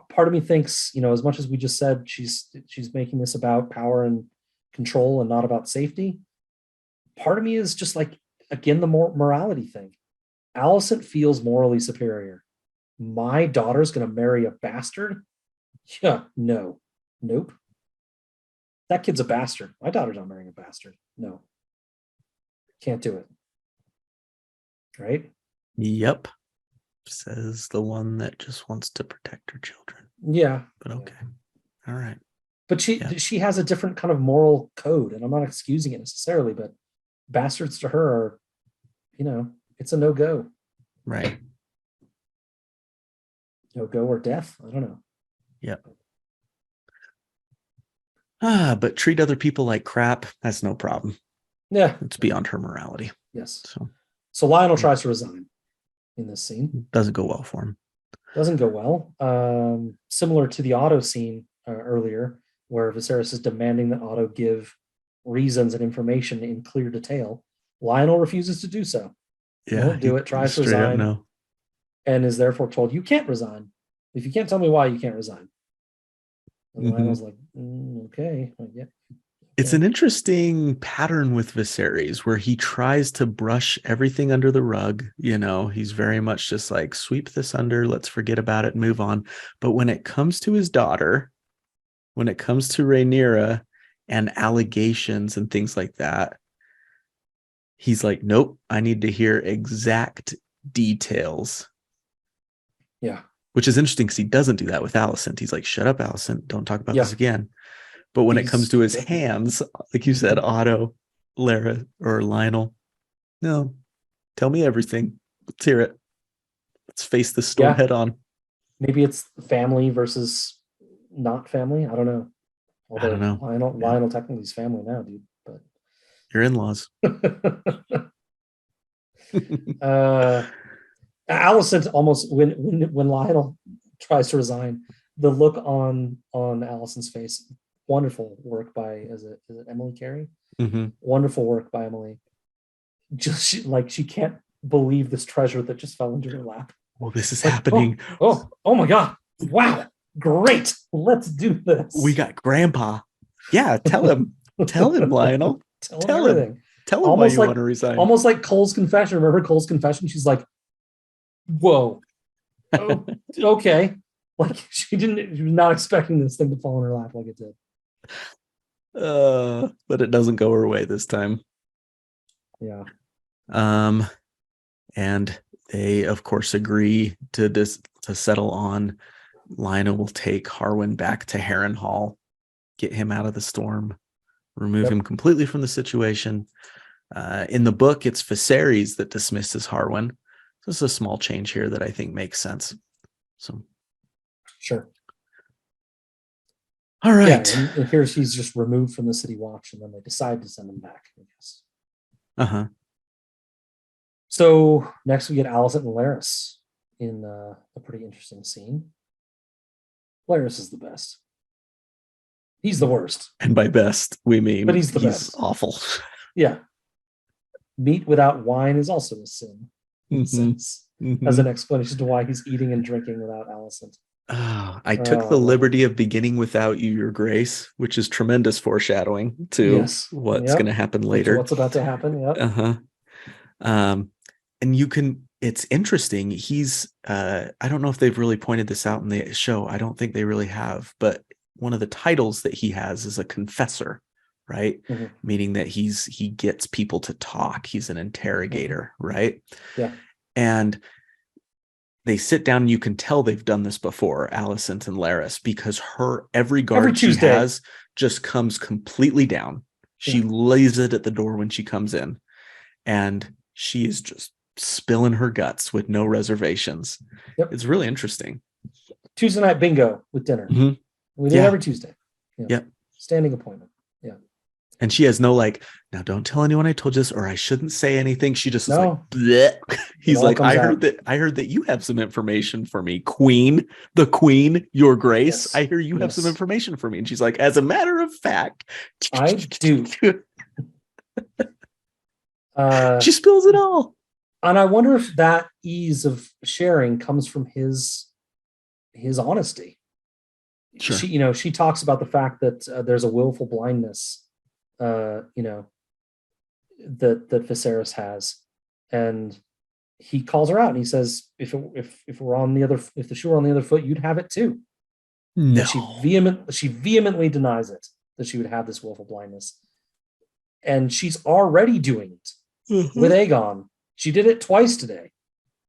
part of me thinks, as much as we just said she's making this about power and control and not about safety, part of me is just like, again, the morality thing. Alicent feels morally superior. My daughter's going to marry a bastard? Yeah, no. Nope. That kid's a bastard. My daughter's not marrying a bastard. No. Can't do it. Right? Yep. Says the one that just wants to protect her children. Yeah. But okay. Yeah. All right. But she has a different kind of moral code, and I'm not excusing it necessarily, but bastards to her are, it's a no-go. Right. No-go or death. I don't know. Yep. But treat other people like crap. That's no problem. Yeah. It's beyond her morality. Yes. So Lionel tries to resign in this scene. Doesn't go well for him. Doesn't go well. Similar to the Otto scene earlier, where Viserys is demanding that Otto give reasons and information in clear detail. Lionel refuses to do so. Yeah, won't do it. Tries to resign. No. And is therefore told, you can't resign. If you can't tell me why, you can't resign. And Lionel's like, okay. Yeah. It's an interesting pattern with Viserys where he tries to brush everything under the rug. He's very much just like, sweep this under, let's forget about it, move on. But when it comes to his daughter, when it comes to Rhaenyra and allegations and things like that, he's like, nope, I need to hear exact details. Yeah. Which is interesting because he doesn't do that with Alicent. He's like, shut up, Alicent, don't talk about this again. But when it comes to his hands, like you said, Otto, Lara, or Lionel, no, tell me everything. Let's hear it. Let's face the storm head on. Maybe it's family versus not family. I don't know. I don't know. Lionel technically is family now, dude. But your in-laws. Allison almost when Lionel tries to resign, the look on Allison's face. Wonderful work by is it Emily Carey? Mm-hmm. Wonderful work by Emily. Just she can't believe this treasure that just fell into her lap. Well, this is happening. Oh my God! Wow, great! Let's do this. We got Grandpa. Yeah, tell him, Lionel. Tell him why you want to resign. Almost like Cole's confession. Remember Cole's confession? She's like, "Whoa, oh, okay." Like she was not expecting this thing to fall in her lap like it did. But it doesn't go her way this time. Yeah. And they of course agree to settle on Lionel will take Harwin back to Harrenhal, get him out of the storm, remove him completely from the situation. In the book, it's Viserys that dismisses Harwin. This is a small change here that I think makes sense. So, sure. All right. Yeah, and here she's just removed from the City Watch, and then they decide to send him back, I guess. Uh-huh. So next we get Alicent and Larys in a pretty interesting scene. Larys is the best. He's the worst. And by best, we mean but he's the best. Awful. Yeah. Meat without wine is also a sin. As an explanation to why he's eating and drinking without Alicent. I took the liberty of beginning without you, Your Grace, which is tremendous foreshadowing to what's going to happen later. What's about to happen, yeah. And it's interesting. He's, I don't know if they've really pointed this out in the show. I don't think they really have, but one of the titles that he has is a confessor, right? Mm-hmm. Meaning that he gets people to talk. He's an interrogator, right? Yeah. And they sit down and you can tell they've done this before, Alicent and Larys, because every guard she has just comes completely down. She lays it at the door when she comes in, and she is just spilling her guts with no reservations. Yep. It's really interesting. Tuesday night bingo with dinner. Mm-hmm. We do it every Tuesday. Yep. Standing appointment. Yeah. And she has no now don't tell anyone I told you this, or I shouldn't say anything. She just is like, bleh. He's like, I heard that you have some information for me, the Queen, Your Grace. Yes. I hear you have some information for me. And she's like, as a matter of fact, I do. She spills it all. And I wonder if that ease of sharing comes from his honesty. Sure. She talks about the fact that there's a willful blindness, that Viserys has, and he calls her out and he says, if the shoe were on the other foot, you'd have it too. No. And she vehemently denies it, that she would have this willful blindness, and she's already doing it with Aegon. She did it twice today,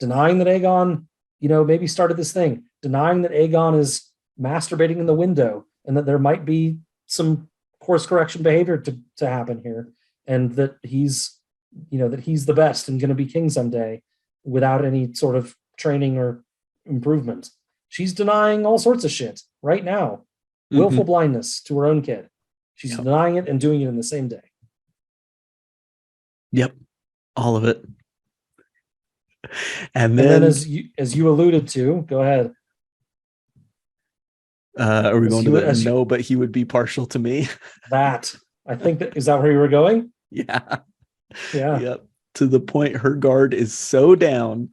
denying that Aegon, maybe started this thing, denying that Aegon is masturbating in the window, and that there might be some course correction behavior to happen here, and that he's the best and going to be king someday without any sort of training or improvement. She's denying all sorts of shit right now. Willful blindness to her own kid. She's denying it and doing it in the same day. Yep. All of it. And then as you alluded to, go ahead. Are we going to no, but he would be partial to me? That, I think is that where you were going? Yeah. Yeah. Yep. To the point her guard is so down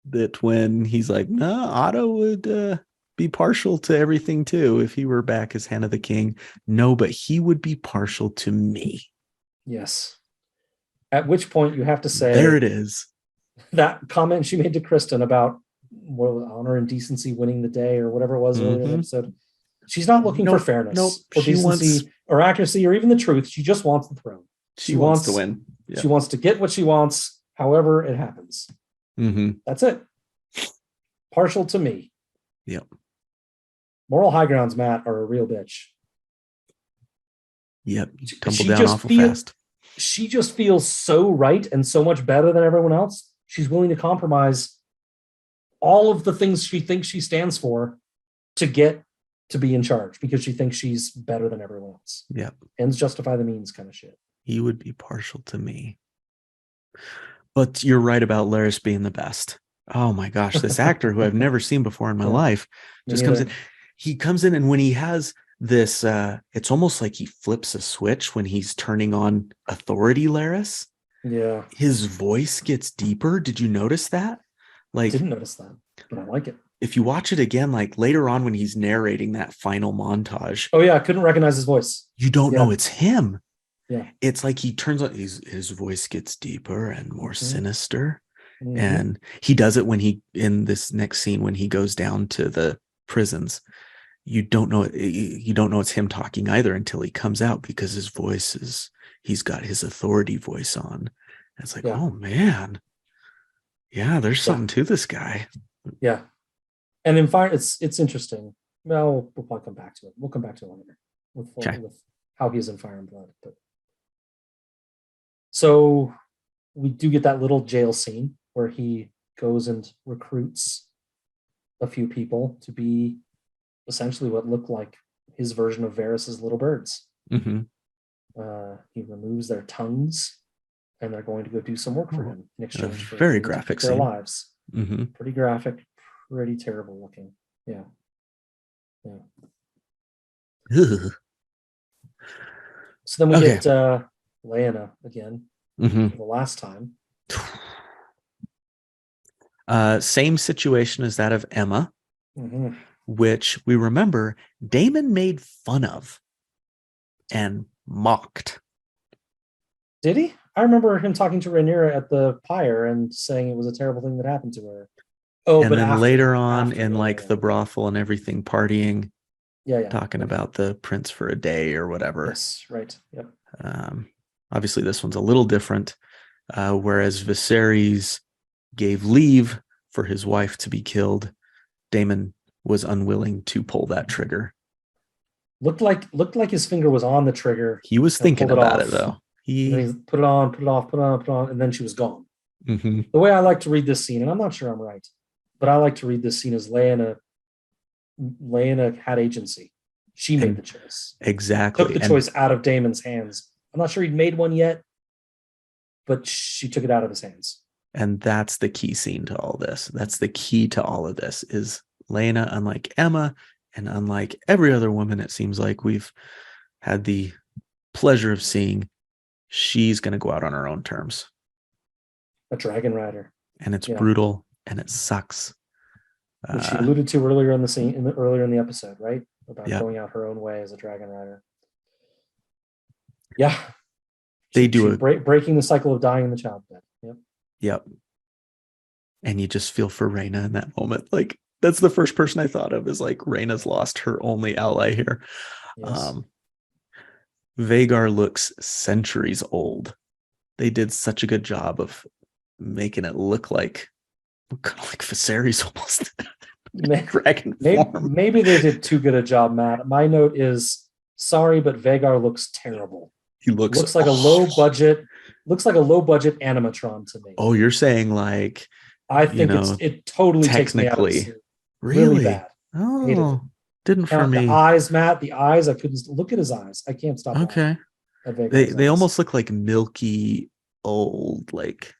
that when he's like, no, Otto would be partial to everything too if he were back as Hand of the King. No, but he would be partial to me. Yes. At which point you have to say, there it is. That comment she made to Kristen about honor and decency winning the day or whatever it was earlier in the episode. She's not looking for fairness or decency or accuracy or even the truth. She just wants the throne. She wants to win. Yeah. She wants to get what she wants, however it happens. That's it. Partial to me. Yep. Moral high grounds, Matt, are a real bitch. Yep. Tumble down awful fast. She just feels so right and so much better than everyone else. She's willing to compromise all of the things she thinks she stands for to get to be in charge because she thinks she's better than everyone else. Yep. Ends justify the means kind of shit. He would be partial to me. But you're right about Laris being the best. Oh my gosh, this actor who I've never seen before in my life just comes in. He comes in, and when he has this, it's almost like he flips a switch when he's turning on authority Laris. Yeah. His voice gets deeper. Did you notice that? Like, didn't notice that, but I like it. If you watch it again, like later on when he's narrating that final montage. Oh yeah, I couldn't recognize his voice. You don't know it's him. Yeah. It's like he turns on, his voice gets deeper and more sinister. And he does it when in this next scene, when he goes down to the prisons, you don't know it's him talking either until he comes out, because his voice he's got his authority voice on. And it's like, oh man. Yeah, there's something to this guy. Yeah. And in fact, it's interesting. Well, we'll probably come back to it. We'll come back to it later with how he's in Fire and Blood. But so we do get that little jail scene where he goes and recruits a few people to be essentially what look like his version of Varys's little birds. Mm-hmm. He removes their tongues, and they're going to go do some work for him in exchange for very graphic their lives. Mm-hmm. Pretty graphic, pretty terrible looking. Yeah. So then we get Lyanna again for the last time. Same situation as that of Emma, which we remember Daemon made fun of and mocked. Did he? I remember him talking to Rhaenyra at the pyre and saying it was a terrible thing that happened to her. Oh, and but then later on in the brothel and everything, partying, talking about the prince for a day or whatever. Yes, right. Yep. Obviously, this one's a little different. Whereas Viserys gave leave for his wife to be killed, Daemon was unwilling to pull that trigger. Looked like his finger was on the trigger. He was thinking about it though. He put it on, put it off, put it on, and then she was gone. Mm-hmm. The way I like to read this scene, and I'm not sure I'm right, but I like to read this scene as Lyanna had agency. She made the choice. Exactly. Took the choice out of Daemon's hands. I'm not sure he'd made one yet, but she took it out of his hands. And that's the key scene to all this. That's the key to all of this is Lyanna, unlike Emma, and unlike every other woman it seems like we've had the pleasure of seeing, she's going to go out on her own terms. A dragon rider. And it's brutal and it sucks. Which she alluded to earlier in the scene, earlier in the episode, right? About going out her own way as a dragon rider. Yeah. They do breaking the cycle of dying in the childbed. Yep. And you just feel for Rhaena in that moment. Like, that's the first person I thought of, is like Rhaena's lost her only ally here. Yes. Vhagar looks centuries old. They did such a good job of making it look like kind of like Viserys almost. Dragon form. Maybe they did too good a job, Matt. My note is, sorry, but Vhagar looks terrible. He looks like a low budget animatron to me. Oh, you're saying like, I think it totally takes me out of the scene. Really bad. Oh, didn't for me. The eyes, Matt. The eyes. I couldn't look at his eyes. I can't stop. Okay. They almost look like milky old. Like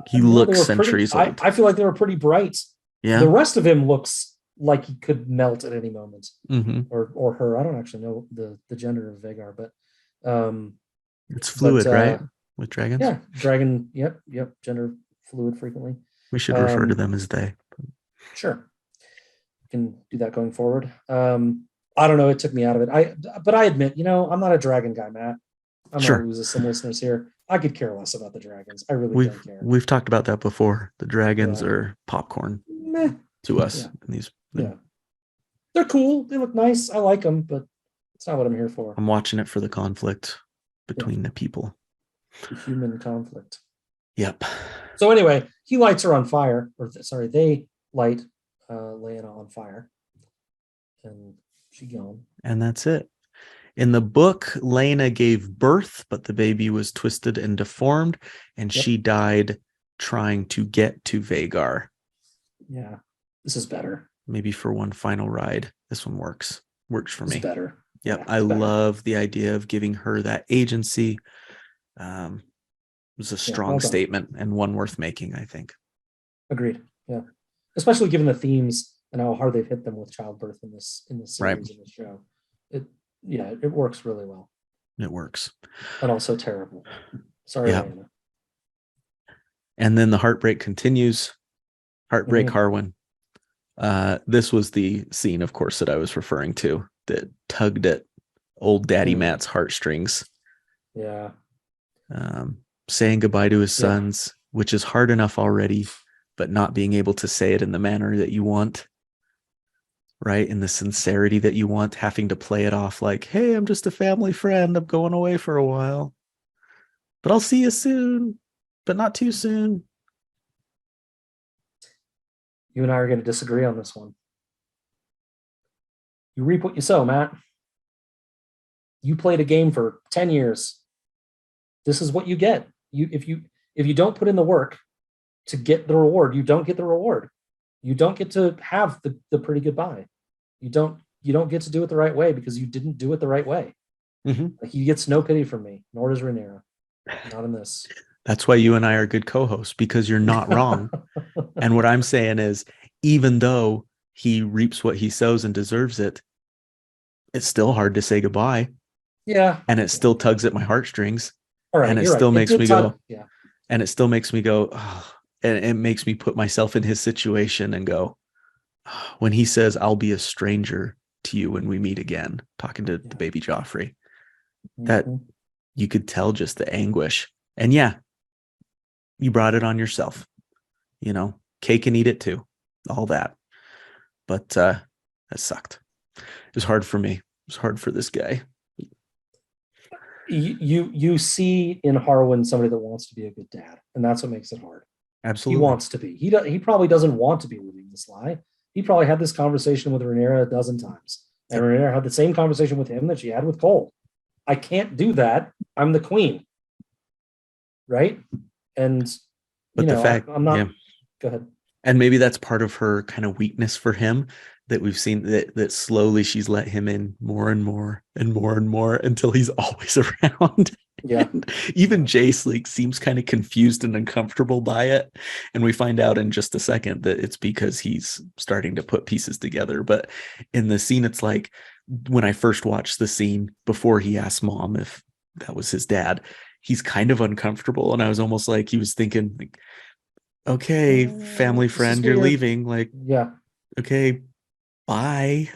he looks centuries old. I feel like they were pretty bright. Yeah. The rest of him looks like he could melt at any moment, or her. I don't actually know the gender of Vhagar, but it's fluid, right? With dragons. Yeah, dragon. Yep. Gender fluid frequently. We should refer to them as they. Sure, we can do that going forward. I don't know. It took me out of it. But I admit, I'm not a dragon guy, Matt. I'm going to lose some listeners here. I could care less about the dragons. I really don't care. We've talked about that before. The dragons are popcorn to us. Yeah. They're cool. They look nice. I like them, but it's not what I'm here for. I'm watching it for the conflict between the people. The human conflict. Yep. So anyway, he lights her on fire. They light Lyanna on fire. And she gone. And that's it. In the book, Lyanna gave birth, but the baby was twisted and deformed, and she died trying to get to Vhagar. Yeah, this is better. maybe for one final ride, this one works for It's me. better. Yep. Yeah, I it's better. love the idea of giving her that agency. It was a strong Well done. statement and one worth making, I think. Agreed. Yeah, especially given the themes and how hard they've hit them with childbirth in this series, Right. in this show. It works really well. It works. And also terrible. Sorry, Yeah. Lana. And then the heartbreak continues. Heartbreak Harwin. This was the scene, of course, that I was referring to that tugged at old Daddy Matt's heartstrings. Yeah. Saying goodbye to his sons, which is hard enough already, but not being able to say it in the manner that you want, right? In the sincerity that you want, having to play it off like, hey, I'm just a family friend. I'm going away for a while, but I'll see you soon, but not too soon. You and I are going to disagree on this one. You reap what you sow, Matt. You played a game for 10 years. This is what you get. If you don't put in the work to get the reward, you don't get the reward. You don't get to have the pretty goodbye. You don't get to do it the right way because you didn't do it the right way. Mm-hmm. He gets no pity from me, nor does Rhaenyra. Not in this. That's why you and I are good co-hosts, because you're not wrong. And what I'm saying is, even though he reaps what he sows and deserves it, it's still hard to say goodbye. Yeah. And it still tugs at my heartstrings. All right. And it You're still right. makes me go, yeah. And it still makes me go, oh, and it makes me put myself in his situation and go, oh, when he says, I'll be a stranger to you when we meet again, talking to the baby Joffrey, that you could tell just the anguish. And yeah, you brought it on yourself, cake and eat it too, all that. But that sucked. It was hard for me. It was hard for this guy. You see in Harwin somebody that wants to be a good dad, and that's what makes it hard. Absolutely. He wants to be. He probably doesn't want to be living this lie. He probably had this conversation with Rhaenyra a dozen times. And Rhaenyra had the same conversation with him that she had with Cole. I can't do that. I'm the queen. Right? And but the fact I'm not go ahead. And maybe that's part of her kind of weakness for him, that we've seen that slowly she's let him in more and more and more and more until he's always around. Yeah. And even Jace seems kind of confused and uncomfortable by it. And we find out in just a second that it's because he's starting to put pieces together. But in the scene, it's like when I first watched the scene before he asked Mom if that was his dad, he's kind of uncomfortable. And I was almost like he was thinking, like, okay, family friend, you're leaving. Like, yeah, okay, bye.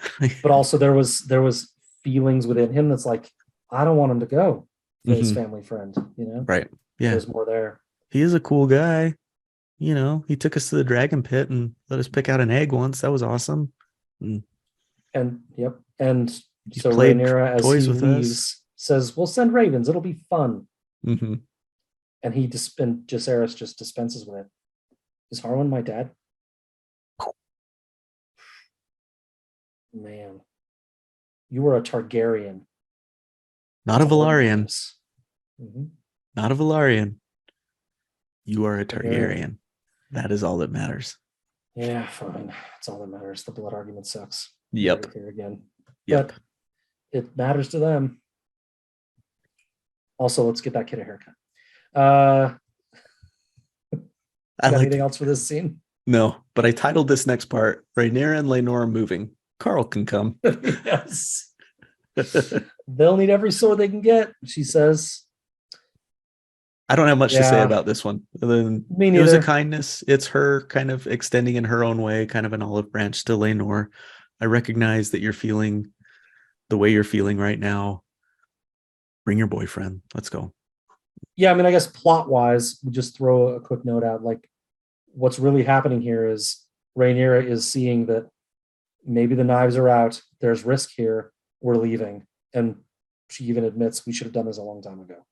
But also there was feelings within him that's like, I don't want him to go for his family friend, Right. Yeah. There's more there. He is a cool guy. He took us to the dragon pit and let us pick out an egg once. That was awesome. And yep. And he's so Rhaenyra, as he leaves, says, we'll send ravens. It'll be fun. Mm-hmm. And Jacaerys just dispenses with it. Is Harwin my dad? Man, you were a Targaryen. Not a Velaryon. Mm-hmm. Not a Velaryon. You are a Targaryen. That is all that matters. Yeah, fine. That's all that matters. The blood argument sucks. Yep. Here again. Yep. But it matters to them. Also, let's get that kid a haircut. Anything else for this scene? No, but I titled this next part, Rhaenyra and Laenor moving. Carl can come. Yes. They'll need every sword they can get, she says. I don't have much to say about this one. Other than Me neither. It was a kindness. It's her kind of extending in her own way, kind of an olive branch to Laenor. I recognize that you're feeling the way you're feeling right now. Bring your boyfriend. Let's go. Yeah, I mean, I guess plot-wise, we just throw a quick note out. Like, what's really happening here is Rhaenyra is seeing that maybe the knives are out. There's risk here. We're leaving. And she even admits we should have done this a long time ago.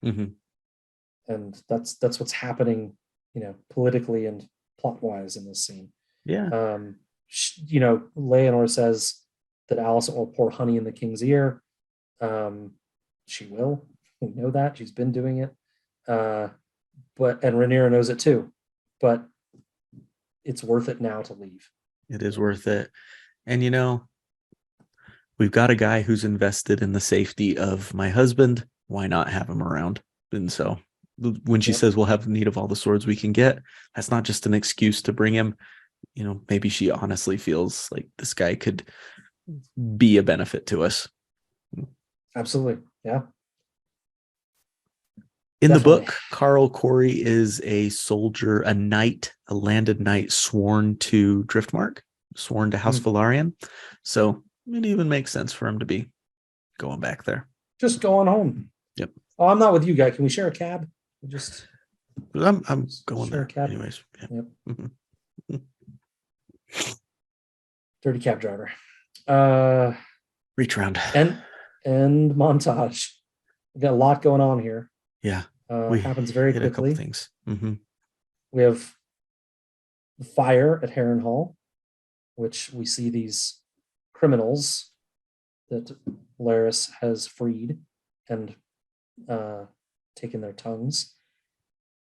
Mm-hmm. And that's what's happening, politically and plot-wise in this scene. Yeah. Laenor says that Alicent will pour honey in the king's ear. She will. We know that. She's been doing it. And Rhaenyra knows it too. But it's worth it now to leave. It is worth it. And we've got a guy who's invested in the safety of my husband. Why not have him around? And so when she says we'll have need of all the swords we can get, that's not just an excuse to bring him. Maybe she honestly feels like this guy could be a benefit to us. Absolutely. Yeah. In the book, Carl Corey is a soldier, a knight, a landed knight sworn to Driftmark, sworn to House Velaryon. So it even makes sense for him to be going back there. Just going home. Yep. Oh, I'm not with you guys. Can we share a cab? I'm going there cab. anyways. Yep. Mm-hmm. Dirty cab driver. Reach around. And montage. We got a lot going on here. Yeah. Happens very quickly. A couple things. Mm-hmm. We have the fire at Harrenhal, which we see these criminals that Larys has freed and taken their tongues.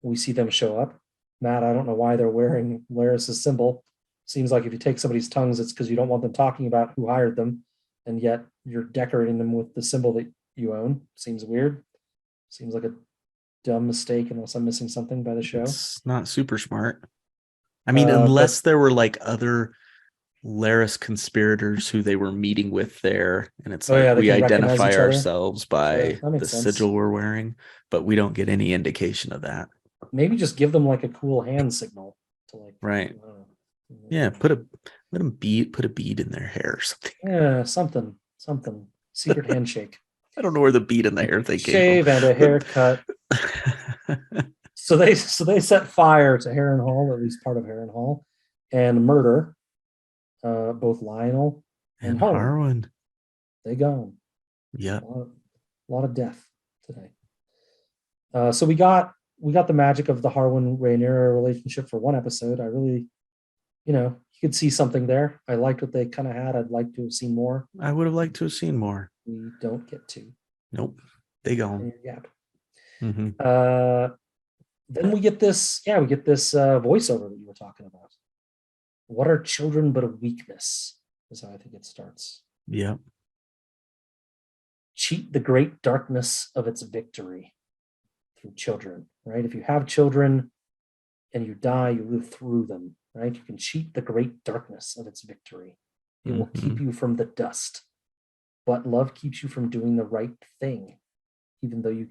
We see them show up. Matt, I don't know why they're wearing Larys's symbol. Seems like if you take somebody's tongues, it's because you don't want them talking about who hired them, and yet you're decorating them with the symbol that you own. Seems weird. Seems like a dumb mistake, unless I'm missing something by the show. It's not super smart. I mean, unless there were like other Larys conspirators who they were meeting with there, and it's we identify ourselves by the sigil we're wearing, but we don't get any indication of that. Maybe just give them like a cool hand signal to right. Yeah, put a bead in their hair or something. Yeah, something. Secret handshake. I don't know where the bead in the hair thing came from. Shave and a haircut. So they set fire to Harrenhal, at least part of Harrenhal, and murder both Lionel and Harwin. They gone. Yeah, a lot of death today. So we got the magic of the Harwin Rhaenyra relationship for one episode. I really, you could see something there. I liked what they kind of had. I'd like to have seen more. I would have liked to have seen more. We don't get to. Nope, they gone. Yeah. Mm-hmm. Then we get this voiceover that you were talking about. What are children but a weakness? Is how I think it starts. Yeah. Cheat the great darkness of its victory through children, right? If you have children and you die, you live through them, right? You can cheat the great darkness of its victory. It will keep you from the dust. But love keeps you from doing the right thing, even though you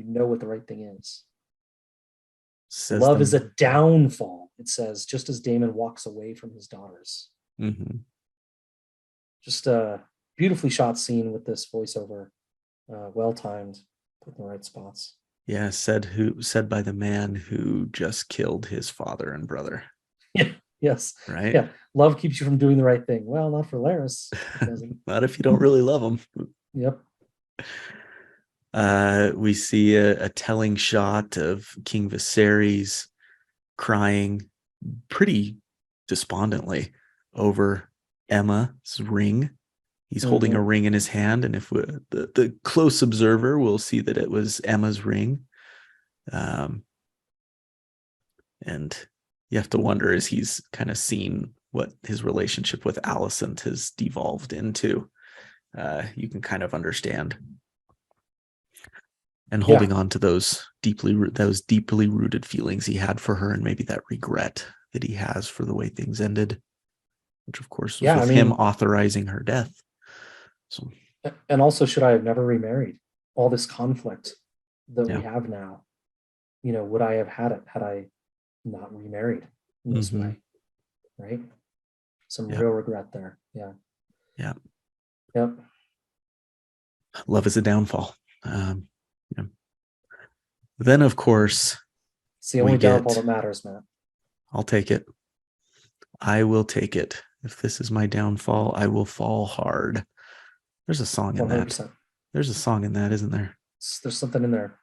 know what the right thing is. Love is a downfall, it says, just as Daemon walks away from his daughters. Mm-hmm. Just a beautifully shot scene with this voiceover, well timed, put in the right spots. Yeah, said by the man who just killed his father and brother. Yeah. Yes. Right. Yeah. Love keeps you from doing the right thing. Well, not for Larys. Not if you don't really love him. Yep. We see a telling shot of King Viserys crying pretty despondently over Emma's ring. He's holding a ring in his hand, and if the close observer will see that it was Emma's ring. And you have to wonder, as he's kind of seen what his relationship with Alicent has devolved into, you can kind of understand. And holding on to those deeply rooted feelings he had for her, and maybe that regret that he has for the way things ended, which of course was with him authorizing her death. So, and also, should I have never remarried? All this conflict that we have now, would I have had it had I not remarried in this way? Right? Some real regret there. Yeah. Yeah. Yep. Love is a downfall. Then, of course, it's the only downfall that matters, Matt. I'll take it. I will take it. If this is my downfall, I will fall hard. There's a song in 100%. That. There's a song in that, isn't there? There's something in there.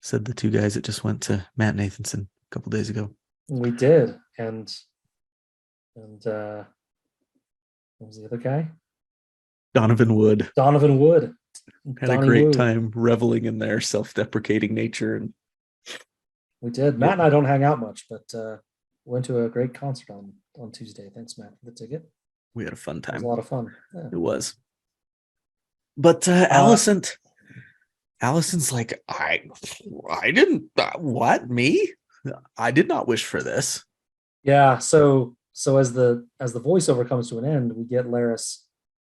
Said the two guys that just went to Matt Nathanson a couple days ago. We did. And what was the other guy? Donovan Wood. Had a great time reveling in their self-deprecating nature. And we did. Matt and I don't hang out much, but Went to a great concert on Tuesday. Thanks, Matt, for the ticket. We had a fun It was time. a lot of fun. Yeah. It was. But Allison's like, I didn't. What, me? I did not wish for this. Yeah. So as the voiceover comes to an end, we get Laris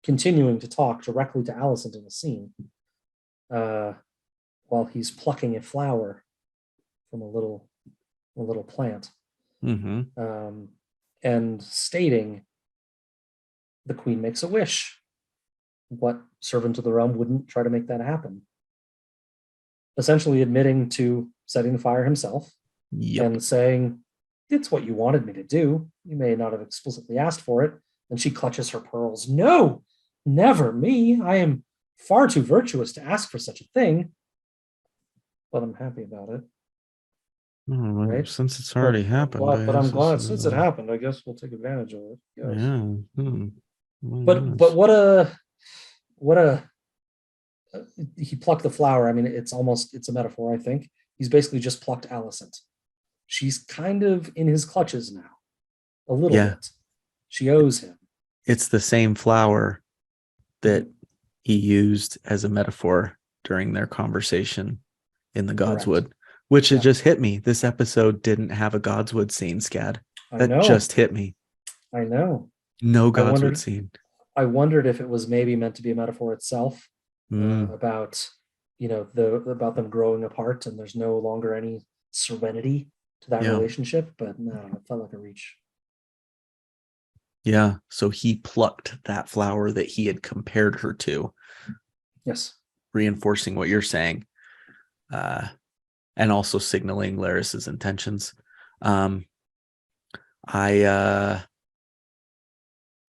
continuing to talk directly to Alicent in the scene, while he's plucking a flower from a little plant, and stating, "The queen makes a wish. What servant of the realm wouldn't try to make that happen?" Essentially admitting to setting the fire himself, and saying, "It's what you wanted me to do. You may not have explicitly asked for it." And she clutches her pearls. "No, never me. I am far too virtuous to ask for such a thing. But I'm happy about it." Right? Since it's already happened. But I'm glad since it happened. I guess we'll take advantage of it. Yes. Yeah. But what a he plucked the flower. I mean, it's a metaphor, I think. He's basically just plucked Alicent. She's kind of in his clutches now. A little bit. She owes him. It's the same flower that he used as a metaphor during their conversation in the Godswood, which it just hit me. This episode didn't have a Godswood scene, Scad. That just hit me. I know. No Godswood scene. I wondered if it was maybe meant to be a metaphor itself, about about them growing apart, and there's no longer any serenity to that relationship. But no, it felt like a reach. Yeah, so he plucked that flower that he had compared her to. Yes. Reinforcing what you're saying, and also signaling Laris's intentions. I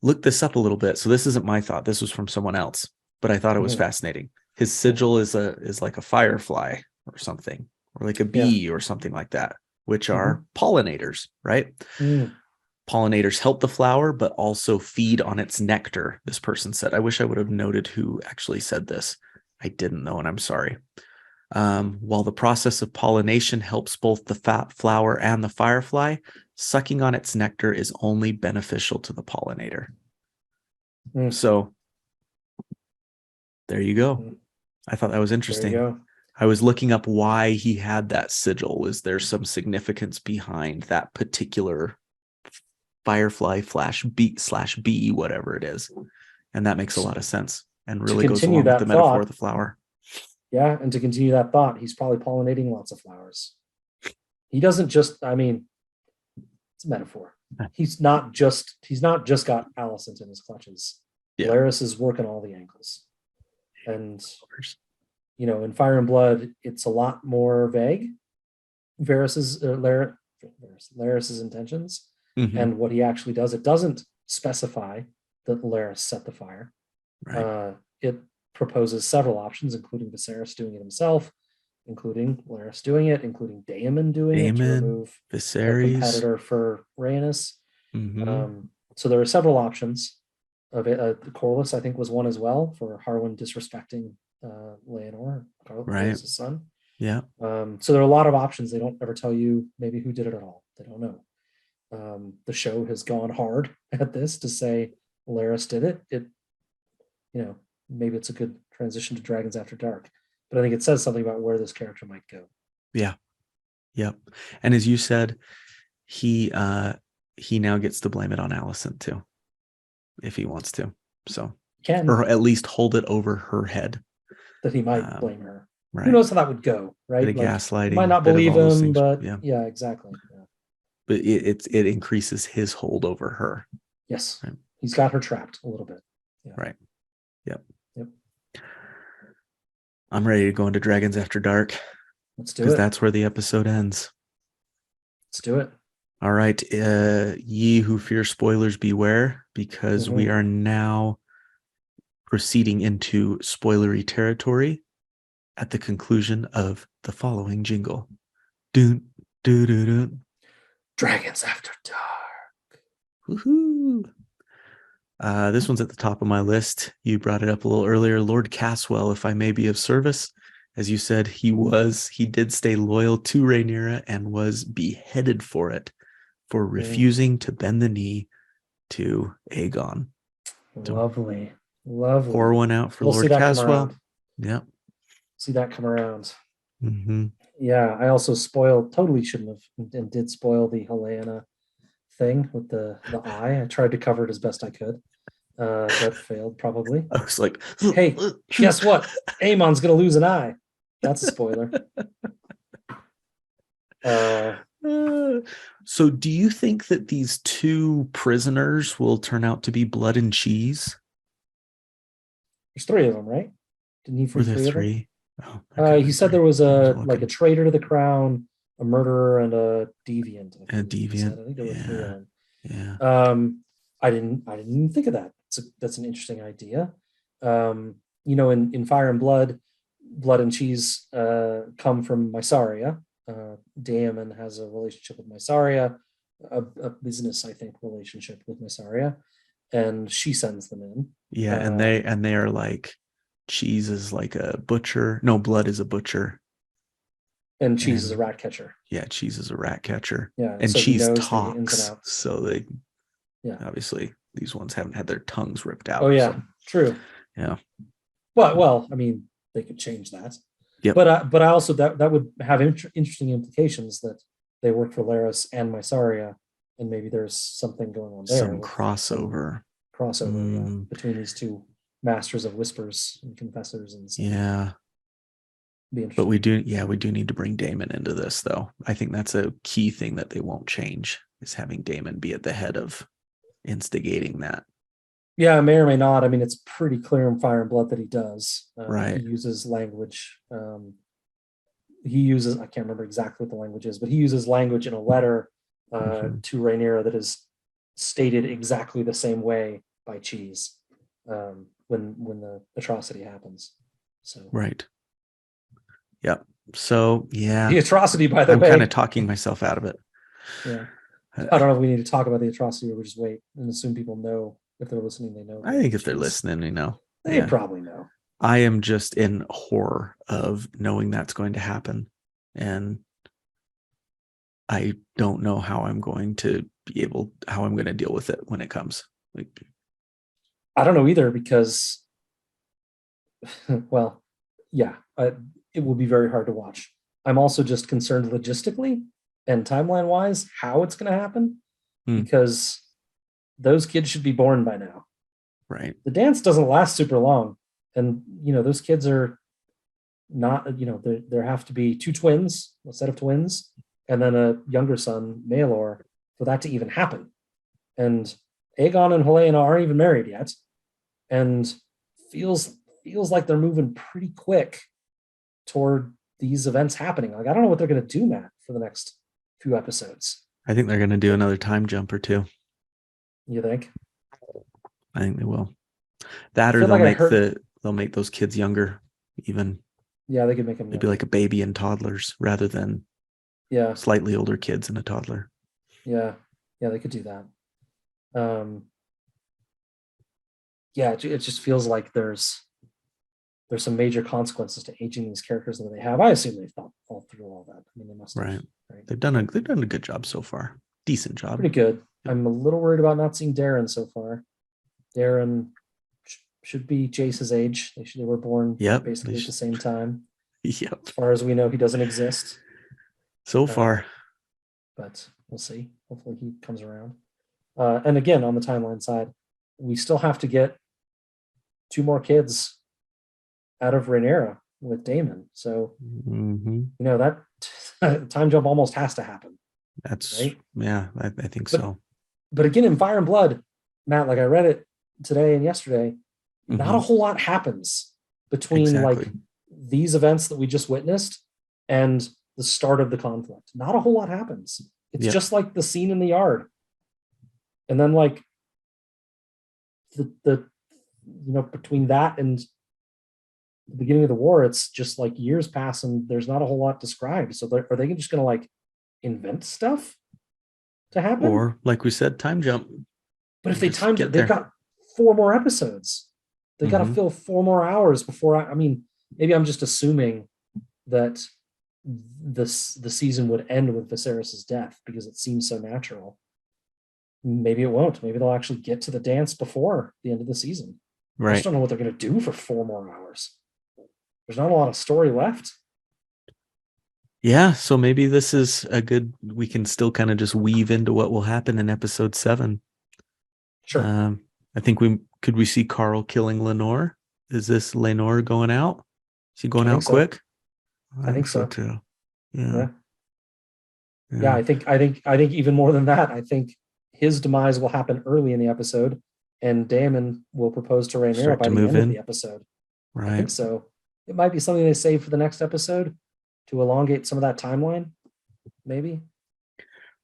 looked this up a little bit. So this isn't my thought. This was from someone else, but I thought it was fascinating. His sigil is like a firefly or something, or like a bee or something like that, which are pollinators, right? Pollinators help the flower, but also feed on its nectar, this person said. I wish I would have noted who actually said this. I didn't know, and I'm sorry. While the process of pollination helps both the flower and the firefly, sucking on its nectar is only beneficial to the pollinator. So there you go. I thought that was interesting. I was looking up why he had that sigil. Was there some significance behind that particular firefly bee, whatever it is? And that makes a lot of sense and really goes along with the metaphor of the flower. Yeah, and to continue that thought, he's probably pollinating lots of flowers. He doesn't just, it's a metaphor. He's not just got Alicent in his clutches. Laris is working all the angles. And, in Fire and Blood, it's a lot more vague. Laris's intentions and what he actually does. It doesn't specify that Laris set the fire. Right. It proposes several options, including Viserys doing it himself, including Laris doing it, including Daemon doing it to remove Viserys, a competitor for Rhaenys. So there are several options of it. Corlys, I think, was one as well, for Harwin disrespecting Laenor, Corlys' son. Yeah. So there are a lot of options. They don't ever tell you maybe who did it at all. They don't know. The show has gone hard at this to say Laris did it. Maybe it's a good transition to Dragons After Dark, but I think it says something about where this character might go. Yeah. Yep. And as you said, he now gets to blame it on Alicent too, if he wants to. So or at least hold it over her head. That he might blame her. Right. Who knows how that would go, right? Like gaslighting. Might not believe him, but yeah, exactly. Yeah. But it increases his hold over her. Yes. Right. He's got her trapped a little bit. Yeah. Right. Yep. I'm ready to go into Dragons After Dark. Let's do it. Because that's where the episode ends. Let's do it. All right. Ye who fear spoilers, beware, because we are now proceeding into spoilery territory at the conclusion of the following jingle. Dun, dun, dun, dun. Dragons After Dark. Woohoo. This one's at the top of my list. You brought it up a little earlier. Lord Caswell, if I may be of service. As you said, he did stay loyal to Rhaenyra and was beheaded for for refusing to bend the knee to Aegon. Lovely. Pour one out for We'll Lord see that come Caswell. around. Yeah. See that come around. Mm-hmm. Yeah, I also totally shouldn't have, and did spoil the Helena thing with the eye. I tried to cover it as best I could, but failed probably. I was like, hey, guess what? Aemon's gonna lose an eye. That's a spoiler. So do you think that these two prisoners will turn out to be Blood and Cheese? There's 3 of them, right? Didn't he free Were there 3 of them? 3? Oh, He said there was a traitor to the crown, a murderer, and a deviant. A deviant. I think there were 3 of them. Yeah. I didn't even think of that. That's an interesting idea. In Fire and Blood, Blood and Cheese come from Mysaria. Daemon has a relationship with Mysaria, a business, I think, relationship with Mysaria, and she sends them in. Yeah, and they are like, Cheese is like a butcher. No, Blood is a butcher. And Cheese is a rat catcher. Yeah, Cheese is a rat catcher. Yeah, and so Cheese the talks. ins and outs. So they, obviously, these ones haven't had their tongues ripped out. Oh yeah, so. True. Yeah. Well, I mean, they could change that. Yep. But I also that would have interesting implications that they work for Laris and Mysaria, and maybe there's something going on there. Some crossover. Between these two masters of whispers and confessors and stuff. Yeah. But we do need to bring Daemon into this, though. I think that's a key thing that they won't change, is having Daemon be at the head of instigating that. Yeah, may or may not. I mean, it's pretty clear in Fire and Blood that he does. Right. He uses language. I can't remember exactly what the language is, but he uses language in a letter to Rhaenyra that is stated exactly the same way by Cheese when the atrocity happens. So right. Yep. So yeah, the atrocity, by the way, I'm kind of talking myself out of it. Yeah, I don't know if we need to talk about the atrocity or we just wait and assume people know. If they're listening, they know. I think if they're listening, they know. They probably know. I am just in horror of knowing that's going to happen, and I don't know how I'm going to deal with it when it comes. I don't know either, because, well, yeah, it will be very hard to watch. I'm also just concerned logistically and timeline wise how it's going to happen, because those kids should be born by now. Right. The dance doesn't last super long, and those kids are not. There have to be 2 twins, a set of twins, and then a younger son, Maelor, for that to even happen. And Aegon and Helena aren't even married yet, and feels like they're moving pretty quick toward these events happening. Like, I don't know what they're going to do, Matt, for the next few episodes. I think they're going to do another time jump or 2. You think? I think they will. That, or they'll make those kids younger, even. Yeah, they could make them maybe like a baby and toddlers rather than slightly older kids and a toddler. Yeah, they could do that. It just feels like there's some major consequences to aging these characters that they have. I assume they've thought all through all that. I mean, they must have. Right. They've done a good job so far. Decent job. Pretty good. I'm a little worried about not seeing Darren so far. Darren should be Jace's age. They were born basically at the same time. Yep. As far as we know, he doesn't exist. So far. But we'll see. Hopefully he comes around. And again, on the timeline side, we still have to get 2 more kids out of Rhaenyra with Daemon. So, that time jump almost has to happen. That's right? Yeah, I think so. But again, in Fire and Blood, Matt, like I read it today and yesterday, not a whole lot happens between like these events that we just witnessed and the start of the conflict. Not a whole lot happens. It's just like the scene in the yard. And then like the between that and the beginning of the war, it's just like years pass and there's not a whole lot described. So are they just going to like invent stuff to happen? Or like we said, time jump. But if they timed it, they've got 4 more episodes. They've got to fill 4 more hours before I mean, maybe I'm just assuming that the season would end with Viserys's death because it seems so natural. maybe it won't. Maybe they'll actually get to the dance before the end of the season. I just Right. don't know what they're going to do for 4 more hours. There's not a lot of story left. Yeah. So maybe this is we can still kind of just weave into what will happen in episode 7. Sure. I think could we see Carl killing Lenore? Is this Lenore going out? Is he going I think out so. quick? I think so too. Yeah. Yeah. I think even more than that, I think his demise will happen early in the episode, and Damon will propose to Rhaenyra Start by to the move end of in. the episode. I Right. think so. It might be something they save for the next episode to elongate some of that timeline, maybe.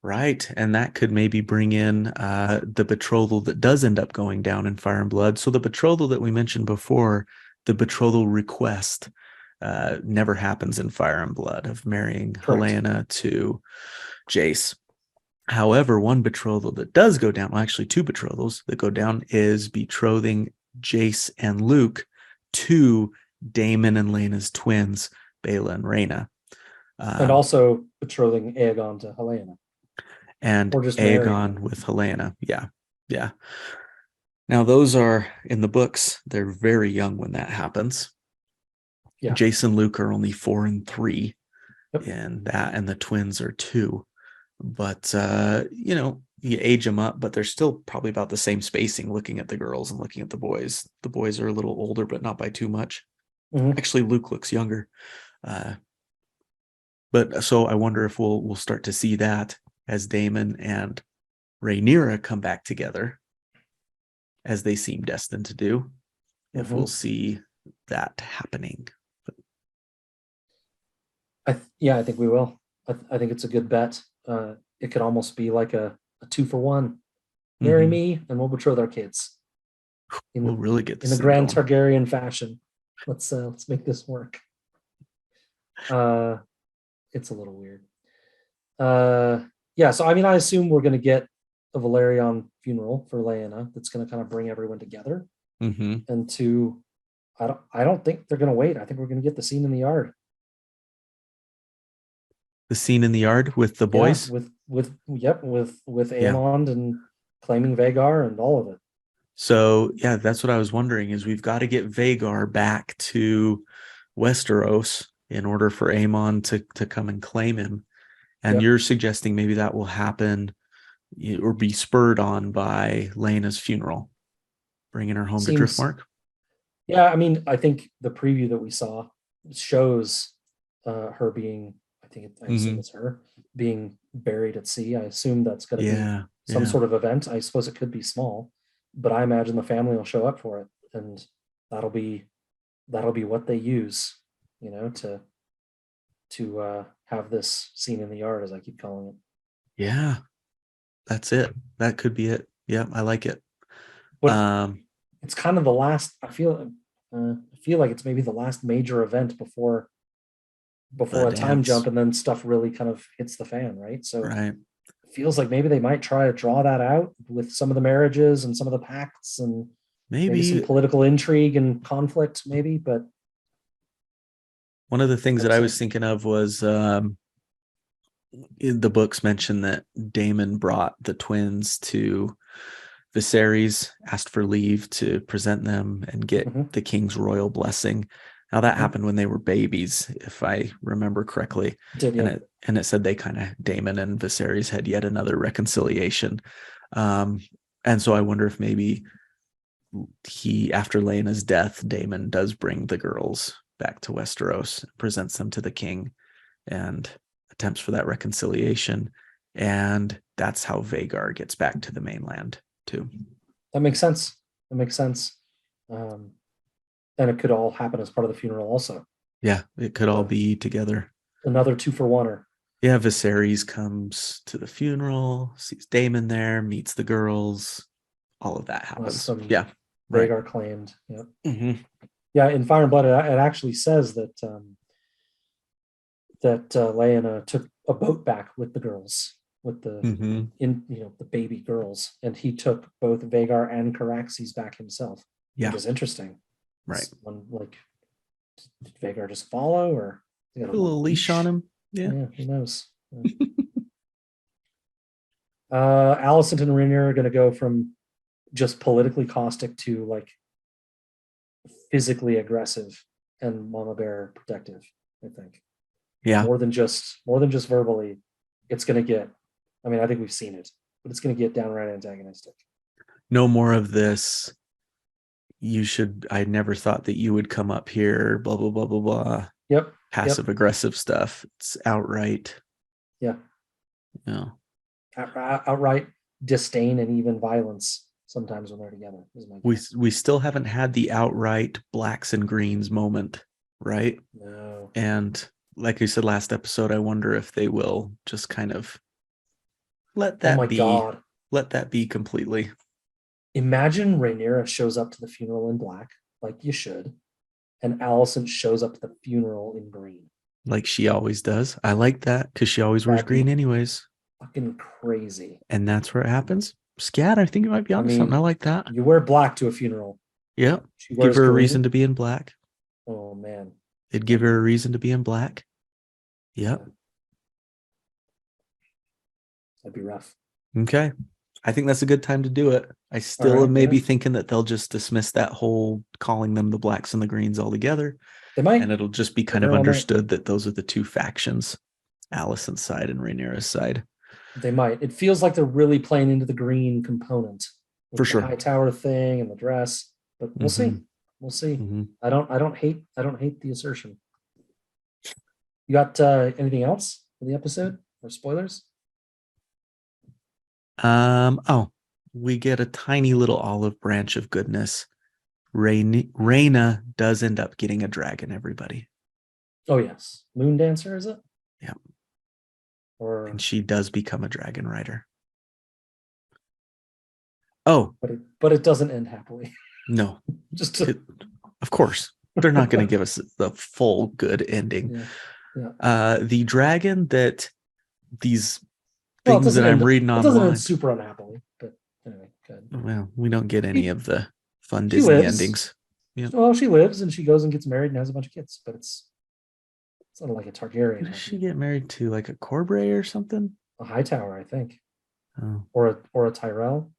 Right. And that could maybe bring in the betrothal that does end up going down in Fire and Blood. So the betrothal that we mentioned before, the betrothal request, never happens in Fire and Blood of marrying Correct. Helena to Jace. However, one betrothal that does go down, well, actually 2 betrothals that go down, is betrothing Jace and Luke to Daemon and Lena's twins, Bela and Rhaena. And also betrothing Aegon to Helena. And or just Aegon with Helena. Yeah. Yeah. Now, those are in the books. They're very young when that happens. Yeah. Jason and Luke are only 4 and 3. Yep. And the twins are 2. But, you age them up, but they're still probably about the same spacing looking at the girls and looking at the boys. The boys are a little older, but not by too much. Mm-hmm. Actually, Luke looks younger. But so I wonder if we'll start to see that as Daemon and Rhaenyra come back together, as they seem destined to do, if we'll see that happening. I think we will. I think it's a good bet. It could almost be like a 2-for-1. Marry me, and we'll betroth our kids. We'll really get in the Grand Targaryen fashion. Let's make this work. It's a little weird. Yeah. So I mean, I assume we're going to get a Valerion funeral for Lyanna. That's going to kind of bring everyone together. And I don't think they're going to wait. I think we're going to get the scene in the yard. The scene in the yard with the boys? Yeah, with Aemond and claiming Vhagar and all of it. So, yeah, that's what I was wondering, is we've got to get Vhagar back to Westeros in order for Aemond to come and claim him. And you're suggesting maybe that will happen or be spurred on by Lyanna's funeral, bringing her home to Driftmark? Yeah, I mean, I think the preview that we saw shows her being, I assume it's her, being buried at sea. I assume that's going to be some sort of event. I suppose it could be small, but I imagine the family will show up for it, and that'll be what they use, to have this scene in the yard, as I keep calling it. Yeah, that's it. That could be it. Yeah, I like it. It's kind of the last. I feel like it's maybe the last major event before a time jump, and then stuff really kind of hits the fan, right? So it feels like maybe they might try to draw that out with some of the marriages and some of the pacts, and maybe some political intrigue and conflict, maybe. But one of the things that I was thinking of was the books mentioned that Daemon brought the twins to Viserys, asked for leave to present them and get the king's royal blessing. Now that happened when they were babies, if I remember correctly. And it said Daemon and Viserys had yet another reconciliation. And so I wonder if maybe after Lyanna's death, Daemon does bring the girls back to Westeros, presents them to the king, and attempts for that reconciliation. And that's how Vhagar gets back to the mainland too. That makes sense. And it could all happen as part of the funeral also. Yeah, it could all be together. Another 2-for-1er. Yeah, Viserys comes to the funeral, sees Daemon there, meets the girls. All of that happens. Vhagar claimed. Yeah. Yeah, in Fire and Blood, it actually says that Lyanna took a boat back with the girls, with the the baby girls, and he took both Vhagar and Caraxes back himself. Which is interesting. Right. Did Vhagar just follow, or a little leash on him? Yeah. Who knows? Alicent and Rhaenyra are going to go from just politically caustic to like physically aggressive and Mama Bear protective. I think Yeah. more than just verbally. It's going to get. I mean, I think we've seen it, but it's going to get downright antagonistic. No more of this. I never thought that you would come up here, blah, blah, blah, blah, blah. Yep. Passive aggressive stuff. It's outright. Yeah. No. Outright disdain and even violence sometimes when they're together. We still haven't had the outright blacks and greens moment, right? No. And like you said last episode, I wonder if they will just kind of let that be. God. Let that be completely. Imagine Rhaenyra shows up to the funeral in black, like you should, and Alicent shows up to the funeral in green. Like she always does. I like that because she always wears green anyways. Fucking crazy. And that's where it happens. Scat, I think you might be onto something. I like that. You wear black to a funeral. Yeah. Give her a reason to be in black. Oh, man. It'd give her a reason to be in black. Yep. That'd be rough. Okay. I think that's a good time to do it. I still am maybe thinking that they'll just dismiss that whole calling them the blacks and the greens altogether. They might. And it'll just be kind of understood that those are the two factions, Alicent's side and Rhaenyra's side. They might. It feels like they're really playing into the green component. For sure. The high tower thing and the dress. But we'll see. We'll see. Mm-hmm. I don't hate the assertion. You got anything else for the episode or spoilers? We get a tiny little olive branch of goodness. Rhaena does end up getting a dragon, everybody. Oh yes. Moon Dancer, is it? Yeah. And she does become a dragon rider. Oh. But it doesn't end happily. No. Of course. They're not going to give us the full good ending. Yeah. The dragon that these things that I'm reading online. It doesn't end super unhappily, but anyway, good. Well, we don't get any of the fun Disney endings. Yeah. Well, she lives and she goes and gets married and has a bunch of kids, but it's not like a Targaryen. Does she get married to like a Corbray or something? A Hightower, I think. Oh. Or a Tyrell.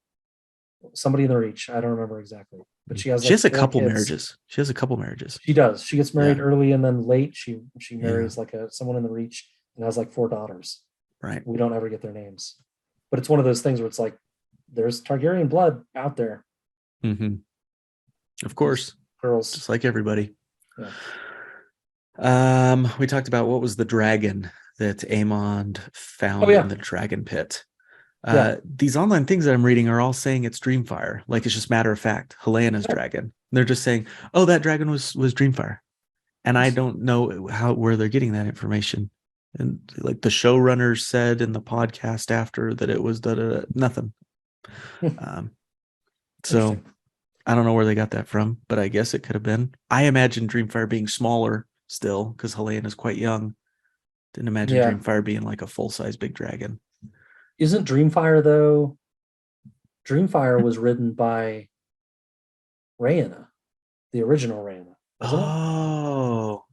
Somebody in the Reach. I don't remember exactly. But she has a couple marriages. She has a couple marriages. She does. She gets married early and then late she marries like someone in the Reach and has like 4 daughters. Right. We don't ever get their names. But it's one of those things where it's like there's Targaryen blood out there. Mm-hmm. Of course. Girls. Just like everybody. Yeah. We talked about what was the dragon that Aemond found in the dragon pit. These online things that I'm reading are all saying it's Dreamfire. Like it's just matter of fact, Helena's dragon. They're just saying, oh, that dragon was Dreamfire. And I don't know where they're getting that information. And like the showrunners said in the podcast after that it was nothing. So I don't know where they got that from, but I guess it could have been. I imagine Dreamfire being smaller still because Helena is quite young. Didn't imagine Dreamfire being like a full-size big dragon. Isn't Dreamfire though? Dreamfire was ridden by Rhaena, the original Rhaena. Oh,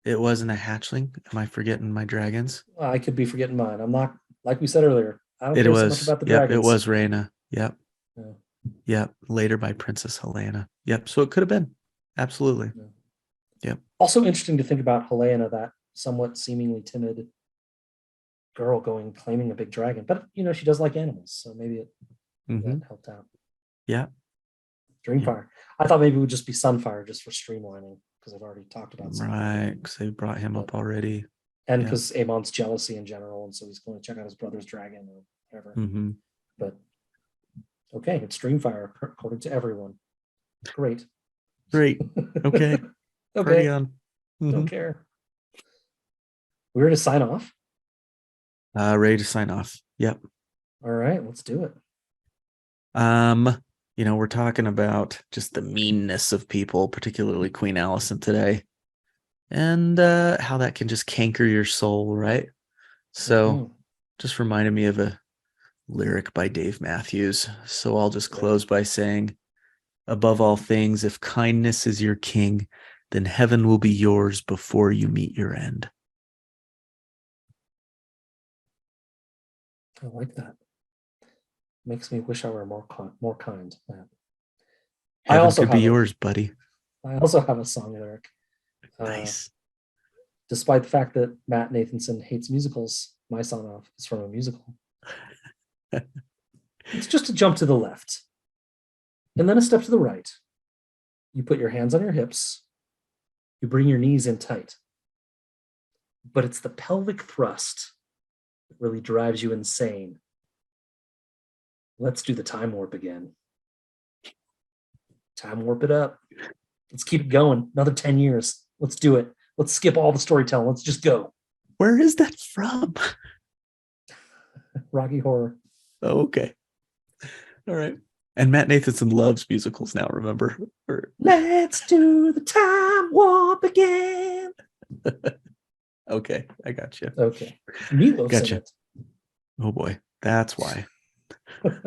it wasn't a hatchling. Am I forgetting my dragons? I could be forgetting mine. I'm not, like we said earlier. I don't care so much about the dragons. It was Rhaena. Yep. Yep. Later by Princess Helena. Yep. So it could have been. Absolutely. Yep. Also interesting to think about Helena, that somewhat seemingly timid girl claiming a big dragon, but she does like animals, so maybe that helped out. Yeah. Dreamfire. Yeah. I thought maybe it would just be Sunfire just for streamlining because I've already talked about Sunfire. Right, because they brought him up already. And because Aemon's jealousy in general, and so he's going to check out his brother's dragon or whatever. Mm-hmm. But okay, it's Dreamfire according to everyone. Great. Okay. Okay. Party on. Mm-hmm. Don't care. We're ready to sign off. Ready to sign off. Yep. All right, let's do it. We're talking about just the meanness of people, particularly Queen Alicent today, and how that can just canker your soul, right? So just reminded me of a lyric by Dave Matthews. So I'll just close by saying, above all things, if kindness is your king, then heaven will be yours before you meet your end. I like that. Makes me wish I were more kind, Matt. Heaven could be yours, buddy. I also have a song lyric. Nice. Despite the fact that Matt Nathanson hates musicals, my song is from a musical. It's just a jump to the left and then a step to the right. You put your hands on your hips. You bring your knees in tight. But it's the pelvic thrust that really drives you insane. Let's do the time warp again. Time warp it up. Let's keep it going. Another 10 years. Let's do it. Let's skip all the storytelling. Let's just go. Where is that from? Rocky Horror. Oh, okay. All right. And Matt Nathanson loves musicals now, remember? Let's do the time warp again. Okay, I got you. Okay. Meatloaf gotcha. Oh boy, that's why. Good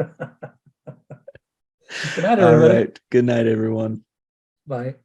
night, everybody. All right. Good night, everyone. Bye.